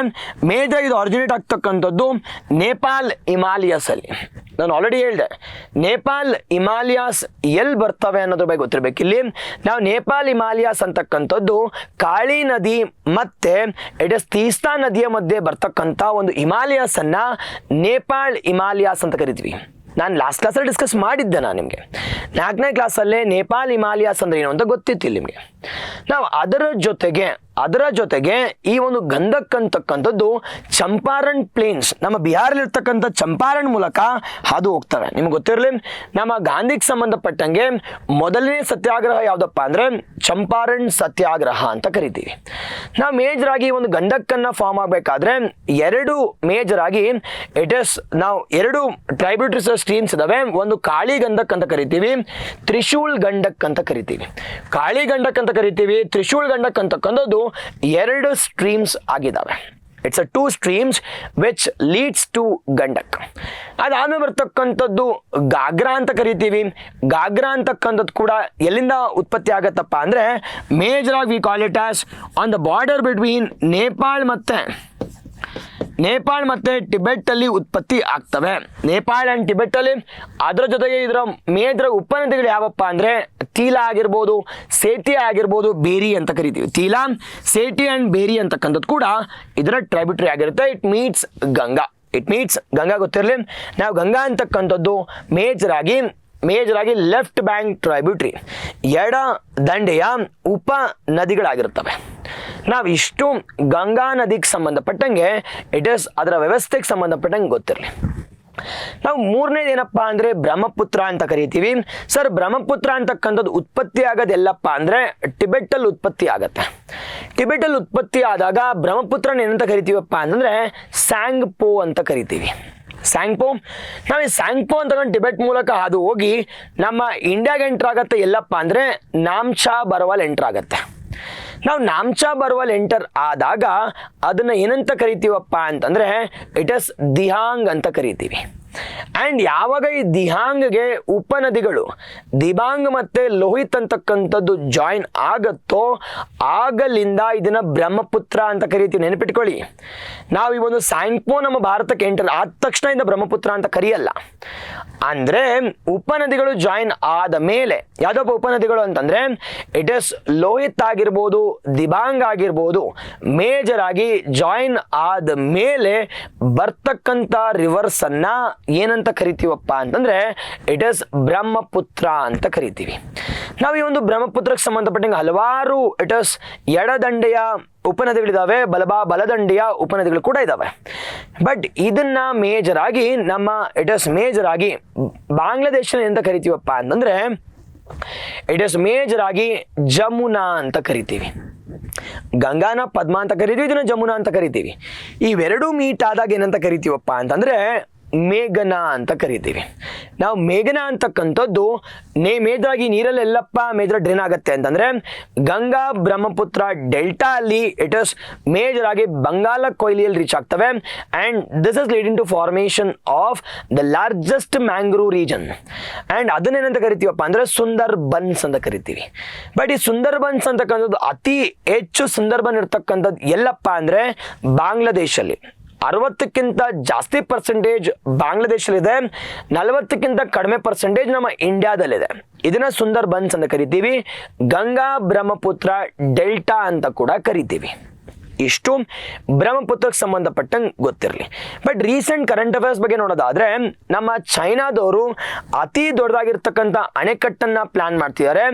ಮೇಜರ್ ಇದು ಆರಿಜಿನೇಟ್ ಆಗ್ತಕ್ಕಂಥದ್ದು ನೇಪಾಲ್ ಹಿಮಾಲಯಸಲ್ಲಿ. ನಾನು ಆಲ್ರೆಡಿ ಹೇಳಿದೆ ನೇಪಾಲ್ ಹಿಮಾಲಯಾಸ್ ಎಲ್ಲಿ ಬರ್ತವೆ ಅನ್ನೋದ್ರ ಬಗ್ಗೆ ಗೊತ್ತಿರಬೇಕು. ಇಲ್ಲಿ ನಾವು ನೇಪಾಲ್ ಹಿಮಾಲಯಾಸ್ ಅಂತಕ್ಕಂಥದ್ದು ಕಾಳಿ ನದಿ ಮತ್ತು ಇಟ್ ಇಸ್ ತೀಸ್ತಾ ನದಿಯ ಮಧ್ಯೆ ಬರ್ತಕ್ಕಂಥ ಒಂದು ಹಿಮಾಲಯಾಸ್ ಅನ್ನ ನೇಪಾಳ್ ಹಿಮಾಲಯಾಸ್ ಅಂತ ಕರಿತೀವಿ. ನಾನು ಲಾಸ್ಟ್ ಕ್ಲಾಸಲ್ಲಿ ಡಿಸ್ಕಸ್ ಮಾಡಿದ್ದೆ. ನಾನು ನಿಮಗೆ 4ನೇ ಕ್ಲಾಸಲ್ಲೇ ನೇಪಾಲ್ ಹಿಮಾಲಯಾಸ್ ಅಂದ್ರೆ ಏನು ಅಂತ ಗೊತ್ತಿತ್ತಿಲ್ಲ ನಿಮಗೆ. ನಾವು ಅದರ ಜೊತೆಗೆ ಈ ಒಂದು ಗಂಧಕ್ ಅಂತಕ್ಕಂಥದ್ದು ಚಂಪಾರಣ್ ಪ್ಲೇನ್ಸ್, ನಮ್ಮ ಬಿಹಾರಲ್ಲಿರ್ತಕ್ಕಂಥ ಚಂಪಾರಣ್ ಮೂಲಕ ಹಾದು ಹೋಗ್ತವೆ. ನಿಮ್ಗೆ ಗೊತ್ತಿರಲಿ, ನಮ್ಮ ಗಾಂಧಿಗೆ ಸಂಬಂಧಪಟ್ಟಂಗೆ ಮೊದಲನೇ ಸತ್ಯಾಗ್ರಹ ಯಾವುದಪ್ಪ ಅಂದರೆ ಚಂಪಾರಣ್ ಸತ್ಯಾಗ್ರಹ ಅಂತ ಕರಿತೀವಿ. ನಾವು ಮೇಜರ್ ಆಗಿ ಒಂದು ಗಂಧಕ್ಕನ್ನು ಫಾರ್ಮ್ ಆಗಬೇಕಾದ್ರೆ ಎರಡು ಮೇಜರ್ ಆಗಿ ಇಟ್ ಇಸ್ ನಾವು ಎರಡು ಟ್ರೈಬ್ಯೂಟರೀಸ್ ಸ್ಟ್ರೀಮ್ಸ್ ಇದಾವೆ. ಒಂದು ಕಾಳಿ ಗಂಧಕ್ ಅಂತ ಕರಿತೀವಿ, ತ್ರಿಶೂಲ್ ಗಂಡಕ್ ಅಂತ ಕರಿತೀವಿ. ಕಾಳಿ ಗಂಡಕ್ ಅಂತ ಕರಿತೀವಿ, ತ್ರಿಶೂಲ್ ಗಂಡಕ್ ಅಂತಕ್ಕಂಥದ್ದು ಎರಡು ಸ್ಟ್ರೀಮ್ಸ್ ಆಗಿದ್ದಾವೆ. It's a 2 streams which leads to Gandak. ಅದಾದ್ಮೇಲೆ ಬರ್ತಕ್ಕಂಥದ್ದು ಗಾಗ್ರಾ ಅಂತ ಕರಿತೀವಿ. ಗಾಗ್ರಾ ಅಂತಕ್ಕಂಥದ್ದು ಕೂಡ ಎಲ್ಲಿಂದ ಉತ್ಪತ್ತಿ ಆಗತ್ತಪ್ಪ ಅಂದರೆ ಮೇಜರ್ ಆಗಿ we call it as on the border between Nepal ಮತ್ತು ನೇಪಾಳ ಮತ್ತು ಟಿಬೆಟ್ಟಲ್ಲಿ ಉತ್ಪತ್ತಿ ಆಗ್ತವೆ. ನೇಪಾಳ ಆ್ಯಂಡ್ ಟಿಬೆಟ್ಟಲ್ಲಿ. ಅದರ ಜೊತೆಗೆ ಇದರ ಮೇಜರ್ ಉಪನದಿಗಳು ಯಾವಪ್ಪ ಅಂದರೆ ತೀಲಾ ಆಗಿರ್ಬೋದು, ಸೇಟಿ ಆಗಿರ್ಬೋದು, ಬೇರಿ ಅಂತ ಕರಿತೀವಿ. ತೀಲಾ, ಸೇಟಿ ಆ್ಯಂಡ್ ಬೇರಿ ಅಂತಕ್ಕಂಥದ್ದು ಕೂಡ ಇದರ ಟ್ರೈಬ್ಯೂಟರಿ ಆಗಿರುತ್ತೆ. ಇಟ್ ಮೀಟ್ಸ್ ಗಂಗಾ ಗೊತ್ತಿರಲಿ. ನಾವು ಗಂಗಾ ಅಂತಕ್ಕಂಥದ್ದು ಮೇಜರ್ ಆಗಿ ಲೆಫ್ಟ್ ಬ್ಯಾಂಕ್ ಟ್ರೈಬ್ಯೂಟರಿ, ಎಡ ದಂಡೆಯ ಉಪ ನದಿಗಳಾಗಿರ್ತವೆ. ನಾವಿಷ್ಟು ಗಂಗಾ ನದಿಗೆ ಸಂಬಂಧಪಟ್ಟಂಗೆ ಅದರ ವ್ಯವಸ್ಥೆಗೆ ಸಂಬಂಧಪಟ್ಟಂಗೆ ಗೊತ್ತಿರಲಿ. ನಾವು ಮೂರನೇದು ಏನಪ್ಪ ಅಂದರೆ ಬ್ರಹ್ಮಪುತ್ರ ಅಂತ ಕರಿತೀವಿ. ಸರ್, ಬ್ರಹ್ಮಪುತ್ರ ಅಂತಕ್ಕಂಥದ್ದು ಉತ್ಪತ್ತಿ ಆಗೋದು ಎಲ್ಲಪ್ಪ ಅಂದರೆ ಟಿಬೆಟ್ಟಲ್ಲಿ ಉತ್ಪತ್ತಿ ಆಗುತ್ತೆ. ಟಿಬೆಟ್ಟಲ್ಲಿ ಉತ್ಪತ್ತಿ ಆದಾಗ ಬ್ರಹ್ಮಪುತ್ರನ ಏನಂತ ಕರಿತೀವಪ್ಪ ಅಂತಂದರೆ ಸ್ಯಾಂಗ್ಪೋ ಅಂತ ಕರಿತೀವಿ. ಸ್ಯಾಂಗ್ಪೋ. ನಾವು ಈ ಸ್ಯಾಂಗ್ಪೋ ಅಂತ ಟಿಬೆಟ್ ಮೂಲಕ ಅದು ಹೋಗಿ ನಮ್ಮ ಇಂಡಿಯಾಗೆ ಎಂಟ್ರಾಗತ್ತೆ ಎಲ್ಲಪ್ಪ ಅಂದರೆ ನಾಮ್ಚಾ ಬರವಲ್ ಎಂಟ್ರಾಗತ್ತೆ. ನಾವು ನಾಮ್ಚಾ ಬರವಲ್ ಎಂಟರ್ ಆದಾಗ ಅದನ್ನು ಏನಂತ ಕರಿತೀವಪ್ಪ ಅಂತಂದರೆ ಇಟ್ ಇಸ್ ದಿಹಾಂಗ್ ಅಂತ ಕರಿತೀವಿ. ಆ್ಯಂಡ್ ಯಾವಾಗ ಈ ದಿಹಾಂಗ್ಗೆ ಉಪನದಿಗಳು ದಿಬಾಂಗ್ ಮತ್ತು ಲೋಹಿತ್ ಅಂತಕ್ಕಂಥದ್ದು ಜಾಯಿನ್ ಆಗುತ್ತೋ ಆಗಲಿಂದ ಇದನ್ನು ಬ್ರಹ್ಮಪುತ್ರ ಅಂತ ಕರಿತೀವಿ. ನೆನಪಿಟ್ಕೊಳ್ಳಿ, ನಾವು ಈ ಒಂದು ಸ್ಯಾಂಗ್ಪೋ ನಮ್ಮ ಭಾರತಕ್ಕೆ ಎಂಟರ್ ಆದ ತಕ್ಷಣ ಇಂದ ಬ್ರಹ್ಮಪುತ್ರ ಅಂತ ಕರೆಯಲ್ಲ. ಅಂದರೆ ಉಪನದಿಗಳು ಜಾಯಿನ್ ಆದ ಮೇಲೆ, ಯಾವುದಪ್ಪ ಉಪನದಿಗಳು ಅಂತಂದರೆ ಇಟ್ ಇಸ್ ಲೋಹಿತ್ ಆಗಿರ್ಬೋದು, ದಿಬಾಂಗ್ ಆಗಿರ್ಬೋದು, ಮೇಜರ್ ಆಗಿ ಜಾಯಿನ್ ಆದ ಮೇಲೆ ಬರ್ತಕ್ಕಂಥ ರಿವರ್ಸನ್ನು ಏನಂತ ಕರಿತೀವಪ್ಪ ಅಂತಂದರೆ ಇಟ್ ಇಸ್ ಬ್ರಹ್ಮಪುತ್ರ ಅಂತ ಕರಿತೀವಿ. ನಾವು ಈ ಒಂದು ಬ್ರಹ್ಮಪುತ್ರಕ್ಕೆ ಸಂಬಂಧಪಟ್ಟಂಗೆ ಹಲವಾರು ಎಡದಂಡೆಯ ಉಪನದಿಗಳಿದ್ದಾವೆ, ಬಲದಂಡೆಯ ಉಪನದಿಗಳು ಕೂಡ ಇದ್ದಾವೆ. ಬಟ್ ಇದನ್ನ ಮೇಜರ್ ಆಗಿ ಮೇಜರ್ ಆಗಿ ಬಾಂಗ್ಲಾದೇಶ ಎಂತ ಕರಿತೀವಪ್ಪ ಅಂತಂದ್ರೆ ಇಟ್ ಇಸ್ ಮೇಜರ್ ಆಗಿ ಜಮುನಾ ಅಂತ ಕರಿತೀವಿ. ಗಂಗಾನ ಪದ್ಮ ಅಂತ ಕರಿತೀವಿ, ಇದನ್ನ ಜಮುನಾ ಅಂತ ಕರಿತೀವಿ. ಇವೆರಡೂ ಮೀಟ್ ಆದಾಗ ಏನಂತ ಕರಿತೀವಪ್ಪ ಅಂತಂದ್ರೆ ಮೇಘನಾ ಅಂತ ಕರಿತೀವಿ. ನಾವು ಮೇಘನಾ ಅಂತಕ್ಕಂಥದ್ದು ಮೇಜರಾಗಿ ನೀರಲ್ಲಿ ಎಲ್ಲಪ್ಪ ಮೇಜರ್ ಡ್ರೈನ್ ಆಗುತ್ತೆ ಅಂತಂದರೆ ಗಂಗಾ ಬ್ರಹ್ಮಪುತ್ರ ಡೆಲ್ಟಾ ಅಲ್ಲಿ ಇಟ್ ಇಸ್ ಮೇಜರ್ ಆಗಿ ಬಂಗಾಳ ಕೊಯ್ಲಿಯಲ್ಲಿ ರೀಚ್ ಆಗ್ತವೆ. And this is leading to formation of the largest mangrove region. And ಅದನ್ನೇನಂತ ಕರಿತೀವಪ್ಪ ಅಂದರೆ ಸುಂದರ್ಬನ್ಸ್ ಅಂತ ಕರಿತೀವಿ. ಬಟ್ ಈ ಸುಂದರ್ಬನ್ಸ್ ಅಂತಕ್ಕಂಥದ್ದು ಅತಿ ಹೆಚ್ಚು ಸುಂದರ್ಬನ್ ಇರ್ತಕ್ಕಂಥದ್ದು ಎಲ್ಲಪ್ಪ ಅಂದರೆ ಬಾಂಗ್ಲಾದೇಶಲ್ಲಿ. 60ಕ್ಕಿಂತ ಜಾಸ್ತಿ ಪರ್ಸೆಂಟೇಜ್ ಬಾಂಗ್ಲಾದೇಶಲ್ಲಿದೆ, 40ಕ್ಕಿಂತ ಕಡಿಮೆ ಪರ್ಸೆಂಟೇಜ್ ನಮ್ಮ ಇಂಡಿಯಾದಲ್ಲಿದೆ. ಇದನ್ನ ಸುಂದರ್ಬನ್ಸ್ ಅಂತ ಕರಿತೀವಿ. ಗಂಗಾ ಬ್ರಹ್ಮಪುತ್ರ ಡೆಲ್ಟಾ ಅಂತ ಕೂಡ ಕರಿತೀವಿ. ಇಷ್ಟು ಬ್ರಹ್ಮಪುತ್ರಕ್ಕೆ ಸಂಬಂಧಪಟ್ಟಂಗೆ ಗೊತ್ತಿರಲಿ. ಬಟ್ ರೀಸೆಂಟ್ ಕರೆಂಟ್ ಅಫೇರ್ಸ್ ಬಗ್ಗೆ ನೋಡೋದಾದ್ರೆ ನಮ್ಮ ಚೈನಾದವರು ಅತಿ ದೊಡ್ಡದಾಗಿರ್ತಕ್ಕಂಥ ಅಣೆಕಟ್ಟನ್ನು ಪ್ಲಾನ್ ಮಾಡ್ತಿದ್ದಾರೆ.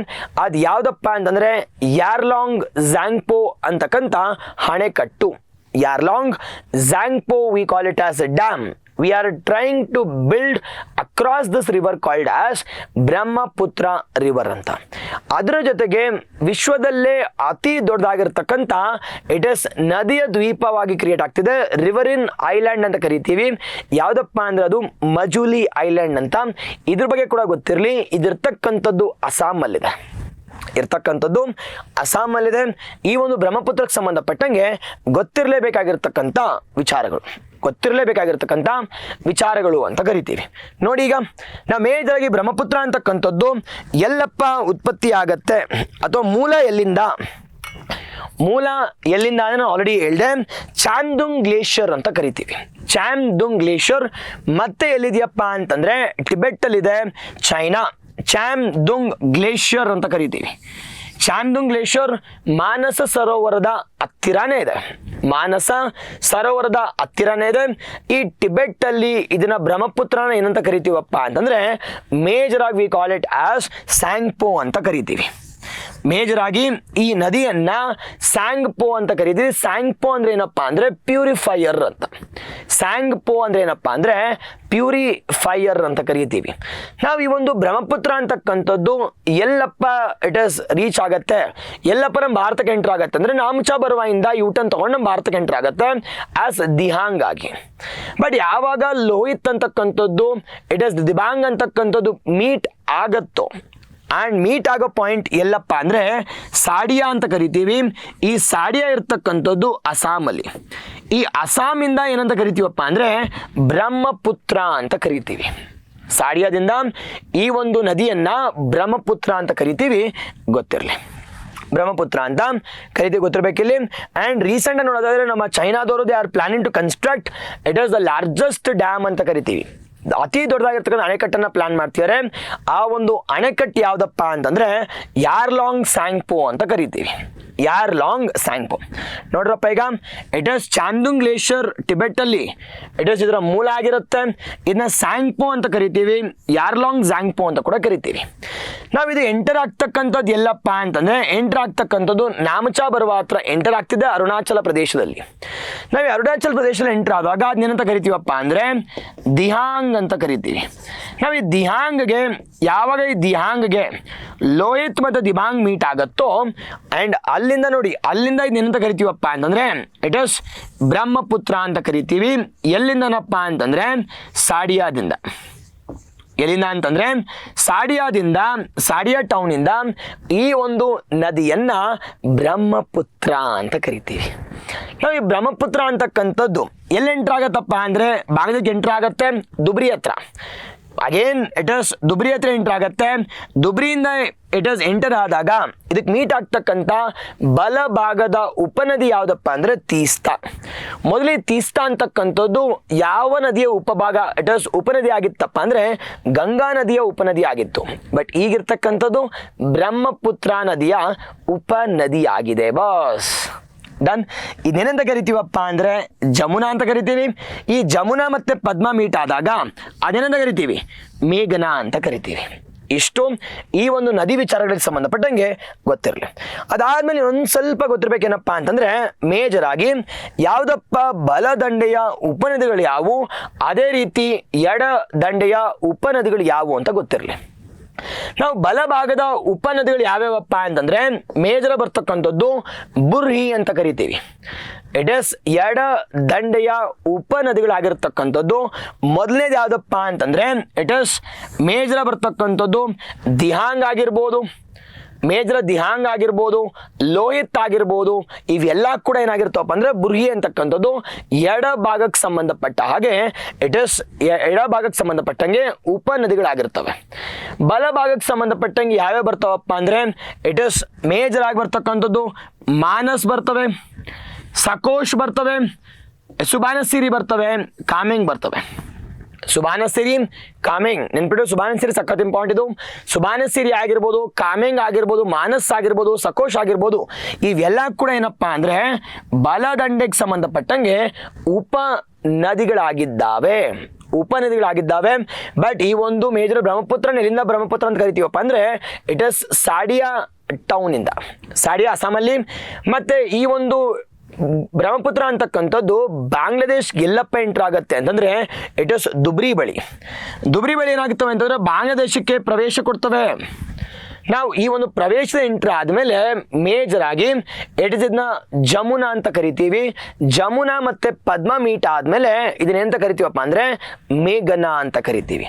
ಅದು ಯಾವುದಪ್ಪ ಅಂತಂದರೆ ಯಾರ್ಲಾಂಗ್ ಝಾಂಗ್ಪೋ ಅಂತಕ್ಕಂಥ ಅಣೆಕಟ್ಟು. Yarlong Zangpo, we call it as a dam. We are trying to build across this river called as Brahmaputra river ಅಂತ. ಅದರ ಜೊತೆಗೆ ವಿಶ್ವದಲ್ಲೇ ಅತಿ ದೊಡ್ಡದಾಗಿರ್ತಕ್ಕಂಥ ಇಟ್ ಇಸ್ ನದಿಯ ದ್ವೀಪವಾಗಿ ಕ್ರಿಯೇಟ್ ಆಗ್ತಿದೆ. ರಿವರಿನ್ ಐಲ್ಯಾಂಡ್ ಅಂತ ಕರಿತೀವಿ. ಯಾವುದಪ್ಪ ಅಂದ್ರೆ ಅದು ಮಜುಲಿ ಐಲ್ಯಾಂಡ್ ಅಂತ. ಇದ್ರ ಬಗ್ಗೆ ಕೂಡ ಗೊತ್ತಿರಲಿ. ಇದಿರ್ತಕ್ಕಂಥದ್ದು ಅಸ್ಸಾಮಲ್ಲಿದೆ. ಈ ಒಂದು ಬ್ರಹ್ಮಪುತ್ರಕ್ಕೆ ಸಂಬಂಧಪಟ್ಟಂಗೆ ಗೊತ್ತಿರಲೇಬೇಕಾಗಿರ್ತಕ್ಕಂಥ ವಿಚಾರಗಳು ಅಂತ ಕರಿತೀವಿ. ನೋಡಿ, ಈಗ ನಾವು ಮೇಜರಾಗಿ ಬ್ರಹ್ಮಪುತ್ರ ಅಂತಕ್ಕಂಥದ್ದು ಎಲ್ಲಪ್ಪ ಉತ್ಪತ್ತಿ ಆಗತ್ತೆ ಅಥವಾ ಮೂಲ ಎಲ್ಲಿಂದ ನಾನು ಆಲ್ರೆಡಿ ಹೇಳಿದೆ, ಚಾಮ್ದುಂಗ್ ಗ್ಲೇಷಿಯರ್ ಅಂತ ಕರಿತೀವಿ. ಚಾಮ್ದುಂಗ್ ಗ್ಲೇಷಿಯರ್ ಮತ್ತೆ ಎಲ್ಲಿದೆಯಪ್ಪ ಅಂತಂದ್ರೆ ಟಿಬೆಟ್ಟಲ್ಲಿದೆ, ಚೈನಾ. ಚಾಮ್ದುಂಗ್ ಗ್ಲೇಷಿಯರ್ ಅಂತ ಕರಿತೀವಿ. ಚಾಮ್ದುಂಗ್ ಗ್ಲೇಷಿಯರ್ ಮಾನಸ ಸರೋವರದ ಹತ್ತಿರನೇ ಇದೆ. ಈ ಟಿಬೆಟ್ ಅಲ್ಲಿ ಇದನ್ನ ಬ್ರಹ್ಮಪುತ್ರನ ಏನಂತ ಕರಿತೀವಪ್ಪ ಅಂತಂದ್ರೆ ಮೇಜರ್ ಆಗಿ ವಿ ಕಾಲ್ ಇಟ್ ಆಸ್ ಸ್ಯಾಂಗ್ಪೋ ಅಂತ ಕರಿತೀವಿ. ಮೇಜರ್ ಆಗಿ ಈ ನದಿಯನ್ನ ಸ್ಯಾಂಗ್ಪೋ ಅಂತ ಕರಿತೀವಿ. ಸ್ಯಾಂಗ್ಪೋ ಅಂದ್ರೆ ಏನಪ್ಪಾ ಅಂದ್ರೆ ಪ್ಯೂರಿಫೈಯರ್ ಅಂತ. ಸ್ಯಾಂಗ್ಪೋ ಅಂದ್ರೆ ಏನಪ್ಪಾ ಅಂದ್ರೆ ಪ್ಯೂರಿಫೈಯರ್ ಅಂತ ಕರಿತೀವಿ. ನಾವು ಈ ಒಂದು ಬ್ರಹ್ಮಪುತ್ರ ಅಂತಕ್ಕಂಥದ್ದು ಎಲ್ಲಪ್ಪ ಇಟ್ ಇಸ್ ರೀಚ್ ಆಗತ್ತೆ, ಎಲ್ಲಪ್ಪ ನಮ್ಮ ಭಾರತಕ್ಕೆ ಎಂಟರ್ ಆಗತ್ತೆ ಅಂದ್ರೆ ನಾಮ್ಚಾ ಬರುವಿಂದ ಯೂಟರ್ನ್ ತಗೊಂಡು ನಮ್ಮ ಭಾರತಕ್ಕೆ ಎಂಟರ್ ಆಗತ್ತೆ ಆಸ್ ದಿಹಾಂಗ್ ಆಗಿ. ಬಟ್ ಯಾವಾಗ ಲೋಹಿತ್ ಅಂತಕ್ಕಂಥದ್ದು ಇಟ್ ಇಸ್ ದಿಬಾಂಗ್ ಅಂತಕ್ಕಂಥದ್ದು ಮೀಟ್ ಆಗತ್ತೋ, ಆ್ಯಂಡ್ ಮೀಟ್ ಆಗೋ ಪಾಯಿಂಟ್ ಎಲ್ಲಪ್ಪ ಅಂದರೆ ಸಾಡಿಯಾ ಅಂತ ಕರಿತೀವಿ. ಈ ಸಾಡಿಯಾ ಇರ್ತಕ್ಕಂಥದ್ದು ಅಸ್ಸಾಮಲ್ಲಿ. ಈ ಅಸ್ಸಾಮಿಂದ ಏನಂತ ಕರಿತೀವಪ್ಪ ಅಂದರೆ ಬ್ರಹ್ಮಪುತ್ರ ಅಂತ ಕರಿತೀವಿ. ಸಾಡಿಯಾದಿಂದ ಈ ಒಂದು ನದಿಯನ್ನು ಬ್ರಹ್ಮಪುತ್ರ ಅಂತ ಕರಿತೀವಿ, ಗೊತ್ತಿರಲಿ. ಬ್ರಹ್ಮಪುತ್ರ ಅಂತ ಕರಿತೀವಿ, ಗೊತ್ತಿರಬೇಕಿಲ್ಲಿ. ಆ್ಯಂಡ್ ರೀಸೆಂಟ್ ನೋಡೋದಾದ್ರೆ ನಮ್ಮ ಚೈನಾದವರು they are planning to construct it is the largest dam ಅಂತ ಕರಿತೀವಿ. ಅತಿ ದೊಡ್ಡದಾಗಿರ್ತಕ್ಕಂಥ ಅಣೆಕಟ್ಟನ್ನು ಪ್ಲಾನ್ ಮಾಡ್ತಿದ್ದಾರೆ. ಆ ಒಂದು ಅಣೆಕಟ್ಟು ಯಾವುದಪ್ಪ ಅಂತಂದ್ರೆ ಯಾರ್ಲಾಂಗ್ ಸ್ಯಾಂಗ್ಪೋ ಅಂತ ಕರಿತೀವಿ. ಯಾರ್ಲಾಂಗ್ ಸ್ಯಾಂಗ್ಪೋ ನೋಡ್ರಪ್ಪ, ಈಗ ಇಟ್ ಈಸ್ ಚಾಮ್ದುಂಗ್ ಗ್ಲೇಷಿಯರ್ ಟಿಬೆಟಲ್ಲಿ ಇಟ್ ಈಸ್ ಇದರ ಮೂಲ ಆಗಿರುತ್ತೆ. ಇದನ್ನ ಸ್ಯಾಂಗ್ಪೋ ಅಂತ ಕರಿತೀವಿ, ಯಾರ್ಲಾಂಗ್ ಸ್ಯಾಂಗ್ಪೋ ಅಂತ ಕೂಡ ಕರಿತೀವಿ. ನಾವು ಇದು ಎಂಟರ್ ಆಗ್ತಕ್ಕಂಥದ್ದು ಎಲ್ಲಪ್ಪ ಅಂತಂದ್ರೆ ಎಂಟರ್ ಆಗ್ತಕ್ಕಂಥದ್ದು ನಾಮಚಾ ಬರುವ ಹತ್ರ ಎಂಟರ್ ಆಗ್ತಿದೆ ಅರುಣಾಚಲ ಪ್ರದೇಶದಲ್ಲಿ. ನಾವು ಅರುಣಾಚಲ ಪ್ರದೇಶದಲ್ಲಿ ಎಂಟರ್ ಆದಾಗ ಅದನ್ನೇನಂತ ಕರಿತೀವಪ್ಪ ಅಂದ್ರೆ ದಿಹಾಂಗ್ ಅಂತ ಕರಿತೀವಿ. ನಾವು ಈ ದಿಹಾಂಗ್ಗೆ ಯಾವಾಗ ಈ ದಿಹಾಂಗ್ಗೆ ಲೋಹಿತ್ ಮತ್ತು ದಿಬಾಂಗ್ ಮೀಟ್ ಆಗುತ್ತೋ ಆ್ಯಂಡ್ ಅಲ್ಲಿಂದ ನೋಡಿ ಅಲ್ಲಿಂದ ಇದನ್ನೇನಂತ ಕರಿತೀವಪ್ಪ ಅಂತಂದ್ರೆ ಇಟ್ ಇಸ್ ಬ್ರಹ್ಮಪುತ್ರ ಅಂತ ಕರಿತೀವಿ. ಎಲ್ಲಿಂದನಪ್ಪ ಅಂತಂದ್ರೆ ಸಾಡಿಯಾದಿಂದ. ಎಲ್ಲಿಂದ ಅಂತಂದ್ರೆ ಸಾಡಿಯಾ ಟೌನಿಂದ ಈ ಒಂದು ನದಿಯನ್ನ ಬ್ರಹ್ಮಪುತ್ರ ಅಂತ ಕರಿತೀವಿ. ನಾವು ಈ ಬ್ರಹ್ಮಪುತ್ರ ಅಂತಕ್ಕಂಥದ್ದು ಎಲ್ಲಿ ಎಂಟ್ರ್ ಆಗತ್ತಪ್ಪ ಅಂದ್ರೆ ಬಾಂಗ್ಲಾದೇಶಕ್ಕೆ ಎಂಟ್ರ್ ಆಗತ್ತೆ ದುಬ್ರಿ ಹತ್ರ. ಅಗೇನ್ ಇಟ್ ಇಸ್ ದುಬ್ರಿ ಹತ್ರ ಎಂಟರ್ ಆಗತ್ತೆ. ದುಬ್ರಿಯಿಂದ ಇಟ್ ಇಸ್ ಎಂಟರ್ ಆದಾಗ ಇದಕ್ಕೆ ಮೀಟ್ ಆಗ್ತಕ್ಕಂಥ ಬಲಭಾಗದ ಉಪನದಿ ಯಾವುದಪ್ಪ ಅಂದ್ರೆ ತೀಸ್ತಾ. ಮೊದಲೇ ತೀಸ್ತಾ ಅಂತಕ್ಕಂಥದ್ದು ಯಾವ ನದಿಯ ಉಪಭಾಗ ಇಟ್ ಇಸ್ ಉಪನದಿ ಆಗಿತ್ತಪ್ಪ ಅಂದ್ರೆ ಗಂಗಾ ನದಿಯ ಉಪನದಿ ಆಗಿತ್ತು. ಬಟ್ ಈಗಿರ್ತಕ್ಕಂಥದ್ದು ಬ್ರಹ್ಮಪುತ್ರ ನದಿಯ ಉಪನದಿ ಆಗಿದೆ ಬಾಸ್. ಡನ್. ಇದೇನಂತ ಕರಿತೀವಪ್ಪ ಅಂದ್ರೆ ಜಮುನಾ ಅಂತ ಕರಿತೀವಿ. ಈ ಜಮುನಾ ಮತ್ತೆ ಪದ್ಮ ಮೀಟ್ ಆದಾಗ ಅದೇನಂತ ಕರಿತೀವಿ ಮೇಘನಾ ಅಂತ ಕರಿತೀವಿ. ಇಷ್ಟು ಈ ಒಂದು ನದಿ ವಿಚಾರಗಳಿಗೆ ಸಂಬಂಧಪಟ್ಟಂಗೆ ಗೊತ್ತಿರಲಿ. ಅದಾದ್ಮೇಲೆ ಒಂದು ಸ್ವಲ್ಪ ಗೊತ್ತಿರ್ಬೇಕೇನಪ್ಪ ಅಂತಂದ್ರೆ ಮೇಜರ್ ಆಗಿ ಯಾವುದಪ್ಪ ಬಲದಂಡೆಯ ಉಪನದಿಗಳು ಯಾವುವು, ಅದೇ ರೀತಿ ಎಡ ದಂಡೆಯ ಉಪನದಿಗಳು ಯಾವುವು ಅಂತ ಗೊತ್ತಿರಲಿ. ನಾವು ಬಲಭಾಗದ ಉಪನದಿಗಳು ಯಾವ್ಯಾವಪ್ಪ ಅಂತಂದ್ರೆ ಮೇಜರ ಬರ್ತಕ್ಕಂಥದ್ದು ಬುರ್ಹಿ ಅಂತ ಕರಿತೀವಿ. ಇಟ್ ಇಸ್ ಎಡ ದಂಡೆಯ ಉಪನದಿಗಳಾಗಿರ್ತಕ್ಕಂಥದ್ದು. ಮೊದಲನೇದು ಯಾವುದಪ್ಪ ಅಂತಂದ್ರೆ ಇಟ್ ಇಸ್ ಮೇಜರ ಬರ್ತಕ್ಕಂಥದ್ದು ದಿಹಾಂಗ್ ಆಗಿರ್ಬೋದು, ಮೇಜರ ದಿಹಾಂಗ್ ಆಗಿರ್ಬೋದು, ಲೋಹಿತ್ ಆಗಿರ್ಬೋದು. ಇವೆಲ್ಲ ಕೂಡ ಏನಾಗಿರ್ತವಪ್ಪ ಅಂದ್ರೆ ಬುರ್ಹಿ ಅಂತಕ್ಕಂಥದ್ದು ಎಡ ಭಾಗಕ್ಕೆ ಸಂಬಂಧಪಟ್ಟ ಹಾಗೆ ಇಟ್ ಇಸ್ ಎಡ ಭಾಗಕ್ಕೆ ಸಂಬಂಧಪಟ್ಟಂಗೆ ಉಪನದಿಗಳಾಗಿರ್ತವೆ. ಬಲ ಭಾಗಕ್ಕೆ ಸಂಬಂಧಪಟ್ಟಂಗೆ ಯಾವ್ಯಾವ ಬರ್ತಾವಪ್ಪ ಅಂದ್ರೆ ಇಟ್ ಇಸ್ ಮೇಜರ್ ಆಗಿ ಬರ್ತಕ್ಕಂಥದ್ದು ಮಾನಸ್ ಬರ್ತವೆ, ಸಕೋಶ್ ಬರ್ತವೆ, ಸುಬಾನಸಿರಿ ಬರ್ತವೆ, ಕಾಮೆಂಗ್ ಬರ್ತವೆ. ಸುಬಾನಸಿರಿ ಕಾಮೆಂಗ್ ನೆನ್ಪಿಟ್ಟು, ಸುಬಾನಸಿರಿ ಸಖತ್ ಇಂಪಾರ್ಟೆಂಟ್ ಇದು. ಸುಬಾನಸಿರಿ ಆಗಿರ್ಬೋದು, ಕಾಮೆಂಗ್ ಆಗಿರ್ಬೋದು, ಮಾನಸ್ ಆಗಿರ್ಬೋದು, ಸಕೋಶ್ ಆಗಿರ್ಬೋದು, ಇವೆಲ್ಲ ಕೂಡ ಏನಪ್ಪಾ ಅಂದ್ರೆ ಬಲದಂಡೆಗೆ ಸಂಬಂಧಪಟ್ಟಂಗೆ ಉಪನದಿಗಳಾಗಿದ್ದಾವೆ. ಬಟ್ ಈ ಒಂದು ಮೇಜರ್ ಬ್ರಹ್ಮಪುತ್ರ ಎಲ್ಲಿಂದ ಬ್ರಹ್ಮಪುತ್ರ ಅಂತ ಕರಿತೀವಪ್ಪ ಅಂದ್ರೆ ಇಟ್ ಇಸ್ ಸಾಡಿಯಾ ಟೌನ್ ಇಂದ, ಸಾಡಿಯಾ ಅಸ್ಸಾಮಲ್ಲಿ. ಮತ್ತೆ ಈ ಒಂದು ಬ್ರಹ್ಮಪುತ್ರ ಅಂತಕ್ಕಂಥದ್ದು ಬಾಂಗ್ಲಾದೇಶ್ ಎಲ್ಲಪ್ಪ ಎಂಟ್ರ್ ಆಗುತ್ತೆ ಅಂತಂದ್ರೆ ಇಟ್ ಇಸ್ ದುಬ್ರಿ ಬಳಿ ಏನಾಗುತ್ತವೆ ಅಂತಂದ್ರೆ ಬಾಂಗ್ಲಾದೇಶಕ್ಕೆ ಪ್ರವೇಶ ಕೊಡ್ತವೆ. ನಾವು ಈ ಒಂದು ಪ್ರವೇಶದ ಎಂಟ್ರ್ ಆದಮೇಲೆ ಮೇಜರ್ ಆಗಿ ಇಟ್ ಇಸ್ ಇದನ್ನ ಜಮುನಾ ಅಂತ ಕರಿತೀವಿ. ಜಮುನಾ ಮತ್ತೆ ಪದ್ಮ ಮೀಟ್ ಆದಮೇಲೆ ಇದನ್ನೆಂತ ಕರಿತೀವಪ್ಪ ಅಂದ್ರೆ ಮೇಘನಾ ಅಂತ ಕರಿತೀವಿ.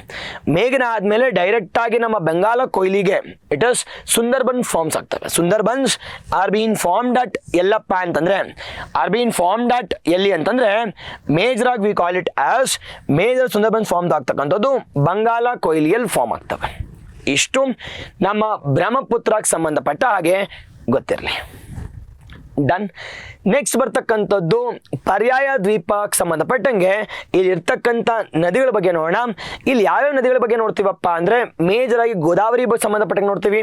ಮೇಘನಾ ಆದಮೇಲೆ ಡೈರೆಕ್ಟ್ ಆಗಿ ನಮ್ಮ ಬೆಂಗಾಲ ಕೊಯ್ಲಿಗೆ ಇಟ್ ಇಸ್ ಸುಂದರ್ಬನ್ ಫಾರ್ಮ್ಸ್ ಆಗ್ತವೆ. Sundarbans are been formed at ಎಲ್ಲಪ್ಪ ಅಂತಂದ್ರೆ ಎಲ್ಲಿ ಅಂತಂದ್ರೆ ಮೇಜರ್ ಆಗಿ we call it as major Sundarban forms ಆಗ್ತಕ್ಕಂಥದ್ದು ಬಂಗಾಲ ಕೊಯ್ಲಿಯಲ್ಲಿ ಫಾರ್ಮ್ ಆಗ್ತವೆ. ಇಷ್ಟು ನಮ್ಮ ಬ್ರಹ್ಮಪುತ್ರಕ್ಕೆ ಸಂಬಂಧಪಟ್ಟ ಹಾಗೆ ಗೊತ್ತಿರಲಿ. ಡನ್. ನೆಕ್ಸ್ಟ್ ಬರ್ತಕ್ಕಂಥದ್ದು ಪರ್ಯಾಯ ದ್ವೀಪಕ್ಕೆ ಸಂಬಂಧಪಟ್ಟಂಗೆ ಇಲ್ಲಿ ಇರ್ತಕ್ಕಂಥ ನದಿಗಳ ಬಗ್ಗೆ ನೋಡೋಣ. ಇಲ್ಲಿ ಯಾವ್ಯಾವ ನದಿಗಳ ಬಗ್ಗೆ ನೋಡ್ತೀವಪ್ಪ ಅಂದ್ರೆ ಮೇಜರ್ ಆಗಿ ಗೋದಾವರಿ ಸಂಬಂಧಪಟ್ಟಂಗೆ ನೋಡ್ತೀವಿ,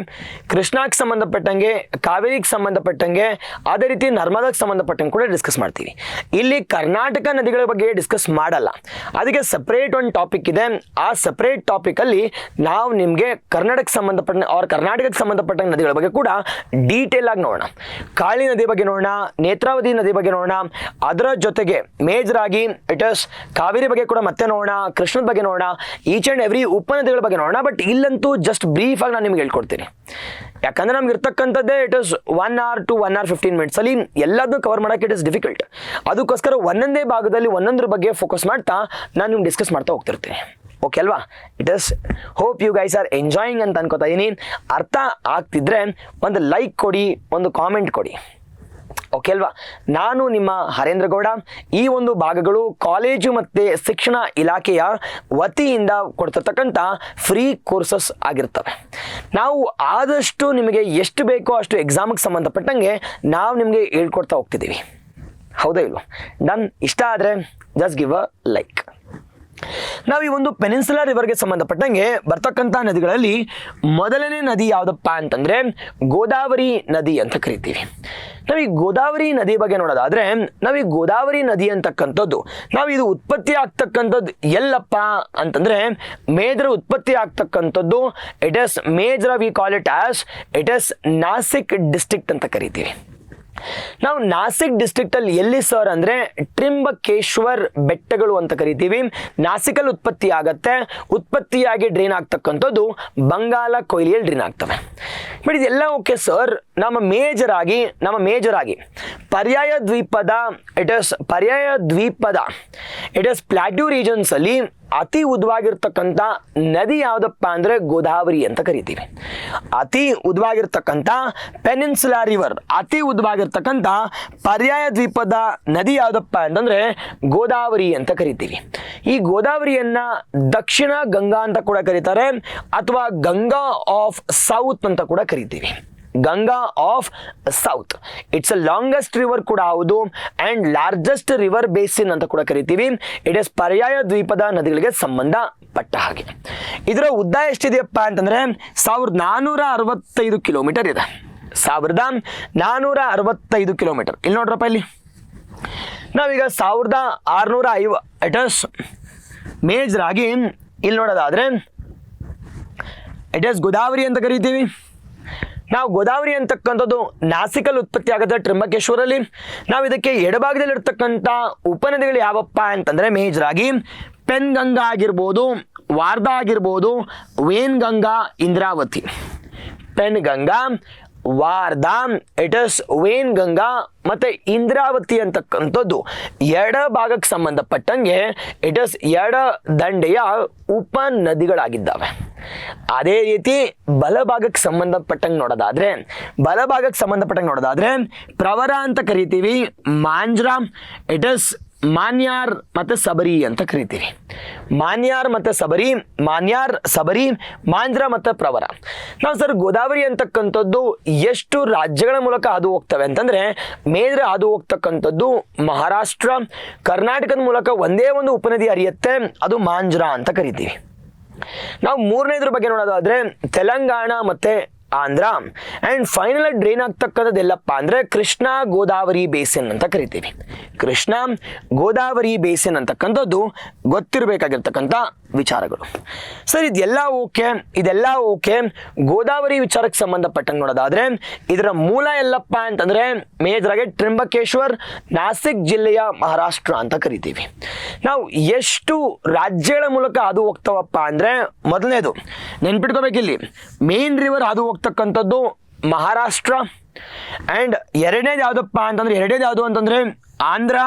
ಕೃಷ್ಣಕ್ಕೆ ಸಂಬಂಧಪಟ್ಟಂಗೆ, ಕಾವೇರಿಗೆ ಸಂಬಂಧಪಟ್ಟಂಗೆ, ಅದೇ ರೀತಿ ನರ್ಮದಾಕ್ಕೆ ಸಂಬಂಧಪಟ್ಟಂಗೆ ಕೂಡ ಡಿಸ್ಕಸ್ ಮಾಡ್ತೀವಿ. ಇಲ್ಲಿ ಕರ್ನಾಟಕ ನದಿಗಳ ಬಗ್ಗೆ ಡಿಸ್ಕಸ್ ಮಾಡಲ್ಲ, ಅದಕ್ಕೆ ಸಪ್ರೇಟ್ ಒಂದು ಟಾಪಿಕ್ ಇದೆ. ಆ ಸಪ್ರೇಟ್ ಟಾಪಿಕ್ ಅಲ್ಲಿ ನಾವು ನಿಮಗೆ ಕರ್ನಾಟಕಕ್ಕೆ ಸಂಬಂಧಪಟ್ಟ ನದಿಗಳ ಬಗ್ಗೆ ಕೂಡ ಡೀಟೇಲ್ ಆಗಿ ನೋಡೋಣ. ಕಾಳಿ ನದಿ ಬಗ್ಗೆ ನೋಡೋಣ, ನೇತ್ರಾವತಿ ನದಿ ಬಗ್ಗೆ ನೋಡೋಣ, ಅದರ ಜೊತೆಗೆ ಮೇಜರ್ ಆಗಿ ಇಟ್ ಇಸ್ ಕಾವೇರಿ ಬಗ್ಗೆ ಕೂಡ ಮತ್ತೆ ನೋಡೋಣ, ಕೃಷ್ಣದ ಬಗ್ಗೆ ನೋಡೋಣ, ಈಚ್ ಅಂಡ್ ಎವ್ರಿ ಉಪನದಿಗಳ ಬಗ್ಗೆ ನೋಡೋಣ. ಬಟ್ ಇಲ್ಲಂತೂ ಜಸ್ಟ್ ಬ್ರೀಫ್ ಆಗಿ ನಾನು ನಿಮ್ಗೆ ಹೇಳ್ಕೊಡ್ತೀನಿ, ಯಾಕಂದ್ರೆ ನಮ್ಗೆ ಇರ್ತಕ್ಕಂಥದ್ದೇ it is 1 hour to 1 hour 15 minutes ಅಲ್ಲಿ ಎಲ್ಲದನ್ನು ಕವರ್ ಮಾಡೋಕೆ ಇಟ್ ಇಸ್ ಡಿಫಿಕಲ್ಟ್. ಅದಕ್ಕೋಸ್ಕರ ಒಂದೊಂದೇ ಭಾಗದಲ್ಲಿ ಒಂದೊಂದ್ರ ಬಗ್ಗೆ ಫೋಕಸ್ ಮಾಡ್ತಾ ನಾನು ನಿಮ್ಗೆ ಡಿಸ್ಕಸ್ ಮಾಡ್ತಾ ಹೋಗ್ತಿರ್ತೀನಿ. ಓಕೆ ಅಲ್ವಾ? It is hope you guys are enjoying ಅಂತ ಅನ್ಕೋತಾ ಇದೀನಿ. ಅರ್ಥ ಆಗ್ತಿದ್ರೆ ಒಂದು ಲೈಕ್ ಕೊಡಿ, ಒಂದು ಕಾಮೆಂಟ್ ಕೊಡಿ. ಓಕೆ ಅಲ್ವಾ? ನಾನು ನಿಮ್ಮ ಹರೇಂದ್ರ ಗೌಡ. ಈ ಒಂದು ಭಾಗಗಳು ಕಾಲೇಜು ಮತ್ತು ಶಿಕ್ಷಣ ಇಲಾಖೆಯ ವತಿಯಿಂದ ಕೊಡ್ತಿರ್ತಕ್ಕಂಥ ಫ್ರೀ ಕೋರ್ಸಸ್ ಆಗಿರ್ತವೆ. ನಾವು ಆದಷ್ಟು ನಿಮಗೆ ಎಷ್ಟು ಬೇಕೋ ಅಷ್ಟು ಎಕ್ಸಾಮಿಗೆ ಸಂಬಂಧಪಟ್ಟಂಗೆ ನಾವು ನಿಮಗೆ ಹೇಳ್ಕೊಡ್ತಾ ಹೋಗ್ತಿದ್ದೀವಿ, ಹೌದಾ ಇಲ್ವ? ಡನ್. ಇಷ್ಟ ಆದರೆ ಜಸ್ಟ್ ಗಿವ್ ಅ ಲೈಕ್. ನಾವು ಈ ಒಂದು ಪೆನಿನ್ಸುಲಾ ರಿವರ್ಗೆ ಸಂಬಂಧಪಟ್ಟಂಗೆ ಬರ್ತಕ್ಕಂಥ ನದಿಗಳಲ್ಲಿ ಮೊದಲನೇ ನದಿ ಯಾವುದಪ್ಪ ಅಂತಂದ್ರೆ ಗೋದಾವರಿ ನದಿ ಅಂತ ಕರಿತೀವಿ. ನಾವು ಈ ಗೋದಾವರಿ ನದಿ ಬಗ್ಗೆ ನೋಡೋದಾದ್ರೆ, ನಾವು ಈ ಗೋದಾವರಿ ನದಿ ಅಂತಕ್ಕಂಥದ್ದು ನಾವು ಇದು ಉತ್ಪತ್ತಿ ಆಗ್ತಕ್ಕಂಥದ್ದು ಎಲ್ಲಪ್ಪ ಅಂತಂದ್ರೆ ಮೇಜರ್ ಉತ್ಪತ್ತಿ ಆಗ್ತಕ್ಕಂಥದ್ದು it is major, we call it as it is Nashik district ಅಂತ ಕರಿತೀವಿ. ನಾವು ನಾಸಿಕ್ ಡಿಸ್ಟ್ರಿಕ್ಟ್ ಅಲ್ಲಿ ಎಲ್ಲಿ ಸರ್ ಅಂದ್ರೆ ಟ್ರಿಂಬಕೇಶ್ವರ್ ಬೆಟ್ಟಗಳು ಅಂತ ಕರಿತೀವಿ. ನಾಸಿಕಲ್ಲಿ ಉತ್ಪತ್ತಿ ಆಗತ್ತೆ, ಉತ್ಪತ್ತಿಯಾಗಿ ಡ್ರೈನ್ ಆಗ್ತಕ್ಕಂಥದ್ದು ಬಂಗಾಲ ಕೊಯ್ಲಿಯಲ್ಲಿ ಡ್ರೈನ್ ಆಗ್ತವೆ. ಬಟ್ ಇದೆಲ್ಲ ಓಕೆ ಸರ್. ನಮ್ಮ ಮೇಜರ್ ಆಗಿ ಪರ್ಯಾಯ ದ್ವೀಪದ ಇಟ್ ಇಸ್ ಪ್ಲಾಟ್ಯೂ ರೀಜನ್ಸ್ ಅಲ್ಲಿ ಅತಿ ಉದ್ದವಾಗಿರ್ತಕ್ಕಂಥ ನದಿ ಯಾವುದಪ್ಪ ಅಂದ್ರೆ ಗೋದಾವರಿ ಅಂತ ಕರಿತೀವಿ. ಅತಿ ಉದ್ದವಾಗಿರ್ತಕ್ಕಂಥ ಪೆನಿನ್ಸುಲಾ ರಿವರ್, ಅತಿ ಉದ್ದವಾಗಿರ್ತಕ್ಕಂಥ ಪರ್ಯಾಯ ದ್ವೀಪದ ನದಿ ಯಾವುದಪ್ಪ ಅಂತಂದ್ರೆ ಗೋದಾವರಿ ಅಂತ ಕರಿತೀವಿ. ಈ ಗೋದಾವರಿಯನ್ನ ದಕ್ಷಿಣ ಗಂಗಾ ಅಂತ ಕೂಡ ಕರೀತಾರೆ, ಅಥವಾ ಗಂಗಾ ಆಫ್ ಸೌತ್ ಅಂತ ಕೂಡ ಕರಿತೀವಿ. Ganga of south, it's a longest river ಕೂಡ ಹೌದು ಅಂಡ್ ಲಾರ್ಜೆಸ್ಟ್ ರಿವರ್ ಬೇಸಿನ್ ಅಂತ ಕೂಡ ಕರಿತೀವಿ. ಇಟ್ ಇಸ್ ಪರ್ಯಾಯ ದ್ವೀಪದ ನದಿಗಳಿಗೆ ಸಂಬಂಧಪಟ್ಟ ಹಾಗೆ. ಇದರ ಉದ್ದ ಎಷ್ಟಿದೆಯಪ್ಪ ಅಂತಂದ್ರೆ 1465 ಕಿಲೋಮೀಟರ್ ಇದೆ. 1465 ಕಿಲೋಮೀಟರ್. ಇಲ್ಲಿ ನೋಡ್ರಪ್ಪ, ಇಲ್ಲಿ ನಾವೀಗ 1650 ಇಟ್ ಇಸ್ ಮೇಜರ್ ಆಗಿ ಇಲ್ಲಿ ನೋಡೋದಾದ್ರೆ ಇಟ್ ಇಸ್ ಗೋದಾವರಿ ಅಂತ ಕರಿತೀವಿ. ನಾವು ಗೋದಾವರಿ ಅಂತಕ್ಕಂಥದ್ದು ನಾಸಿಕಲ್ಲಿ ಉತ್ಪತ್ತಿ ಆಗುತ್ತೆ, ಟ್ರಿಂಬಕೇಶ್ವರಲ್ಲಿ. ನಾವು ಇದಕ್ಕೆ ಎಡಭಾಗದಲ್ಲಿ ಇರ್ತಕ್ಕಂಥ ಉಪನದಿಗಳು ಯಾವಪ್ಪ ಅಂತಂದ್ರೆ ಮೇಜರ್ ಆಗಿ ಪೆನ್ಗಂಗಾ ಆಗಿರ್ಬೋದು, ವಾರ್ಧಾ ಆಗಿರ್ಬೋದು, ವೇನ್ಗಂಗಾ, ಇಂದ್ರಾವತಿ. ಪೆನ್ಗಂಗಾ, ವಾರ್ಧಾ, ಇಟ್ ಇಸ್ ವೇನ್ಗಂಗಾ ಮತ್ತೆ ಇಂದ್ರಾವತಿ ಅಂತಕ್ಕಂಥದ್ದು ಎಡ ಭಾಗಕ್ಕೆ ಸಂಬಂಧಪಟ್ಟಂಗೆ ಇಟ್ ಇಸ್ ಎಡ ದಂಡೆಯ ಉಪನದಿಗಳಾಗಿದ್ದಾವೆ. ಅದೇ ರೀತಿ ಬಲಭಾಗಕ್ಕೆ ಸಂಬಂಧಪಟ್ಟಂಗೆ ನೋಡೋದಾದ್ರೆ ಪ್ರವರ ಅಂತ ಕರಿತೀವಿ, ಮಾಂಜ್ರಾ, ಇಟ್ ಇಸ್ ಮಾನ್ಯಾರ್ ಮತ್ತೆ ಸಬರಿ ಅಂತ ಕರಿತೀವಿ. ಮಾನ್ಯಾರ್, ಸಬರಿ, ಮಾಂಜ್ರಾ ಮತ್ತೆ ಪ್ರವರ. ನಾವು ಸರ್ ಗೋದಾವರಿ ಅಂತಕ್ಕಂಥದ್ದು ಎಷ್ಟು ರಾಜ್ಯಗಳ ಮೂಲಕ ಹಾದು ಹೋಗ್ತವೆ ಅಂತಂದ್ರೆ ಮೇಜರ್ ಹಾದು ಹೋಗ್ತಕ್ಕಂಥದ್ದು ಮಹಾರಾಷ್ಟ್ರ, ಕರ್ನಾಟಕದ ಮೂಲಕ ಒಂದೇ ಒಂದು ಉಪನದಿ ಹರಿಯುತ್ತೆ, ಅದು ಮಾಂಜ್ರಾ ಅಂತ ಕರಿತೀವಿ. ನಾವು ಮೂರನೇದ್ರ ಬಗ್ಗೆ ನೋಡೋದಾದ್ರೆ ತೆಲಂಗಾಣ ಮತ್ತೆ ಆಂಧ್ರ ಅಂಡ್ ಫೈನಲ್ ಡ್ರೈನ್ ಆಗ್ತಕ್ಕಂಥದ್ದು ಎಲ್ಲಪ್ಪ ಅಂದ್ರೆ ಕೃಷ್ಣ ಗೋದಾವರಿ ಬೇಸಿನ್ ಅಂತ ಕರಿತೀವಿ. ಕೃಷ್ಣ ಗೋದಾವರಿ ಬೇಸಿನ್ ಅಂತಕ್ಕಂಥದ್ದು ಗೊತ್ತಿರಬೇಕಾಗಿರ್ತಕ್ಕಂಥ ವಿಚಾರಗಳು. ಸರ್ ಇದೆಲ್ಲ ಓಕೆ. ಗೋದಾವರಿ ವಿಚಾರಕ್ಕೆ ಸಂಬಂಧಪಟ್ಟಂಗೆ ನೋಡೋದಾದ್ರೆ ಇದರ ಮೂಲ ಎಲ್ಲಪ್ಪ ಅಂತಂದ್ರೆ ಮೇಜರ್ ಆಗಿ ಟ್ರಿಂಬಕೇಶ್ವರ್, ನಾಸಿಕ್ ಜಿಲ್ಲೆಯ ಮಹಾರಾಷ್ಟ್ರ ಅಂತ ಕರಿತೀವಿ. ನಾವು ಎಷ್ಟು ರಾಜ್ಯಗಳ ಮೂಲಕ ಹಾದು ಹೋಗ್ತಾವಪ್ಪ ಅಂದ್ರೆ ಮೊದಲನೇದು ನೆನ್ಪಿಟ್ಕೋಬೇಕಿಲ್ಲಿ, ಮೇನ್ ರಿವರ್ ಹಾದು ಹೋಗ್ತಕ್ಕಂಥದ್ದು ಮಹಾರಾಷ್ಟ್ರ ಅಂಡ್ ಎರಡನೇದು ಯಾವುದು ಅಂತಂದ್ರೆ ಆಂಧ್ರ.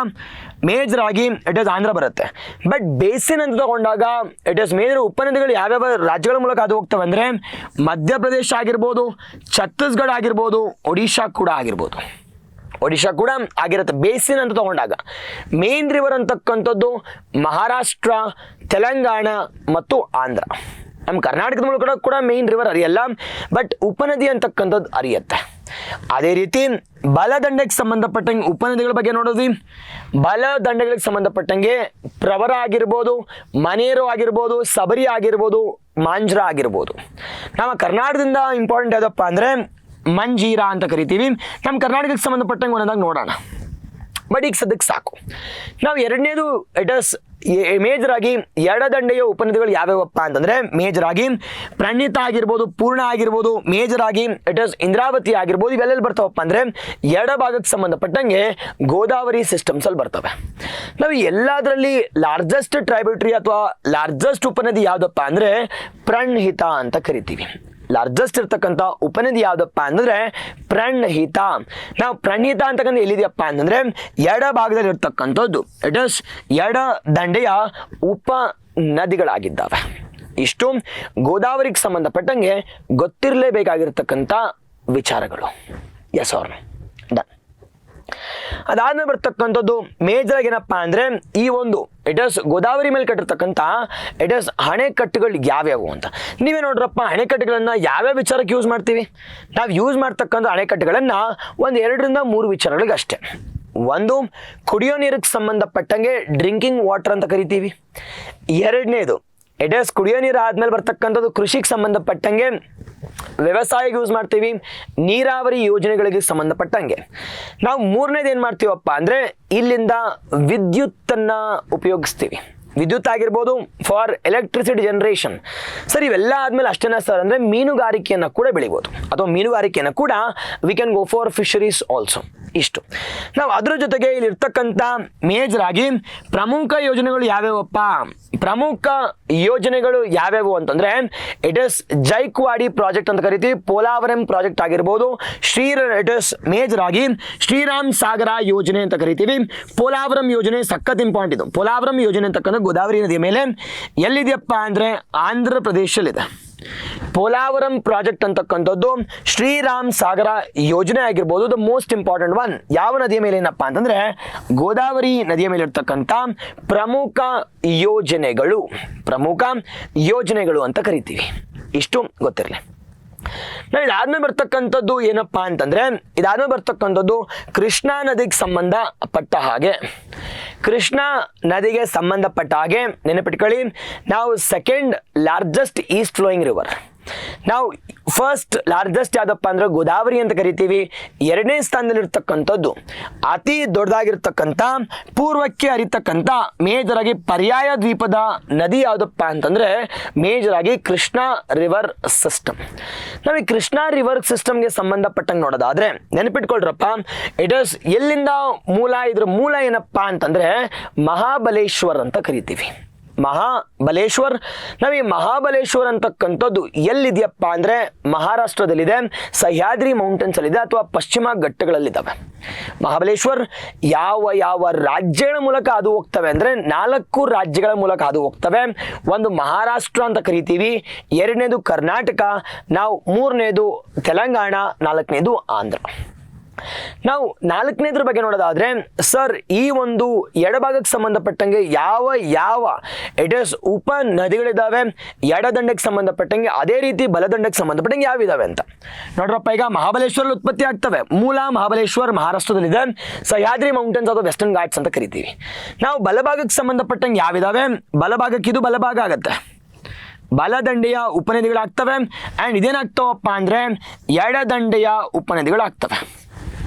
ಮೇಜರ್ ಆಗಿ ಇಟ್ ಇಸ್ ಆಂಧ್ರ ಬರುತ್ತೆ. ಬಟ್ ಬೇಸಿನ್ ಅಂತ ತಗೊಂಡಾಗ ಇಟ್ ಇಸ್ ಮೇಜರ್ ಉಪನದಿಗಳು ಯಾವ್ಯಾವ ರಾಜ್ಯಗಳ ಮೂಲಕ ಅದು ಹೋಗ್ತವೆ ಅಂದ್ರೆ ಮಧ್ಯಪ್ರದೇಶ ಆಗಿರ್ಬೋದು, ಛತ್ತೀಸ್ಗಢ ಆಗಿರ್ಬೋದು, ಒಡಿಶಾ ಕೂಡ ಆಗಿರುತ್ತೆ. ಬೇಸಿನ್ ಅಂತ ತಗೊಂಡಾಗ ಮೇನ್ ರಿವರ್ ಅಂತಕ್ಕಂಥದ್ದು ಮಹಾರಾಷ್ಟ್ರ, ತೆಲಂಗಾಣ ಮತ್ತು ಆಂಧ್ರ. ನಮ್ಮ ಕರ್ನಾಟಕದ ಮೂಲಕ ಕೂಡ ಮೇನ್ ರಿವರ್ ಹರಿಯಲ್ಲ, ಬಟ್ ಉಪನದಿ ಅಂತಕ್ಕಂಥದ್ದು ಹರಿಯುತ್ತೆ. ಅದೇ ರೀತಿ ಬಲದಂಡೆಗೆ ಸಂಬಂಧಪಟ್ಟಂಗೆ ಉಪನದಿಗಳ ಬಗ್ಗೆ ನೋಡಿದ್ವಿ. ಬಲದಂಡೆಗಳಿಗೆ ಸಂಬಂಧಪಟ್ಟಂಗೆ ಪ್ರವರ ಆಗಿರ್ಬೋದು, ಮನೇರು ಆಗಿರ್ಬೋದು, ಸಬರಿ ಆಗಿರ್ಬೋದು, ಮಾಂಜ್ರಾ ಆಗಿರ್ಬೋದು. ನಮ್ಮ ಕರ್ನಾಟಕದಿಂದ ಇಂಪಾರ್ಟೆಂಟ್ ಯಾವುದಪ್ಪ ಅಂದರೆ ಮಂಜೀರಾ ಅಂತ ಕರಿತೀವಿ. ನಮ್ಮ ಕರ್ನಾಟಕಕ್ಕೆ ಸಂಬಂಧಪಟ್ಟಂಗೆ ಒಂದೊಂದಾಗಿ ನೋಡೋಣ. ಬಟ್ ಈಗ ಸದ್ಯಕ್ಕೆ ಸಾಕು. ನಾವು ಎರಡನೇದು ಇಟ್ ಇಸ್ ಮೇಜರ್ ಆಗಿ ಎಡದಂಡೆಯ ಉಪನದಿಗಳು ಯಾವ್ಯಾವಪ್ಪ ಅಂತಂದ್ರೆ ಮೇಜರ್ ಆಗಿ ಪ್ರಣೀತ ಆಗಿರ್ಬೋದು, ಪೂರ್ಣ ಆಗಿರ್ಬೋದು, ಮೇಜರ್ ಆಗಿ ಇಟ್ ಇಸ್ ಇಂದ್ರಾವತಿ ಆಗಿರ್ಬೋದು. ಇವೆಲ್ಲೆಲ್ಲಿ ಬರ್ತಾವಪ್ಪ ಅಂದ್ರೆ ಎಡಭಾಗಕ್ಕೆ ಸಂಬಂಧಪಟ್ಟಂಗೆ ಗೋದಾವರಿ ಸಿಸ್ಟಮ್ಸ್ ಅಲ್ಲಿ ಬರ್ತವೆ. ನಾವು ಎಲ್ಲದರಲ್ಲಿ ಲಾರ್ಜೆಸ್ಟ್ ಟ್ರೈಬ್ಯೂಟರಿ ಅಥವಾ ಲಾರ್ಜೆಸ್ಟ್ ಉಪನದಿ ಯಾವ್ದಪ್ಪ ಅಂದ್ರೆ ಪ್ರಣಹಿತ ಅಂತ ಕರಿತೀವಿ. ಲಾರ್ಜೆಸ್ಟ್ ಇರ್ತಕ್ಕಂಥ ಉಪನದಿ ಯಾವ್ದಪ್ಪ ಅಂದ್ರೆ ಪ್ರಣಹಿತ. ನಾವು ಪ್ರಣಹಿತ ಅಂತಕ್ಕಂಥ ಎಲ್ಲಿದೆಯಪ್ಪ ಅಂತಂದ್ರೆ ಎಡ ಭಾಗದಲ್ಲಿ ಇರ್ತಕ್ಕಂಥದ್ದು ಇಟ್ ಇಸ್ ಎಡ ದಂಡೆಯ ಉಪನದಿಗಳಾಗಿದ್ದಾವೆ. ಇಷ್ಟು ಗೋದಾವರಿಗೆ ಸಂಬಂಧಪಟ್ಟಂಗೆ ಗೊತ್ತಿರಲೇಬೇಕಾಗಿರ್ತಕ್ಕಂಥ ವಿಚಾರಗಳು. ಎಸ್ ಅವ್ರ ಡನ್. ಅದಾದ್ಮೇಲೆ ಬರ್ತಕ್ಕಂಥದ್ದು ಮೇಜರ್ ಆಗಿ ಏನಪ್ಪಾ ಅಂದ್ರೆ ಈ ಒಂದು ಇಟ್ ಇಸ್ ಗೋದಾವರಿ ಮೇಲೆ ಕಟ್ಟಿರ್ತಕ್ಕಂಥ ಇಟ್ ಇಸ್ ಅಣೆಕಟ್ಟುಗಳು ಯಾವ್ಯಾವು ಅಂತ. ನೀವೇ ನೋಡ್ರಪ್ಪ, ಅಣೆಕಟ್ಟುಗಳನ್ನು ಯಾವ್ಯಾವ ವಿಚಾರಕ್ಕೆ ಯೂಸ್ ಮಾಡ್ತೀವಿ? ನಾವು ಯೂಸ್ ಮಾಡ್ತಕ್ಕಂಥ ಅಣೆಕಟ್ಟುಗಳನ್ನು ಒಂದು 2 ರಿಂದ 3 ವಿಚಾರಗಳಿಗೆ ಅಷ್ಟೇ. ಒಂದು, ಕುಡಿಯೋ ನೀರಿಗೆ ಸಂಬಂಧಪಟ್ಟಂಗೆ ಡ್ರಿಂಕಿಂಗ್ ವಾಟರ್ ಅಂತ ಕರಿತೀವಿ. ಎರಡನೇದು ಇಟ್ ಇಸ್ ಕುಡಿಯೋ ನೀರು ಆದ್ಮೇಲೆ ಬರ್ತಕ್ಕಂಥದ್ದು ಕೃಷಿಗೆ ಸಂಬಂಧಪಟ್ಟಂಗೆ ವ್ಯವಸಾಯಕ್ಕೆ ಯೂಸ್ ಮಾಡ್ತೀವಿ, ನೀರಾವರಿ ಯೋಜನೆಗಳಿಗೆ ಸಂಬಂಧಪಟ್ಟಂಗೆ. ನಾವು ಮೂರನೇದು ಏನು ಮಾಡ್ತೀವಪ್ಪ ಅಂದರೆ ಇಲ್ಲಿಂದ ವಿದ್ಯುತ್ತನ್ನು ಉಪಯೋಗಿಸ್ತೀವಿ. ವಿದ್ಯುತ್ ಆಗಿರ್ಬೋದು ಫಾರ್ ಎಲೆಕ್ಟ್ರಿಸಿಟಿ ಜನರೇಷನ್. ಸರ್ ಇವೆಲ್ಲ ಆದಮೇಲೆ ಅಷ್ಟೇನಾ ಸರ್ ಅಂದರೆ ಮೀನುಗಾರಿಕೆಯನ್ನು ಕೂಡ ಬೆಳಿಬೋದು, ಅಥವಾ ಮೀನುಗಾರಿಕೆಯನ್ನು ಕೂಡ we can go for fisheries also. ಇಷ್ಟು ನಾವು ಅದ್ರ ಜೊತೆಗೆ ಇಲ್ಲಿರ್ತಕ್ಕಂಥ ಮೇಜರ್ ಆಗಿ ಪ್ರಮುಖ ಯೋಜನೆಗಳು ಯಾವ್ಯಾವಪ್ಪ? ಪ್ರಮುಖ ಯೋಜನೆಗಳು ಯಾವ್ಯಾವು ಅಂತಂದರೆ ಇಟ್ ಇಸ್ ಜೈಕ್ವಾಡಿ ಪ್ರಾಜೆಕ್ಟ್ ಅಂತ ಕರಿತೀವಿ, ಪೋಲಾವರಂ ಪ್ರಾಜೆಕ್ಟ್ ಆಗಿರ್ಬೋದು, ಇಟ್ ಇಸ್ ಮೇಜರ್ ಆಗಿ ಶ್ರೀರಾಮ್ ಸಾಗರ ಯೋಜನೆ ಅಂತ ಕರಿತೀವಿ. ಪೋಲಾವರಂ ಯೋಜನೆ ಸಖತ್ ಇಂಪಾರ್ಟೆಂಟ್. ಇದು ಪೋಲಾವರಂ ಯೋಜನೆ ಅಂತಕ್ಕಂಥ ಗೋದಾವರಿ ನದಿಯ ಮೇಲೆ ಎಲ್ಲಿದೆಯಪ್ಪ ಅಂದರೆ ಆಂಧ್ರ ಪ್ರದೇಶದಲ್ಲಿದೆ. ಪೋಲಾವರಂ ಪ್ರಾಜೆಕ್ಟ್ ಅಂತಕ್ಕಂಥದ್ದು ಶ್ರೀರಾಮ್ ಸಾಗರ ಯೋಜನೆ ಆಗಿರ್ಬೋದು, ದ ಮೋಸ್ಟ್ ಇಂಪಾರ್ಟೆಂಟ್ ಒನ್. ಯಾವ ನದಿಯ ಮೇಲೆ ಏನಪ್ಪ ಅಂತಂದರೆ ಗೋದಾವರಿ ನದಿಯ ಮೇಲೆ ಇರ್ತಕ್ಕಂಥ ಪ್ರಮುಖ ಯೋಜನೆಗಳು ಅಂತ ಕರಿತೀವಿ. ಇಷ್ಟು ಗೊತ್ತಿರಲಿ. ನಾವು ಇದಾದ್ಮೇಲೆ ಬರ್ತಕ್ಕಂಥದ್ದು ಏನಪ್ಪ ಅಂತಂದರೆ ಇದಾದ್ಮೇಲೆ ಬರ್ತಕ್ಕಂಥದ್ದು ಕೃಷ್ಣಾ ನದಿಗೆ ಸಂಬಂಧಪಟ್ಟ ಹಾಗೆ. ಕೃಷ್ಣಾ ನದಿಗೆ ಸಂಬಂಧಪಟ್ಟ ಹಾಗೆ ನೆನಪಿಟ್ಕೊಳ್ಳಿ, ನಾವು second largest East flowing river. ನಾವು ಫಸ್ಟ್ ಲಾರ್ಜೆಸ್ಟ್ ಯಾವುದಪ್ಪ ಅಂದ್ರೆ ಗೋದಾವರಿ ಅಂತ ಕರಿತೀವಿ. ಎರಡನೇ ಸ್ಥಾನದಲ್ಲಿರ್ತಕ್ಕಂಥದ್ದು ಅತಿ ದೊಡ್ಡದಾಗಿರ್ತಕ್ಕಂಥ ಪೂರ್ವಕ್ಕೆ ಹರಿತಕ್ಕಂಥ ಮೇಜರ್ ಆಗಿ ಪರ್ಯಾಯ ದ್ವೀಪದ ನದಿ ಯಾವುದಪ್ಪ ಅಂತಂದರೆ ಮೇಜರ್ ಆಗಿ ಕೃಷ್ಣಾ ರಿವರ್ ಸಿಸ್ಟಮ್. ನಾವು ಈ ಕೃಷ್ಣಾ ರಿವರ್ ಸಿಸ್ಟಮ್ಗೆ ಸಂಬಂಧಪಟ್ಟಂಗೆ ನೋಡೋದಾದ್ರೆ ನೆನಪಿಟ್ಕೊಳ್ರಪ್ಪ, ಇಟ್ ಇಸ್ ಎಲ್ಲಿಂದ ಮೂಲ, ಇದ್ರ ಮೂಲ ಏನಪ್ಪ ಅಂತಂದರೆ ಮಹಾಬಲೇಶ್ವರ್ ಅಂತ ಕರಿತೀವಿ. ಮಹಾಬಲೇಶ್ವರ್. ನಾವು ಈ ಮಹಾಬಲೇಶ್ವರ್ ಅಂತಕ್ಕಂಥದ್ದು ಎಲ್ಲಿದೆಯಪ್ಪ ಅಂದರೆ ಮಹಾರಾಷ್ಟ್ರದಲ್ಲಿದೆ, ಸಹ್ಯಾದ್ರಿ ಮೌಂಟೇನ್ಸ್ ಅಲ್ಲಿದೆ ಅಥವಾ ಪಶ್ಚಿಮ ಘಟ್ಟಗಳಲ್ಲಿದ್ದಾವೆ. ಮಹಾಬಲೇಶ್ವರ್ ಯಾವ ರಾಜ್ಯಗಳ ಮೂಲಕ ಅದು ಹೋಗ್ತವೆ ಅಂದರೆ 4 ರಾಜ್ಯಗಳ ಮೂಲಕ ಅದು ಹೋಗ್ತವೆ. ಒಂದು ಮಹಾರಾಷ್ಟ್ರ ಅಂತ ಕರಿತೀವಿ, ಎರಡನೇದು ಕರ್ನಾಟಕ, ನಾವು ಮೂರನೇದು ತೆಲಂಗಾಣ, ನಾಲ್ಕನೇದು ಆಂಧ್ರ. ನಾವು ನಾಲ್ಕನೇದ್ರ ಬಗ್ಗೆ ನೋಡೋದಾದ್ರೆ ಸರ್ ಈ ಒಂದು ಎಡಭಾಗಕ್ಕೆ ಸಂಬಂಧಪಟ್ಟಂಗೆ ಯಾವ ಇಟ್ ಇಸ್ ಉಪ ನದಿಗಳಿದ್ದಾವೆ ಎಡದಂಡಕ್ಕೆ ಸಂಬಂಧಪಟ್ಟಂಗೆ, ಅದೇ ರೀತಿ ಬಲದಂಡಕ್ಕೆ ಸಂಬಂಧಪಟ್ಟಂಗೆ ಯಾವಿದಾವೆ ಅಂತ ನೋಡ್ರಪ್ಪ. ಈಗ ಮಹಾಬಲೇಶ್ವರ ಉತ್ಪತ್ತಿ ಆಗ್ತವೆ. ಮೂಲ ಮಹಾಬಲೇಶ್ವರ್ ಮಹಾರಾಷ್ಟ್ರದಲ್ಲಿದೆ, ಸಹ್ಯಾದ್ರಿ ಮೌಂಟೇನ್ಸ್ ಅಥವಾ ವೆಸ್ಟರ್ನ್ ಘಾಟ್ಸ್ ಅಂತ ಕರಿತೀವಿ. ನಾವು ಬಲಭಾಗಕ್ಕೆ ಸಂಬಂಧಪಟ್ಟಂಗೆ ಯಾವಿದಾವೆ, ಬಲಭಾಗಕ್ಕೆ ಇದು ಬಲಭಾಗ ಆಗುತ್ತೆ, ಬಲದಂಡೆಯ ಉಪನದಿಗಳಾಗ್ತವೆ. ಆ್ಯಂಡ್ ಇದೇನಾಗ್ತಾವಪ್ಪ ಅಂದರೆ ಎಡದಂಡೆಯ ಉಪನದಿಗಳಾಗ್ತವೆ.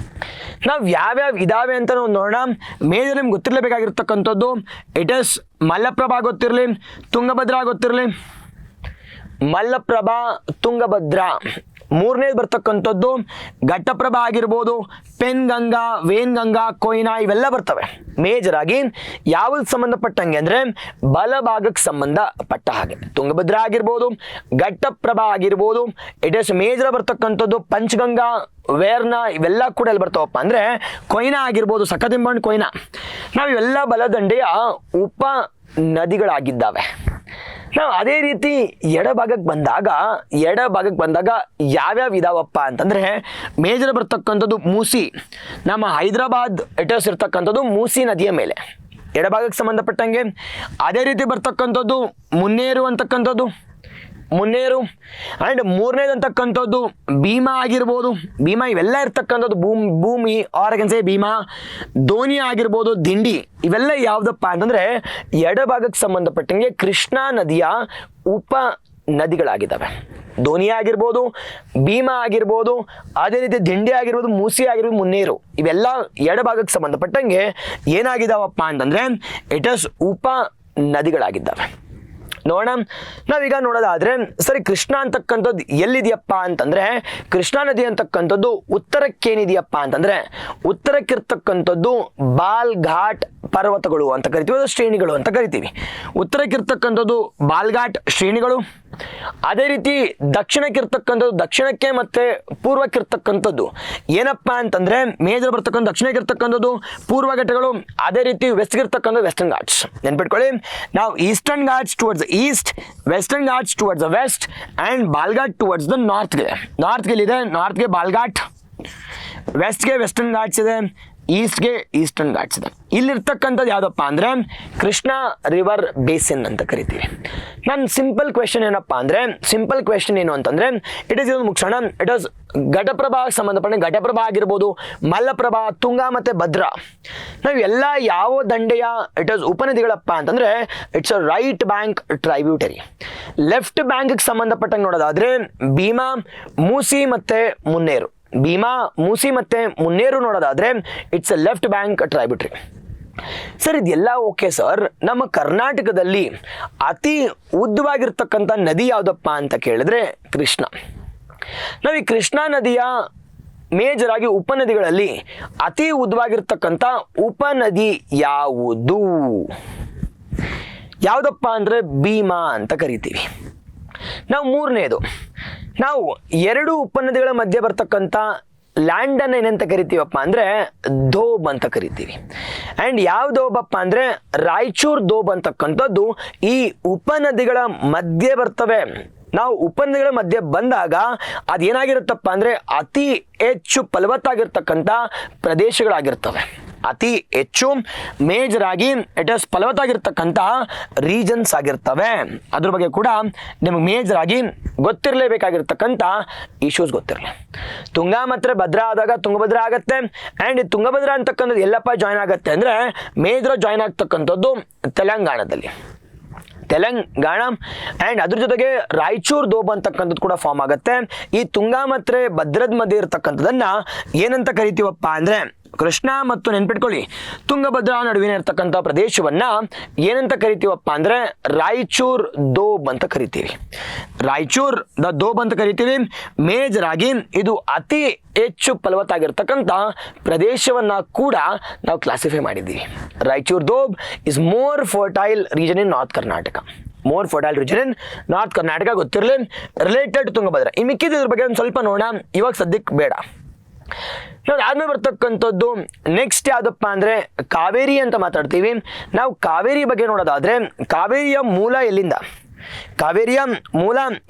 ನಾವು ಯಾವ್ಯಾವ ಇದಾವೆ ಅಂತ ನಾವು ನೋಡೋಣ. ಮೇಜರ್ ನಿಮ್ಗೆ ಗೊತ್ತಿರಲೇಬೇಕಾಗಿರ್ತಕ್ಕಂಥದ್ದು ಇಟ್ ಇಸ್ ಮಲ್ಲಪ್ರಭಾ ಗೊತ್ತಿರಲಿ, ತುಂಗಭದ್ರಾ ಗೊತ್ತಿರಲಿ. ಮಲ್ಲಪ್ರಭಾ, ತುಂಗಭದ್ರಾ. ಮೂರನೇದು ಬರ್ತಕ್ಕಂಥದ್ದು ಘಟ್ಟಪ್ರಭಾ ಆಗಿರ್ಬೋದು, ಪೆನ್ಗಂಗಾ, ವೇನ್ಗಂಗಾ, ಕೊಯ್ನಾ ಇವೆಲ್ಲ ಬರ್ತವೆ. ಮೇಜರ್ ಆಗಿ ಯಾವ್ದು ಸಂಬಂಧಪಟ್ಟಂಗೆ ಅಂದರೆ ಬಲಭಾಗಕ್ಕೆ ಸಂಬಂಧಪಟ್ಟ ಹಾಗೆ ತುಂಗಭದ್ರಾ ಆಗಿರ್ಬೋದು, ಘಟ್ಟಪ್ರಭಾ ಆಗಿರ್ಬೋದು. ಇಟ್ ಇಸ್ ಮೇಜರ್ ಬರ್ತಕ್ಕಂಥದ್ದು ಪಂಚಗಂಗಾ, ವೇರ್ನಾ ಇವೆಲ್ಲ ಕೂಡ ಎಲ್ಲಿ ಬರ್ತಾವಪ್ಪ ಅಂದರೆ ಕೊಯ್ನಾ ಆಗಿರ್ಬೋದು, ಸಖತಿಂಬಂಡ್ ಕೊಯ್ನಾ. ನಾವು ಇವೆಲ್ಲ ಬಲದಂಡೆಯ ಉಪ ನದಿಗಳಾಗಿದ್ದಾವೆ. ನಾವು ಅದೇ ರೀತಿ ಎಡಭಾಗಕ್ಕೆ ಬಂದಾಗ ಯಾವ್ಯಾವ ಇದಾವಪ್ಪ ಅಂತಂದರೆ ಮೇಜರ್ ಬರ್ತಕ್ಕಂಥದ್ದು ಮೂಸಿ. ನಮ್ಮ ಹೈದರಾಬಾದ್ ಇಟಸ್ ಇರ್ತಕ್ಕಂಥದ್ದು ಮೂಸಿ ನದಿಯ ಮೇಲೆ ಎಡಭಾಗಕ್ಕೆ ಸಂಬಂಧಪಟ್ಟಂಗೆ. ಅದೇ ರೀತಿ ಬರ್ತಕ್ಕಂಥದ್ದು ಮುನ್ನೇರು ಆ್ಯಂಡ್ ಮೂರನೇದು ಅಂತಕ್ಕಂಥದ್ದು ಭೀಮಾ ಆಗಿರ್ಬೋದು. ಭೀಮಾ ಇವೆಲ್ಲ ಇರ್ತಕ್ಕಂಥದ್ದು ಭೂಮಿ ಆರ್ಗನ್ಸೆ ಭೀಮಾ, ಧೋನಿ ಆಗಿರ್ಬೋದು, ದಿಂಡಿ ಇವೆಲ್ಲ ಯಾವುದಪ್ಪ ಅಂತಂದರೆ ಎಡಭಾಗಕ್ಕೆ ಸಂಬಂಧಪಟ್ಟಂಗೆ ಕೃಷ್ಣಾ ನದಿಯ ಉಪ ನದಿಗಳಾಗಿದ್ದಾವೆ. ಧೋನಿ ಆಗಿರ್ಬೋದು, ಭೀಮಾ ಆಗಿರ್ಬೋದು, ಅದೇ ರೀತಿ ದಿಂಡಿ ಆಗಿರ್ಬೋದು, ಮೂಸಿ ಆಗಿರ್ಬೋದು, ಮುನ್ನೇರು ಇವೆಲ್ಲ ಎಡಭಾಗಕ್ಕೆ ಸಂಬಂಧಪಟ್ಟಂಗೆ ಏನಾಗಿದ್ದಾವಪ್ಪ ಅಂತಂದರೆ ಇಟ್ ಇಸ್ ಉಪ ನದಿಗಳಾಗಿದ್ದಾವೆ. ನೋಡೋಣ. ನಾವೀಗ ನೋಡೋದಾದ್ರೆ ಸರಿ ಕೃಷ್ಣಾ ಅಂತಕ್ಕಂಥದ್ದು ಎಲ್ಲಿದೆಯಪ್ಪ ಅಂತಂದರೆ ಕೃಷ್ಣಾ ನದಿ ಅಂತಕ್ಕಂಥದ್ದು ಉತ್ತರಕ್ಕೇನಿದೆಯಪ್ಪ ಅಂತಂದರೆ ಉತ್ತರಕ್ಕಿರ್ತಕ್ಕಂಥದ್ದು ಬಾಲ್ ಘಾಟ್ ಪರ್ವತಗಳು ಅಂತ ಕರಿತೀವಿ, ಅದು ಶ್ರೇಣಿಗಳು ಅಂತ ಕರಿತೀವಿ. ಉತ್ತರಕ್ಕಿರ್ತಕ್ಕಂಥದ್ದು ಬಾಲ್ಘಾಟ್ ಶ್ರೇಣಿಗಳು. ಅದೇ ರೀತಿ ದಕ್ಷಿಣಕ್ಕೆ ಮತ್ತು ಪೂರ್ವಕ್ಕಿರ್ತಕ್ಕಂಥದ್ದು ಏನಪ್ಪ ಅಂತಂದರೆ ಮೇಜರ್ ಬರ್ತಕ್ಕಂಥ ದಕ್ಷಿಣಕ್ಕಿರ್ತಕ್ಕಂಥದ್ದು ಪೂರ್ವ ಘಟ್ಟಗಳು. ಅದೇ ರೀತಿ ವೆಸ್ಟ್ಗಿರ್ತಕ್ಕಂಥದ್ದು ವೆಸ್ಟರ್ನ್ ಘಾಟ್ಸ್. ನೆನ್ಪಿಟ್ಕೊಳ್ಳಿ, ನಾವು eastern Ghats towards east, western Ghats towards the west and Balaghat towards the ನಾರ್ತ್ಗೆ ಇಲ್ಲಿದೆ. ನಾರ್ತ್ಗೆ ಬಾಲ್ಘಾಟ್, ವೆಸ್ಟ್ಗೆ ವೆಸ್ಟರ್ನ್ ಘಾಟ್ಸ್ ಇದೆ, ಈಸ್ಟ್ಗೆ ಈಸ್ಟರ್ನ್ ಘಾಟ್ಸ್ ಇದೆ. ಇಲ್ಲಿರ್ತಕ್ಕಂಥದ್ದು ಯಾವುದಪ್ಪ ಅಂದರೆ ಕೃಷ್ಣ ರಿವರ್ ಬೇಸಿನ್ ಅಂತ ಕರಿತೀವಿ. ನನ್ನ ಸಿಂಪಲ್ ಕ್ವೆಶನ್ ಏನಪ್ಪ ಅಂದರೆ ಏನು ಅಂತಂದರೆ ಇಟ್ ಈಸ್ ಇದೊಂದು ಮುಗಿಸೋಣ. ಇಟ್ ಈಸ್ ಘಟಪ್ರಭಾ ಸಂಬಂಧಪಟ್ಟ ಘಟಪ್ರಭಾ ಆಗಿರ್ಬೋದು, ಮಲ್ಲಪ್ರಭಾ, ತುಂಗಾ ಮತ್ತು ಭದ್ರಾ, ನಾವು ಎಲ್ಲ ಯಾವ ದಂಡೆಯ ಇಟ್ ಈಸ್ ಉಪನದಿಗಳಪ್ಪ ಅಂತಂದರೆ it's a right bank tributary. Left ಬ್ಯಾಂಕ್ಗೆ ಸಂಬಂಧಪಟ್ಟಂಗೆ ನೋಡೋದಾದರೆ ಭೀಮಾ, ಮೂಸಿ ಮತ್ತು ಮುನ್ನೇರು. ಭೀಮಾ, ಮೂಸಿ ಮತ್ತು ಮುನ್ನೇರು ನೋಡೋದಾದರೆ it's a left bank tributary. Sir ಇದೆಲ್ಲ ಓಕೆ ಸರ್, ನಮ್ಮ ಕರ್ನಾಟಕದಲ್ಲಿ ಅತಿ ಉದ್ದವಾಗಿರ್ತಕ್ಕಂಥ ನದಿ ಯಾವುದಪ್ಪ ಅಂತ ಕೇಳಿದ್ರೆ ಕೃಷ್ಣ. ನಾವು ಈ ಕೃಷ್ಣಾ ನದಿಯ ಮೇಜರ್ ಆಗಿ ಉಪನದಿಗಳಲ್ಲಿ ಅತಿ ಉದ್ದವಾಗಿರ್ತಕ್ಕಂಥ ಉಪನದಿ ಯಾವುದಪ್ಪ ಅಂದರೆ ಭೀಮಾ ಅಂತ ಕರಿತೀವಿ. ನಾವು ಮೂರನೇದು, ನಾವು ಎರಡು ಉಪನದಿಗಳ ಮಧ್ಯೆ ಬರ್ತಕ್ಕಂಥ ಲ್ಯಾಂಡನ್ನು ಏನಂತ ಕರಿತೀವಪ್ಪ ಅಂದರೆ ದೋಬ್ ಅಂತ ಕರಿತೀವಿ. ಆ್ಯಂಡ್ ಯಾವ ದೋಬಪ್ಪ ಅಂದರೆ ರಾಯಚೂರು ದೋಬ್ ಅಂತಕ್ಕಂಥದ್ದು ಈ ಉಪನದಿಗಳ ಮಧ್ಯೆ ಬರ್ತವೆ. ನಾವು ಉಪನದಿಗಳ ಮಧ್ಯೆ ಬಂದಾಗ ಅದೇನಾಗಿರುತ್ತಪ್ಪ ಅಂದರೆ ಅತಿ ಹೆಚ್ಚು ಫಲವತ್ತಾಗಿರ್ತಕ್ಕಂಥ ಪ್ರದೇಶಗಳಾಗಿರ್ತವೆ. ಅತಿ ಹೆಚ್ಚು ಮೇಜರ್ ಆಗಿ ಇಟ್ ಇಸ್ ಫಲವತ್ತಾಗಿರ್ತಕ್ಕಂಥ ರೀಜನ್ಸ್ ಆಗಿರ್ತವೆ. ಅದ್ರ ಬಗ್ಗೆ ಕೂಡ ನಿಮಗೆ ಮೇಜರ್ ಆಗಿ ಗೊತ್ತಿರಲೇಬೇಕಾಗಿರ್ತಕ್ಕಂಥ ಇಶ್ಯೂಸ್ ಗೊತ್ತಿರಲಿ. ತುಂಗಾ ಮತ್ತು ಭದ್ರಾ ಆದಾಗ ತುಂಗಭದ್ರಾ ಆಗತ್ತೆ. ಆ್ಯಂಡ್ ಈ ತುಂಗಭದ್ರಾ ಅಂತಕ್ಕಂಥದ್ದು ಎಲ್ಲಪ್ಪ ಜಾಯ್ನ್ ಆಗುತ್ತೆ ಅಂದರೆ ಮೇಜರ್ ಜಾಯ್ನ್ ಆಗ್ತಕ್ಕಂಥದ್ದು ತೆಲಂಗಾಣದಲ್ಲಿ. ಆ್ಯಂಡ್ ಅದ್ರ ಜೊತೆಗೆ ರಾಯಚೂರು ದೋಬ್ ಅಂತಕ್ಕಂಥದ್ದು ಕೂಡ ಫಾರ್ಮ್ ಆಗುತ್ತೆ. ಈ ತುಂಗಾ ಮತ್ತು ಭದ್ರದ ಮಧ್ಯೆ ಇರ್ತಕ್ಕಂಥದ್ದನ್ನು ಏನಂತ ಕರಿತೀವಪ್ಪ ಅಂದರೆ ಕೃಷ್ಣ ಮತ್ತು ನೆನ್ಪಿಟ್ಕೊಳ್ಳಿ ತುಂಗಭದ್ರಾ ನಡುವಿನ ಇರ್ತಕ್ಕಂಥ ಪ್ರದೇಶವನ್ನು ಏನಂತ ಕರಿತೀವಪ್ಪ ಅಂದರೆ ರಾಯಚೂರು ದೋಬ್ ಅಂತ ಕರಿತೀವಿ. ರಾಯಚೂರು ದೋಬ್ ಅಂತ ಕರಿತೀವಿ. ಮೇಜರ್ ಆಗಿ ಇದು ಅತಿ ಹೆಚ್ಚು ಫಲವತ್ತಾಗಿರ್ತಕ್ಕಂಥ ಪ್ರದೇಶವನ್ನು ಕೂಡ ನಾವು ಕ್ಲಾಸಿಫೈ ಮಾಡಿದ್ದೀವಿ. Raichur Doab is more fertile region in north Karnataka. ಗೊತ್ತಿರಲಿ ರಿಲೇಟೆಡ್ ತುಂಗಭದ್ರಾ. ಈ ಮಿಕ್ಕಿದ್ರ ಬಗ್ಗೆ ಒಂದು ಸ್ವಲ್ಪ ನೋಡೋಣ, ಇವಾಗ ಸದ್ಯಕ್ಕೆ ಬೇಡ. ನಾವು ಆದ್ಮೇಲೆ ಬರ್ತಕ್ಕಂಥದ್ದು ನೆಕ್ಸ್ಟ್ ಯಾವುದಪ್ಪ ಅಂದರೆ ಕಾವೇರಿ ಅಂತ ಮಾತಾಡ್ತೀವಿ. ನಾವು ಕಾವೇರಿ ಬಗ್ಗೆ ನೋಡೋದಾದರೆ ಕಾವೇರಿಯ ಮೂಲ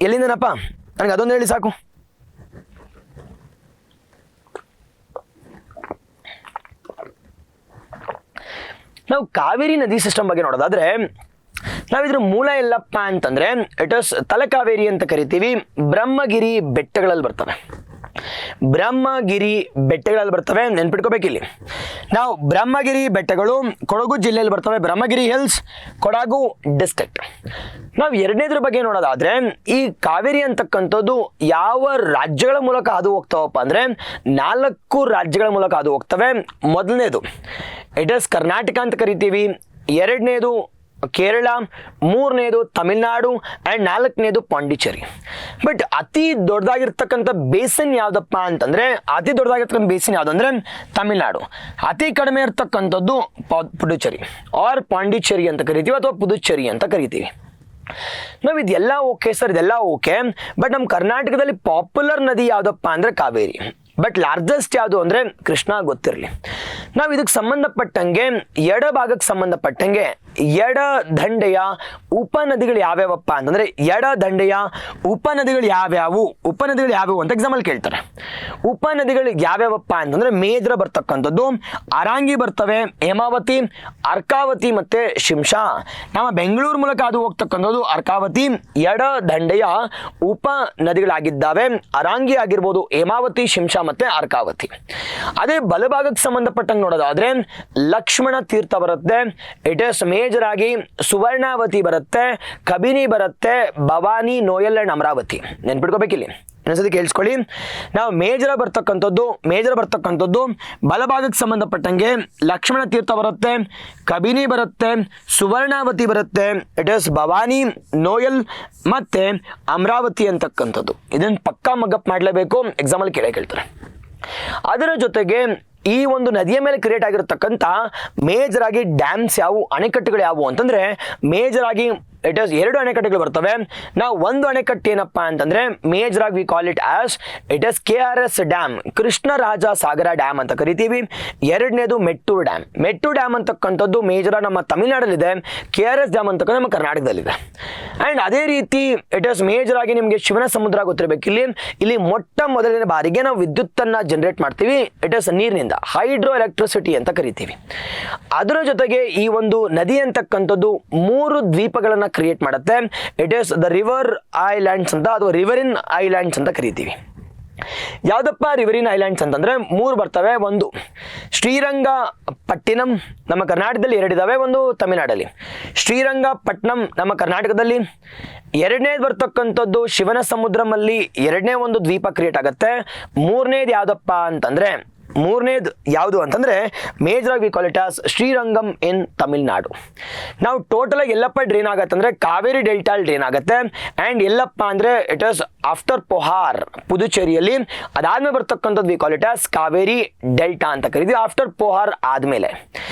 ಎಲ್ಲಿಂದನಪ್ಪ ನನಗೆ ಅದೊಂದು ಹೇಳಿ ಸಾಕು. ನಾವು ಕಾವೇರಿ ನದಿ ಸಿಸ್ಟಮ್ ಬಗ್ಗೆ ನೋಡೋದಾದರೆ ನಾವಿದ್ರ ಮೂಲ ಎಲ್ಲಪ್ಪ ಅಂತಂದರೆ ಇಟ್ ಇಸ್ ತಲಕಾವೇರಿ ಅಂತ ಕರಿತೀವಿ. ಬ್ರಹ್ಮಗಿರಿ ಬೆಟ್ಟಗಳಲ್ಲಿ ಬರ್ತವೆ. ನೆನ್ಪಿಟ್ಕೋಬೇಕಿಲ್ಲಿ ನಾವು ಬ್ರಹ್ಮಗಿರಿ ಬೆಟ್ಟಗಳು ಕೊಡಗು ಜಿಲ್ಲೆಯಲ್ಲಿ ಬರ್ತವೆ. Brahmagiri hills, Kodagu district. ನಾವು ಎರಡನೇದ್ರ ಬಗ್ಗೆ ನೋಡೋದಾದರೆ ಈ ಕಾವೇರಿ ಅಂತಕ್ಕಂಥದ್ದು ಯಾವ ರಾಜ್ಯಗಳ ಮೂಲಕ ಹಾದು ಹೋಗ್ತಾವಪ್ಪ ಅಂದರೆ 4 ರಾಜ್ಯಗಳ ಮೂಲಕ ಹಾದು ಹೋಗ್ತವೆ. ಮೊದಲನೇದು ಇಟ್ ಇಸ್ ಕರ್ನಾಟಕ ಅಂತ ಕರಿತೀವಿ. ಎರಡನೇದು ಕೇರಳ, ಮೂರನೇದು ತಮಿಳ್ನಾಡು ಆ್ಯಂಡ್ 4ನೇದು ಪಾಂಡಿಚೇರಿ. ಬಟ್ ಅತಿ ದೊಡ್ಡದಾಗಿರ್ತಕ್ಕಂಥ ಬೇಸಿನ್ ಯಾವುದಪ್ಪ ಅಂತಂದರೆ ಯಾವುದು ಅಂದರೆ ತಮಿಳ್ನಾಡು. ಅತಿ ಕಡಿಮೆ ಇರ್ತಕ್ಕಂಥದ್ದು ಪುದುಚೇರಿ ಆರ್ ಪಾಂಡಿಚೇರಿ ಅಂತ ಕರಿತೀವಿ ಅಥವಾ ಪುದುಚೇರಿ ಅಂತ ಕರಿತೀವಿ. ನಾವು ಇದೆಲ್ಲ ಓಕೆ ಸರ್, ಇದೆಲ್ಲ ಓಕೆ. ಬಟ್ ನಮ್ಮ ಕರ್ನಾಟಕದಲ್ಲಿ ಪಾಪ್ಯುಲರ್ ನದಿ ಯಾವುದಪ್ಪ ಅಂದರೆ ಕಾವೇರಿ. ಬಟ್ ಲಾರ್ಜೆಸ್ಟ್ ಯಾವುದು ಅಂದರೆ ಕೃಷ್ಣ ಗೊತ್ತಿರಲಿ. ನಾವು ಇದಕ್ಕೆ ಸಂಬಂಧಪಟ್ಟಂಗೆ ಎಡಭಾಗಕ್ಕೆ ಸಂಬಂಧಪಟ್ಟಂಗೆ ಎಡದಂಡೆಯ ಉಪನದಿಗಳು ಯಾವ್ಯಾವಪ್ಪ ಅಂತಂದರೆ ಎಡದಂಡೆಯ ಉಪನದಿಗಳು ಯಾವ್ಯಾವು ಅಂತ ಎಕ್ಸಾಮಲ್ಲಿ ಕೇಳ್ತಾರೆ. ಉಪನದಿಗಳು ಯಾವ್ಯಾವಪ್ಪ ಅಂತಂದರೆ ಮೇಜರ್ ಬರ್ತಕ್ಕಂಥದ್ದು ಅರಾಂಗಿ ಬರ್ತವೆ, ಹೇಮಾವತಿ, ಅರ್ಕಾವತಿ ಮತ್ತು ಶಿಂಷಾ. ನಮ್ಮ ಬೆಂಗಳೂರು ಮೂಲಕ ಅದು ಹೋಗ್ತಕ್ಕಂಥದ್ದು ಅರ್ಕಾವತಿ ಎಡದಂಡೆಯ ಉಪನದಿಗಳಾಗಿದ್ದಾವೆ. ಅರಾಂಗಿ ಆಗಿರ್ಬೋದು, ಹೇಮಾವತಿ, ಶಿಂಷಾ ಮತ್ತು ಅರ್ಕಾವತಿ. ಅದೇ ಬಲಭಾಗಕ್ಕೆ ಸಂಬಂಧಪಟ್ಟಂಗೆ ನೋಡೋದಾದ್ರೆ ಲಕ್ಷ್ಮಣ ತೀರ್ಥ ಬರುತ್ತೆ. ಇಟ್ ಇಸ್ ಮೇಜರ್ ಆಗಿ ಸುವರ್ಣಾವತಿ ಬರುತ್ತೆ, ಕಬಿನಿ ಬರುತ್ತೆ, ಭವಾನಿ, ನೋಯಲ್ ಅಂಡ್ ಅಮರಾವತಿ. ನೆನ್ಪಿಟ್ಕೋಬೇಕಿಲ್ಲಿ, ಇನ್ನೊಂದ್ಸತಿ ಕೇಳಿಸ್ಕೊಳ್ಳಿ. ನಾವು ಮೇಜರ್ ಬರ್ತಕ್ಕಂಥದ್ದು ಬಲಭಾಗಕ್ಕೆ ಸಂಬಂಧಪಟ್ಟಂಗೆ ಲಕ್ಷ್ಮಣ ತೀರ್ಥ ಬರುತ್ತೆ, ಕಬಿನಿ ಬರುತ್ತೆ, ಸುವರ್ಣಾವತಿ ಬರುತ್ತೆ, ಇಟ್ ಇಸ್ ಭವಾನಿ, ನೋಯಲ್ ಮತ್ತೆ ಅಮರಾವತಿ ಅಂತಕ್ಕಂಥದ್ದು. ಇದನ್ನು ಪಕ್ಕಾ ಮಗ್ಗಪ್ ಮಾಡಲೇಬೇಕು, ಎಕ್ಸಾಮಲ್ಲಿ ಕೇಳ್ತಾರೆ. ಅದರ ಜೊತೆಗೆ ಈ ಒಂದು ನದಿಯ ಮೇಲೆ ಕ್ರಿಯೇಟ್ ಆಗಿರತಕ್ಕಂಥ ಮೇಜರ್ ಆಗಿ ಡ್ಯಾಮ್ಸ್ ಅಣೆಕಟ್ಟುಗಳು ಯಾವುವು ಅಂತಂದ್ರೆ ಮೇಜರ್ ಆಗಿ ಇಟ್ ಇಸ್ 2 ಅಣೆಕಟ್ಟುಗಳು ಬರ್ತವೆ. ನಾವು ಒಂದು ಅಣೆಕಟ್ಟು ಏನಪ್ಪಾ ಅಂತಂದ್ರೆ ಮೇಜರ್ ಆಗಿ we call it as it is KRS dam, Krishnaraja Sagara dam ಅಂತ ಕರಿತೀವಿ. ಎರಡನೇದು ಮೆಟ್ಟೂರು ಡ್ಯಾಮ್ ಅಂತಕ್ಕಂಥದ್ದು ಮೇಜರ್ ನಮ್ಮ ತಮಿಳುನಾಡಲ್ಲಿದೆ. KRS ಡ್ಯಾಮ್ ಅಂತಕ್ಕಂಥ ನಮ್ಮ ಕರ್ನಾಟಕದಲ್ಲಿದೆ. ಆ್ಯಂಡ್ ಅದೇ ರೀತಿ ಇಟ್ ಇಸ್ ಮೇಜರ್ ಆಗಿ ನಿಮಗೆ ಶಿವನ ಸಮುದ್ರ ಗೊತ್ತಿರಬೇಕು. ಇಲ್ಲಿ ಮೊಟ್ಟ ಮೊದಲನೇ ಬಾರಿಗೆ ನಾವು ವಿದ್ಯುತ್ತನ್ನು ಜನರೇಟ್ ಮಾಡ್ತೀವಿ, ಇಟ್ ಇಸ್ ನೀರಿನಿಂದ. ಹೈಡ್ರೋ ಎಲೆಕ್ಟ್ರಿಸಿಟಿ ಅಂತ ಕರಿತೀವಿ. ಅದರ ಜೊತೆಗೆ ಈ ಒಂದು ನದಿ ಅಂತಕ್ಕಂಥದ್ದು 3 ದ್ವೀಪಗಳನ್ನು ಕ್ರಿಯೇಟ್ ಮಾಡುತ್ತೆ. It is the river islands ಅಂತ ಅಥವಾ ರಿವರಿನ್ ಐಲ್ಯಾಂಡ್ಸ್ ಅಂತ ಕರಿತೀವಿ. ಯಾವುದಪ್ಪ ರಿವರಿನ್ ಐಲ್ಯಾಂಡ್ಸ್ ಅಂತಂದ್ರೆ 3 ಬರ್ತವೆ. ಒಂದು ಶ್ರೀರಂಗಪಟ್ಟಿನಂ ನಮ್ಮ ಕರ್ನಾಟಕದಲ್ಲಿ 2 ಇದಾವೆ, ಒಂದು ತಮಿಳುನಾಡಲ್ಲಿ. ಶ್ರೀರಂಗಪಟ್ಟಣಂ ನಮ್ಮ ಕರ್ನಾಟಕದಲ್ಲಿ. ಎರಡನೇದು ಬರ್ತಕ್ಕಂಥದ್ದು ಶಿವನ ಸಮುದ್ರಮಲ್ಲಿ 2ನೇ ಒಂದು ದ್ವೀಪ ಕ್ರಿಯೇಟ್ ಆಗುತ್ತೆ. ಮೂರನೇದು ಯಾವುದಪ್ಪ ಅಂತಂದ್ರೆ ಯಾವುದು ಅಂತಂದ್ರೆ ಮೇಜರ್ ಆಗಿ we call it as Srirangam in Tamil Nadu. ನಾವು ಟೋಟಲ್ ಆಗಿ ಎಲ್ಲಪ್ಪ ಡ್ರೈನ್ ಆಗತ್ತೆ ಅಂದ್ರೆ ಕಾವೇರಿ ಡೆಲ್ಟಾ ಡ್ರೈನ್ ಆಗುತ್ತೆ. ಅಂಡ್ ಎಲ್ಲಪ್ಪ ಅಂದ್ರೆ ಇಟ್ ಇಸ್ ಆಫ್ಟರ್ ಪೊಹಾರ್ ಪುದುಚೇರಿಯಲ್ಲಿ. ಅದಾದ್ಮೇಲೆ ಬರ್ತಕ್ಕಂಥದ್ದು we call it as Kaveri delta ಅಂತ ಕರೀತೀವಿ. ಆಫ್ಟರ್ ಪೊಹಾರ್ ಆದ್ಮೇಲೆ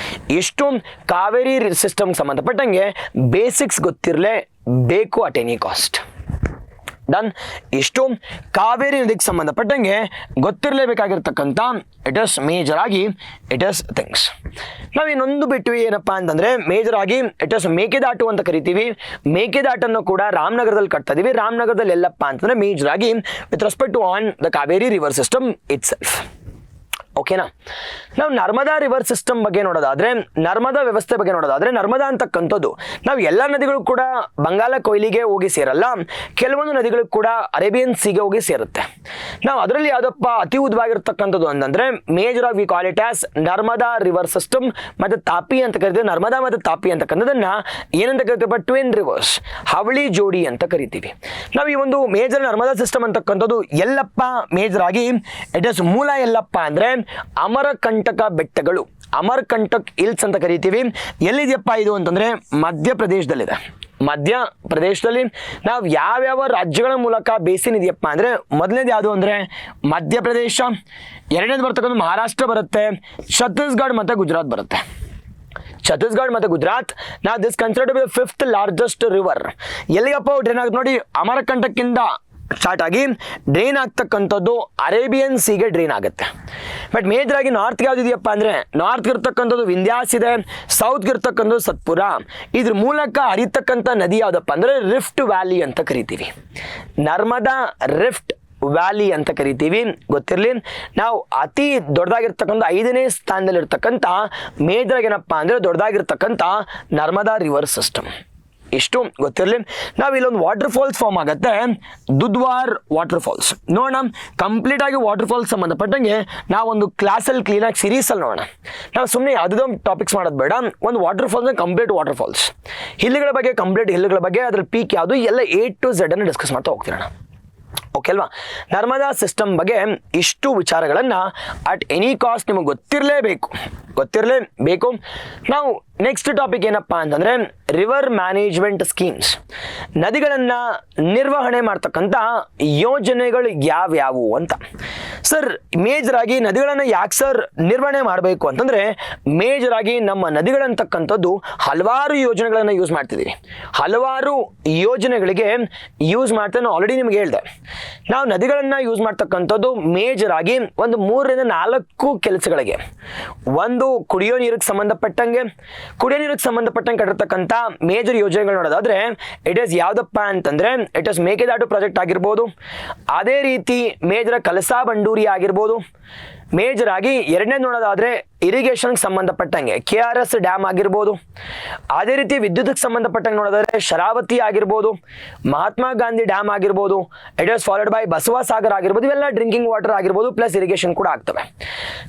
ಇಷ್ಟು ಕಾವೇರಿ ಸಿಸ್ಟಮ್ ಸಂಬಂಧಪಟ್ಟಂಗೆ ಬೇಸಿಕ್ಸ್ ಗೊತ್ತಿರಲೇಬೇಕು ಅಟ್ ಎನಿ ಕಾಸ್ಟ್. ಡನ್. ಇಷ್ಟು ಕಾವೇರಿ ನದಿಗೆ ಸಂಬಂಧಪಟ್ಟಂಗೆ ಗೊತ್ತಿರಲೇಬೇಕಾಗಿರ್ತಕ್ಕಂಥ ಇಟ್ ಇಸ್ ಮೇಜರ್ ಆಗಿ ಇಟ್ ಇಸ್ ಥಿಂಗ್ಸ್. ನಾವು ಇನ್ನೊಂದು ಬಿಟ್ವಿ ಏನಪ್ಪಾ ಅಂತಂದ್ರೆ ಮೇಜರ್ ಆಗಿ ಇಟ್ ಇಸ್ ಮೇಕೆದಾಟು ಅಂತ ಕರಿತೀವಿ. ಮೇಕೆದಾಟನ್ನು ಕೂಡ ರಾಮನಗರದಲ್ಲಿ ಕಟ್ತಾ ಇದೀವಿ. ರಾಮನಗರದಲ್ಲಿ ಎಲ್ಲಪ್ಪ ಅಂತಂದ್ರೆ ಮೇಜರ್ ಆಗಿ with respect to on the Kaveri river system itself. ಓಕೆನಾ. ನಾವು ನರ್ಮದಾ ರಿವರ್ ಸಿಸ್ಟಮ್ ಬಗ್ಗೆ ನೋಡೋದಾದ್ರೆ, ನರ್ಮದಾ ವ್ಯವಸ್ಥೆ ಬಗ್ಗೆ ನೋಡೋದಾದ್ರೆ, ನರ್ಮದಾ ಅಂತಕ್ಕಂಥದ್ದು ನಾವು ಎಲ್ಲ ನದಿಗಳು ಕೂಡ ಬಂಗಾಳ ಕೊಯ್ಲಿಗೆ ಹೋಗಿ ಸೇರಲ್ಲ. ಕೆಲವೊಂದು ನದಿಗಳು ಕೂಡ ಅರೇಬಿಯನ್ ಸೀಗೆ ಹೋಗಿ ಸೇರುತ್ತೆ. ನಾವು ಅದರಲ್ಲಿ ಯಾವುದಪ್ಪ ಅತಿ ಉದ್ದವಾಗಿರ್ತಕ್ಕಂಥದ್ದು ಅಂತಂದ್ರೆ major of V call it as Narmada river system ಮತ್ತು ತಾಪಿ ಅಂತ ಕರಿತೀವಿ. ನರ್ಮದಾ ಮತ್ತು ತಾಪಿ ಅಂತಕ್ಕಂಥದ್ದನ್ನ ಏನಂತ ಕರಿತೀವಿ? ಟ್ವಿನ್ ರಿವರ್ಸ್, ಹವಳಿ ಜೋಡಿ ಅಂತ ಕರಿತೀವಿ. ನಾವು ಈ ಒಂದು ಮೇಜರ್ ನರ್ಮದಾ ಸಿಸ್ಟಮ್ ಅಂತಕ್ಕಂಥದ್ದು ಎಲ್ಲಪ್ಪ ಮೇಜರ್ ಆಗಿ ಇಟ್ ಇಸ್ ಮೂಲ ಎಲ್ಲಪ್ಪ ಅಂದ್ರೆ ಅಮರಕಂಟಕ ಬೆಟ್ಟಗಳು, ಅಮರ್ಕಂಟಕ್ ಹಿಲ್ಸ್ ಅಂತ ಕರಿತೀವಿ. ಎಲ್ಲಿದೆಯಪ್ಪ ಇದು ಅಂತಂದ್ರೆ ಮಧ್ಯಪ್ರದೇಶದಲ್ಲಿದೆ. ಮಧ್ಯಪ್ರದೇಶದಲ್ಲಿ ನಾವು ಯಾವ್ಯಾವ ರಾಜ್ಯಗಳ ಮೂಲಕ ಬೇಸಿನ್ ಇದೆಯಪ್ಪ ಅಂದ್ರೆ ಮೊದಲನೇದು ಯಾವುದು ಅಂದ್ರೆ ಮಧ್ಯಪ್ರದೇಶ, ಎರಡನೇದು ಬರ್ತಕ್ಕಂಥ ಮಹಾರಾಷ್ಟ್ರ ಬರುತ್ತೆ, ಛತ್ತೀಸ್ಗಢ ಮತ್ತೆ ಗುಜರಾತ್ ಬರುತ್ತೆ. ಛತ್ತೀಸ್ಗಢ ಮತ್ತು ಗುಜರಾತ್ ನಾವು this considered to be the 5th largest river. ಎಲ್ಲಿಗಪ್ಪ ಡ್ರೈನ್ ಆಗುತ್ತೆ ನೋಡಿ, ಅಮರಕಂಟಕ್ಕಿಂದ ಸ್ಟಾರ್ಟ್ ಆಗಿ ಡ್ರೈನ್ ಆಗ್ತಕ್ಕಂಥದ್ದು ಅರೇಬಿಯನ್ ಸೀಗೆ ಡ್ರೈನ್ ಆಗುತ್ತೆ. ಬಟ್ ಮೇಜರ್ ಆಗಿ ನಾರ್ತ್ಗೆ ಯಾವ್ದು ಇದೆಯಪ್ಪ ಅಂದ್ರೆ ನಾರ್ತ್ಗೆ ಇರ್ತಕ್ಕಂಥದ್ದು ವಿಂಧ್ಯಾಸ್ ಇದೆ, ಸೌತ್ಗೆ ಇರ್ತಕ್ಕಂಥದ್ದು ಸತ್ಪುರ. ಇದ್ರ ಮೂಲಕ ಹರಿತಕ್ಕಂಥ ನದಿ ಯಾವುದಪ್ಪ ಅಂದ್ರೆ ರಿಫ್ಟ್ ವ್ಯಾಲಿ ಅಂತ ಕರಿತೀವಿ. ನರ್ಮದಾ ರಿಫ್ಟ್ ವ್ಯಾಲಿ ಅಂತ ಕರಿತೀವಿ. ಗೊತ್ತಿರಲಿ. ನಾವು ಅತಿ ದೊಡ್ಡದಾಗಿರ್ತಕ್ಕಂಥ 5ನೇ ಸ್ಥಾನದಲ್ಲಿರ್ತಕ್ಕಂಥ ಮೇಜರ್ ಆಗಿ ಏನಪ್ಪ ಅಂದ್ರೆ ದೊಡ್ಡದಾಗಿರ್ತಕ್ಕಂಥ ನರ್ಮದಾ ರಿವರ್ ಸಿಸ್ಟಮ್. ಇಷ್ಟು ಗೊತ್ತಿರಲಿ. ನಾವು ಇಲ್ಲೊಂದು ವಾಟರ್ ಫಾಲ್ಸ್ ಫಾರ್ಮ್ ಆಗುತ್ತೆ, ದುಧ್ವಾರ್ ವಾಟರ್ ಫಾಲ್ಸ್. ನೋಡೋಣ ಕಂಪ್ಲೀಟ್ ಆಗಿ ವಾಟರ್ ಫಾಲ್ಸ್ ಸಂಬಂಧಪಟ್ಟಂಗೆ ನಾವೊಂದು ಕ್ಲಾಸಲ್ಲಿ ಕ್ಲೀನಾಗಿ ಸೀರೀಸಲ್ಲಿ ನೋಡೋಣ. ನಾವು ಸುಮ್ಮನೆ ಯಾವುದೋ ಟಾಪಿಕ್ಸ್ ಮಾಡೋದು ಬೇಡ. ಒಂದು waterfalls complete waterfalls, ಹಿಲ್ಗಳ ಬಗ್ಗೆ ಕಂಪ್ಲೀಟ್ ಹಿಲ್ಗಳ ಬಗ್ಗೆ, ಅದ್ರ ಪೀಕ್ ಯಾವುದು ಎಲ್ಲ A to Z ಅನ್ನು ಡಿಸ್ಕಸ್ ಮಾಡ್ತಾ ಹೋಗ್ತಿರೋಣ. ಓಕೆ ಅಲ್ವಾ. ನರ್ಮದಾ ಸಿಸ್ಟಮ್ ಬಗ್ಗೆ ಇಷ್ಟು ವಿಚಾರಗಳನ್ನು ಅಟ್ ಎನಿ ಕಾಸ್ಟ್ ನಿಮಗೆ ಗೊತ್ತಿರಲೇಬೇಕು. ನಾವು ನೆಕ್ಸ್ಟ್ ಟಾಪಿಕ್ ಏನಪ್ಪ ಅಂತಂದ್ರೆ ರಿವರ್ ಮ್ಯಾನೇಜ್ಮೆಂಟ್ ಸ್ಕೀಮ್ಸ್. ನದಿಗಳನ್ನು ನಿರ್ವಹಣೆ ಮಾಡ್ತಕ್ಕಂಥ ಯೋಜನೆಗಳು ಯಾವ್ಯಾವು ಅಂತ. ಸರ್ ಮೇಜರ್ ಆಗಿ ನದಿಗಳನ್ನು ಯಾಕೆ ಸರ್ ನಿರ್ವಹಣೆ ಮಾಡಬೇಕು ಅಂತಂದ್ರೆ ಮೇಜರ್ ಆಗಿ ನಮ್ಮ ನದಿಗಳಂತಕ್ಕಂಥದ್ದು ಹಲವಾರು ಯೋಜನೆಗಳನ್ನು ಯೂಸ್ ಮಾಡ್ತಿದ್ದೀವಿ. ಹಲವಾರು ಯೋಜನೆಗಳಿಗೆ ಯೂಸ್ ಮಾಡ್ತೇನೆ. ಆಲ್ರೆಡಿ ನಿಮ್ಗೆ ಹೇಳಿದೆ. ನಾವು ನದಿಗಳನ್ನು ಯೂಸ್ ಮಾಡ್ತಕ್ಕಂಥದ್ದು ಮೇಜರ್ ಆಗಿ ಒಂದು 3 ರಿಂದ 4 ಕೆಲಸಗಳಿಗೆ. ಒಂದು ಕುಡಿಯೋ ನೀರಿಗೆ ಸಂಬಂಧಪಟ್ಟಂಗೆ ಕಟ್ಟಿರ್ತಕ್ಕಂಥ ಮೇಜರ್ ಯೋಜನೆಗಳು ನೋಡೋದಾದ್ರೆ ಇಟ್ ಈಸ್ ಯಾವುದಪ್ಪ ಅಂತಂದ್ರೆ ಇಟ್ ಈಸ್ ಮೇಕೆದಾಟು ಪ್ರಾಜೆಕ್ಟ್ ಆಗಿರ್ಬೋದು. ಅದೇ ರೀತಿ ಮೇಜರ್ ಕಳಸಾ ಬಂಡೂರಿ ಆಗಿರ್ಬೋದು. ಮೇಜರ್ ಆಗಿ ಎರಡನೇ ನೋಡೋದಾದ್ರೆ ಇರಿಗೇಷನ್ಗೆ ಸಂಬಂಧಪಟ್ಟಂಗೆ KRS ಡ್ಯಾಮ್ ಆಗಿರ್ಬೋದು. ಅದೇ ರೀತಿ ವಿದ್ಯುತ್ಗೆ ಸಂಬಂಧಪಟ್ಟಂಗೆ ನೋಡೋದಾದ್ರೆ ಶರಾವತಿ ಆಗಿರ್ಬೋದು, ಮಹಾತ್ಮ ಗಾಂಧಿ ಡ್ಯಾಮ್ ಆಗಿರ್ಬೋದು. It is followed by Basava Sagar ಆಗಿರ್ಬೋದು. ಇವೆಲ್ಲ ಡ್ರಿಂಕಿಂಗ್ ವಾಟರ್ ಆಗಿರ್ಬೋದು, ಪ್ಲಸ್ ಇರಿಗೇಷನ್ ಕೂಡ ಆಗ್ತವೆ.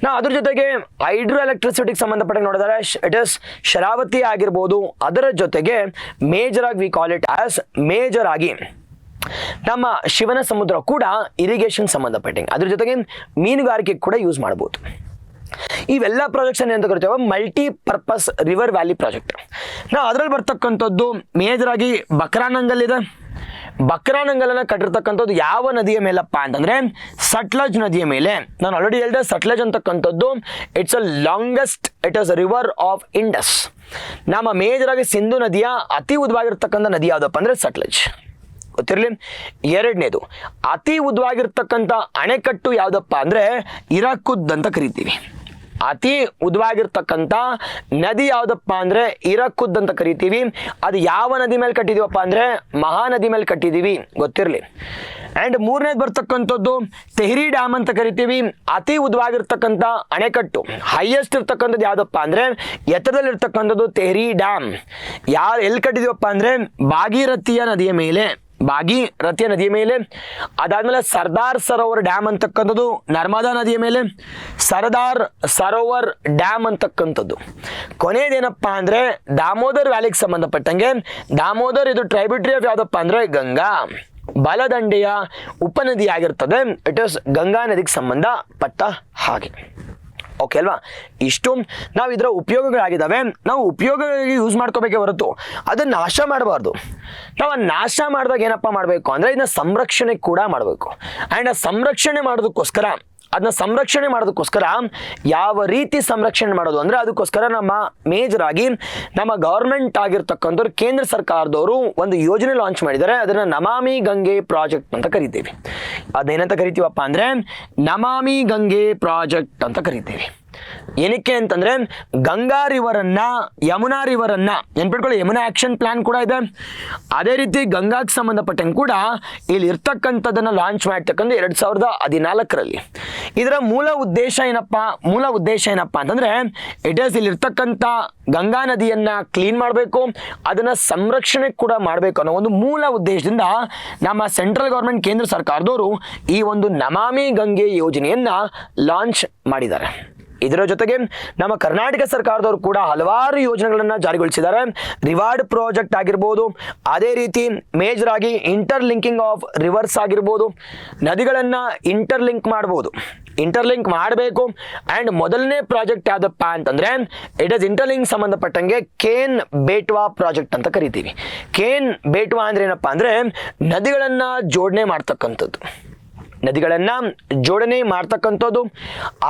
ನಾವು ಅದ್ರ ಜೊತೆಗೆ ಹೈಡ್ರೋ ಎಲೆಕ್ಟ್ರಿಸಿಟಿಗೆ ಸಂಬಂಧಪಟ್ಟಂಗೆ ನೋಡಿದ್ರೆ ಇಟ್ ಈಸ್ ಶರಾವತಿ ಆಗಿರ್ಬೋದು. ಅದರ ಜೊತೆಗೆ ಮೇಜರ್ ಆಗಿ we call it as major ಆಗಿ ನಮ್ಮ ಶಿವನ ಸಮುದ್ರ ಕೂಡ ಇರಿಗೇಷನ್ ಸಂಬಂಧಪಟ್ಟಂಗೆ. ಅದ್ರ ಜೊತೆಗೆ ಮೀನುಗಾರಿಕೆ ಕೂಡ ಯೂಸ್ ಮಾಡಬಹುದು. ಇವೆಲ್ಲ ಪ್ರಾಜೆಕ್ಟ್ಸ್ ಅಂತ ಕರಿತೇವೆ multi purpose river valley project. ನಾವು ಅದರಲ್ಲಿ ಬರ್ತಕ್ಕಂಥದ್ದು ಮೇಜರ್ ಆಗಿ ಬಕ್ರಾನಂಗಲ್ ಇದೆ. ಬಕ್ರಾನಂಗಲನ್ನು ಕಟ್ಟಿರ್ತಕ್ಕಂಥದ್ದು ಯಾವ ನದಿಯ ಮೇಲಪ್ಪ ಅಂತಂದ್ರೆ ಸಟ್ಲಜ್ ನದಿಯ ಮೇಲೆ. ನಾನು ಆಲ್ರೆಡಿ ಹೇಳಿದೆ ಸಟ್ಲಜ್ ಅಂತಕ್ಕಂಥದ್ದು it's a longest it is river of Indus. ನಮ್ಮ ಮೇಜರ್ ಆಗಿ ಸಿಂಧು ನದಿಯ ಅತಿ ಉದ್ದವಾಗಿರ್ತಕ್ಕಂಥ ನದಿ ಯಾವುದಪ್ಪ ಅಂದ್ರೆ ಸಟ್ಲಜ್. ಗೊತ್ತಿರಲಿ. ಎರಡನೇದು ಅತಿ ಉದ್ದವಾಗಿರ್ತಕ್ಕಂಥ ಅಣೆಕಟ್ಟು ಯಾವುದಪ್ಪ ಅಂದ್ರೆ ಹಿರಾಕುದ್ ಅಂತ ಕರಿತೀವಿ. ಅತಿ ಉದ್ದವಾಗಿರ್ತಕ್ಕಂಥ ನದಿ ಯಾವುದಪ್ಪ ಅಂದರೆ ಇರಕುದ್ ಅಂತ ಕರಿತೀವಿ. ಅದು ಯಾವ ನದಿ ಮೇಲೆ ಕಟ್ಟಿದೀವಪ್ಪ ಅಂದರೆ ಮಹಾನದಿ ಮೇಲೆ ಕಟ್ಟಿದ್ದೀವಿ, ಗೊತ್ತಿರಲಿ. ಆ್ಯಂಡ್ ಮೂರನೇದು ಬರ್ತಕ್ಕಂಥದ್ದು ತೆಹರಿ ಡ್ಯಾಮ್ ಅಂತ ಕರಿತೀವಿ. ಅತಿ ಉದ್ದವಾಗಿರ್ತಕ್ಕಂಥ ಅಣೆಕಟ್ಟು, ಹೈಯೆಸ್ಟ್ ಇರ್ತಕ್ಕಂಥದ್ದು ಯಾವುದಪ್ಪ ಅಂದರೆ ಎತ್ತರದಲ್ಲಿರ್ತಕ್ಕಂಥದ್ದು ತೆಹರಿ ಡ್ಯಾಮ್. ಎಲ್ಲಿ ಕಟ್ಟಿದೀವಪ್ಪ ಅಂದರೆ ಭಾಗೀರಥಿಯ ನದಿಯ ಮೇಲೆ, ಭಾಗೀರಥಿಯ ನದಿಯ ಮೇಲೆ. ಅದಾದ್ಮೇಲೆ ಸರ್ದಾರ್ ಸರೋವರ್ ಡ್ಯಾಮ್ ಅಂತಕ್ಕಂಥದ್ದು ನರ್ಮದಾ ನದಿಯ ಮೇಲೆ, ಸರ್ದಾರ್ ಸರೋವರ್ ಡ್ಯಾಮ್ ಅಂತಕ್ಕಂಥದ್ದು. ಕೊನೆಯದೇನಪ್ಪ ಅಂದರೆ ದಾಮೋದರ್ ವ್ಯಾಲಿಗೆ ಸಂಬಂಧಪಟ್ಟಂಗೆ, ದಾಮೋದರ್ ಇದು ಟ್ರೈಬ್ಯೂಟರಿ ಆಫ್ ಯಾವುದಪ್ಪ ಅಂದರೆ ಗಂಗಾ, ಬಲದಂಡೆಯ ಉಪನದಿ ಆಗಿರ್ತದೆ. ಇಟ್ ಇಸ್ ಗಂಗಾ ನದಿಗೆ ಸಂಬಂಧಪಟ್ಟ ಹಾಗೆ. ಓಕೆ ಅಲ್ವಾ? ಇಷ್ಟು ನಾವು ಇದರ ಉಪಯೋಗಗಳಾಗಿದ್ದಾವೆ. ನಾವು ಉಪಯೋಗಗಳಿಗೆ ಯೂಸ್ ಮಾಡ್ಕೋಬೇಕೇ ಹೊರತು ಅದನ್ನು ನಾಶ ಮಾಡಬಾರ್ದು. ನಾವು ಆ ನಾಶ ಮಾಡಿದಾಗ ಏನಪ್ಪ ಮಾಡಬೇಕು ಅಂದರೆ ಇದನ್ನ ಸಂರಕ್ಷಣೆ ಕೂಡ ಮಾಡಬೇಕು. ಆ್ಯಂಡ್ ಆ ಸಂರಕ್ಷಣೆ ಮಾಡೋದಕ್ಕೋಸ್ಕರ ಯಾವ ರೀತಿ ಸಂರಕ್ಷಣೆ ಮಾಡೋದು ಅಂದರೆ ಅದಕ್ಕೋಸ್ಕರ ನಮ್ಮ ಮೇಜರ್ ಆಗಿ ನಮ್ಮ ಗೌರ್ಮೆಂಟ್ ಆಗಿರ್ತಕ್ಕಂಥವ್ರು, ಕೇಂದ್ರ ಸರ್ಕಾರದವರು ಒಂದು ಯೋಜನೆ ಲಾಂಚ್ ಮಾಡಿದ್ದಾರೆ. ಅದನ್ನು ನಮಾಮಿ ಗಂಗೆ ಪ್ರಾಜೆಕ್ಟ್ ಅಂತ ಕರಿತೀವಿ. ಅದೇನಂತ ಕರಿತೀವಪ್ಪ ಅಂದರೆ ನಮಾಮಿ ಗಂಗೆ ಪ್ರಾಜೆಕ್ಟ್ ಅಂತ ಕರಿತೀವಿ. ಏನಕ್ಕೆ ಅಂತಂದ್ರೆ ಗಂಗಾ ರಿವರನ್ನ, ಯಮುನಾ ರಿವರನ್ನ ನೆನ್ಪಿಟ್ಕೊಳ್ಳಿ. ಯಮುನಾ ಆಕ್ಷನ್ ಪ್ಲಾನ್ ಕೂಡ ಇದೆ. ಅದೇ ರೀತಿ ಗಂಗಾಗೆ ಸಂಬಂಧಪಟ್ಟಂಗೆ ಕೂಡ ಇಲ್ಲಿ ಇರ್ತಕ್ಕಂಥದ್ದನ್ನು ಲಾಂಚ್ ಮಾಡ್ತಕ್ಕಂಥ 2014ರಲ್ಲಿ. ಇದರ ಮೂಲ ಉದ್ದೇಶ ಏನಪ್ಪ ಅಂತಂದ್ರೆ ಇಟ್ ಈಸ್ ಇಲ್ಲಿ ಇರ್ತಕ್ಕಂಥ ಗಂಗಾ ನದಿಯನ್ನ ಕ್ಲೀನ್ ಮಾಡಬೇಕು, ಅದನ್ನ ಸಂರಕ್ಷಣೆ ಕೂಡ ಮಾಡಬೇಕು ಅನ್ನೋ ಒಂದು ಮೂಲ ಉದ್ದೇಶದಿಂದ ನಮ್ಮ ಸೆಂಟ್ರಲ್ ಗೌರ್ಮೆಂಟ್, ಕೇಂದ್ರ ಸರ್ಕಾರದವರು ಈ ಒಂದು ನಮಾಮಿ ಗಂಗೆ ಯೋಜನೆಯನ್ನ ಲಾಂಚ್ ಮಾಡಿದ್ದಾರೆ. ಇದರ ಜೊತೆಗೆ ನಮ್ಮ ಕರ್ನಾಟಕ ಸರ್ಕಾರದವರು ಕೂಡ ಹಲವಾರು ಯೋಜನೆಗಳನ್ನು ಜಾರಿಗೊಳಿಸಿದ್ದಾರೆ. ರಿವಾರ್ಡ್ ಪ್ರಾಜೆಕ್ಟ್ ಆಗಿರ್ಬೋದು, ಅದೇ ರೀತಿ ಮೇಜರ್ ಆಗಿ ಇಂಟರ್ಲಿಂಕಿಂಗ್ ಆಫ್ ರಿವರ್ಸ್ ಆಗಿರ್ಬೋದು, ನದಿಗಳನ್ನು ಇಂಟರ್ಲಿಂಕ್ ಮಾಡಬೇಕು. ಆ್ಯಂಡ್ ಮೊದಲನೇ ಪ್ರಾಜೆಕ್ಟ್ ಯಾವುದಪ್ಪ ಅಂತಂದರೆ ಇಟ್ ಇಸ್ ಇಂಟರ್ಲಿಂಕ್ ಸಂಬಂಧಪಟ್ಟಂಗೆ ಕೇನ್ ಬೇಟ್ವಾ ಪ್ರಾಜೆಕ್ಟ್ ಅಂತ ಕರಿತೀವಿ. ಕೇನ್ ಬೇಟ್ವಾ ಅಂದ್ರೆ ಏನಪ್ಪ ಅಂದರೆ ನದಿಗಳನ್ನು ಜೋಡಣೆ ಮಾಡ್ತಕ್ಕಂಥದ್ದು.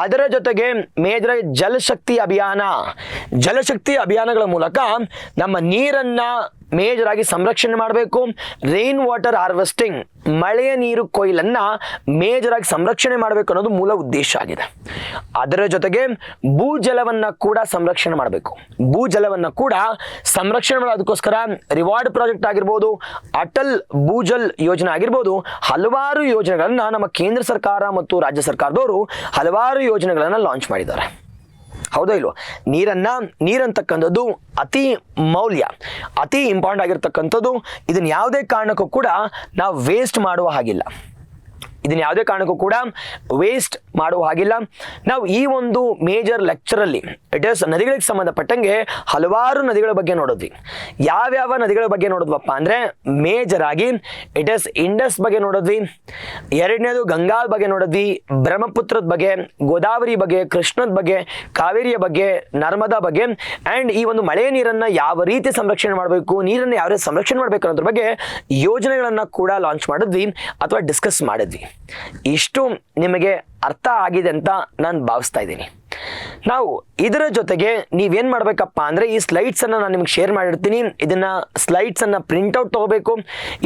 ಅದರ ಜೊತೆಗೆ ಮೇಜರ್ ಜಲಶಕ್ತಿ ಅಭಿಯಾನಗಳ ಮೂಲಕ ನಮ್ಮ ನೀರನ್ನ ಮೇಜರ್ ಆಗಿ ಸಂರಕ್ಷಣೆ ಮಾಡಬೇಕು. ರೈನ್ ವಾಟರ್ ಹಾರ್ವೆಸ್ಟಿಂಗ್, ಮಳೆಯ ನೀರು ಕೊಯ್ಲನ್ನ ಮೇಜರ್ ಆಗಿ ಸಂರಕ್ಷಣೆ ಮಾಡಬೇಕು ಅನ್ನೋದು ಮೂಲ ಉದ್ದೇಶ ಆಗಿದೆ. ಅದರ ಜೊತೆಗೆ ಭೂಜಲವನ್ನ ಕೂಡ ಸಂರಕ್ಷಣೆ ಮಾಡಬೇಕು. ಮಾಡೋದಕ್ಕೋಸ್ಕರ ರಿವಾರ್ಡ್ ಪ್ರಾಜೆಕ್ಟ್ ಆಗಿರ್ಬೋದು, ಅಟಲ್ ಭೂಜಲ್ ಯೋಜನೆ ಆಗಿರ್ಬೋದು, ಹಲವಾರು ಯೋಜನೆಗಳನ್ನ ನಮ್ಮ ಕೇಂದ್ರ ಸರ್ಕಾರ ಮತ್ತು ರಾಜ್ಯ ಸರ್ಕಾರದವರು ಹಲವಾರು ಯೋಜನೆಗಳನ್ನ ಲಾಂಚ್ ಮಾಡಿದ್ದಾರೆ. ಹೌದಾ ಇಲ್ವೋ? ನೀರಂತಕ್ಕಂಥದ್ದು ಅತಿ ಇಂಪಾರ್ಟೆಂಟ್ ಆಗಿರ್ತಕ್ಕಂಥದ್ದು. ಇದನ್ನ ಯಾವುದೇ ಕಾರಣಕ್ಕೂ ಕೂಡ ನಾವು ವೇಸ್ಟ್ ಮಾಡುವ ಹಾಗಿಲ್ಲ. ನಾವು ಈ ಒಂದು ಮೇಜರ್ ಲೆಕ್ಚರಲ್ಲಿ ಇಟ್ ಈಸ್ ನದಿಗಳಿಗೆ ಸಂಬಂಧಪಟ್ಟಂಗೆ ಹಲವಾರು ನದಿಗಳ ಬಗ್ಗೆ ನೋಡಿದ್ವಿ. ಯಾವ್ಯಾವ ನದಿಗಳ ಬಗ್ಗೆ ನೋಡಿದ್ವಪ್ಪ ಅಂದರೆ ಮೇಜರ್ ಆಗಿ ಇಟ್ ಈಸ್ ಇಂಡಸ್ ಬಗ್ಗೆ ನೋಡಿದ್ವಿ, ಎರಡನೇದು ಗಂಗಾ ಬಗ್ಗೆ ನೋಡಿದ್ವಿ, ಬ್ರಹ್ಮಪುತ್ರದ ಬಗ್ಗೆ, ಗೋದಾವರಿ ಬಗ್ಗೆ, ಕೃಷ್ಣದ ಬಗ್ಗೆ, ಕಾವೇರಿಯ ಬಗ್ಗೆ, ನರ್ಮದಾ ಬಗ್ಗೆ. ಆ್ಯಂಡ್ ಈ ಒಂದು ಮಳೆಯ ನೀರನ್ನು ಯಾವ ರೀತಿ ಸಂರಕ್ಷಣೆ ಮಾಡಬೇಕು, ನೀರನ್ನು ಯಾವ ರೀತಿ ಸಂರಕ್ಷಣೆ ಮಾಡಬೇಕು ಅನ್ನೋದ್ರ ಬಗ್ಗೆ ಯೋಜನೆಗಳನ್ನು ಕೂಡ ಲಾಂಚ್ ಮಾಡಿದ್ವಿ ಅಥವಾ ಡಿಸ್ಕಸ್ ಮಾಡಿದ್ವಿ. ಇಷ್ಟು ನಿಮಗೆ ಅರ್ಥ ಆಗಿದೆ ಅಂತ ನಾನು ಭಾವಿಸ್ತಾ ಇದ್ದೀನಿ. ನಾವು ಇದರ ಜೊತೆಗೆ ನೀವೇನು ಮಾಡಬೇಕಪ್ಪ ಅಂದರೆ ಈ ಸ್ಲೈಡ್ಸನ್ನು ನಾನು ನಿಮ್ಗೆ ಶೇರ್ ಮಾಡಿರ್ತೀನಿ. ಇದನ್ನು ಸ್ಲೈಡ್ಸನ್ನು ಪ್ರಿಂಟೌಟ್ ತೊಗೋಬೇಕು.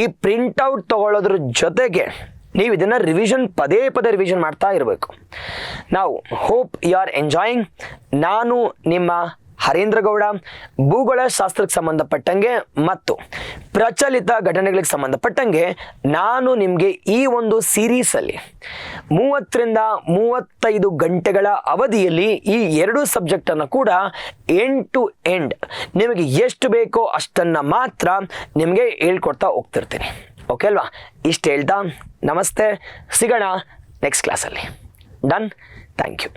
ಈ ಪ್ರಿಂಟೌಟ್ ತೊಗೊಳ್ಳೋದ್ರ ಜೊತೆಗೆ ನೀವು ಇದನ್ನು ಪದೇ ರಿವಿಷನ್ ಮಾಡ್ತಾ ಇರಬೇಕು. ನಾವು ಹೋಪ್ ಯು ಆರ್ ಎಂಜಾಯಿಂಗ್. ನಾನು ನಿಮ್ಮ ಹರೇಂದ್ರ ಗೌಡ, ಭೂಗೋಳ ಶಾಸ್ತ್ರಕ್ಕೆ ಸಂಬಂಧಪಟ್ಟಂಗೆ ಮತ್ತು ಪ್ರಚಲಿತ ಘಟನೆಗಳಿಗೆ ಸಂಬಂಧಪಟ್ಟಂಗೆ ನಾನು ನಿಮಗೆ ಈ ಒಂದು ಸೀರೀಸಲ್ಲಿ 30 ರಿಂದ 35 ಗಂಟೆಗಳ ಅವಧಿಯಲ್ಲಿ ಈ 2 ಸಬ್ಜೆಕ್ಟನ್ನು ಕೂಡ ಎಂಡ್ ಟು ಎಂಡ್ ನಿಮಗೆ ಎಷ್ಟು ಬೇಕೋ ಅಷ್ಟನ್ನು ಮಾತ್ರ ನಿಮಗೆ ಹೇಳ್ಕೊಡ್ತಾ ಹೋಗ್ತಿರ್ತೀನಿ. ಓಕೆ ಅಲ್ವಾ? ಇಷ್ಟು ಹೇಳ್ತಾ ನಮಸ್ತೆ, ಸಿಗೋಣ ನೆಕ್ಸ್ಟ್ ಕ್ಲಾಸಲ್ಲಿ. ಡನ್. Thank you.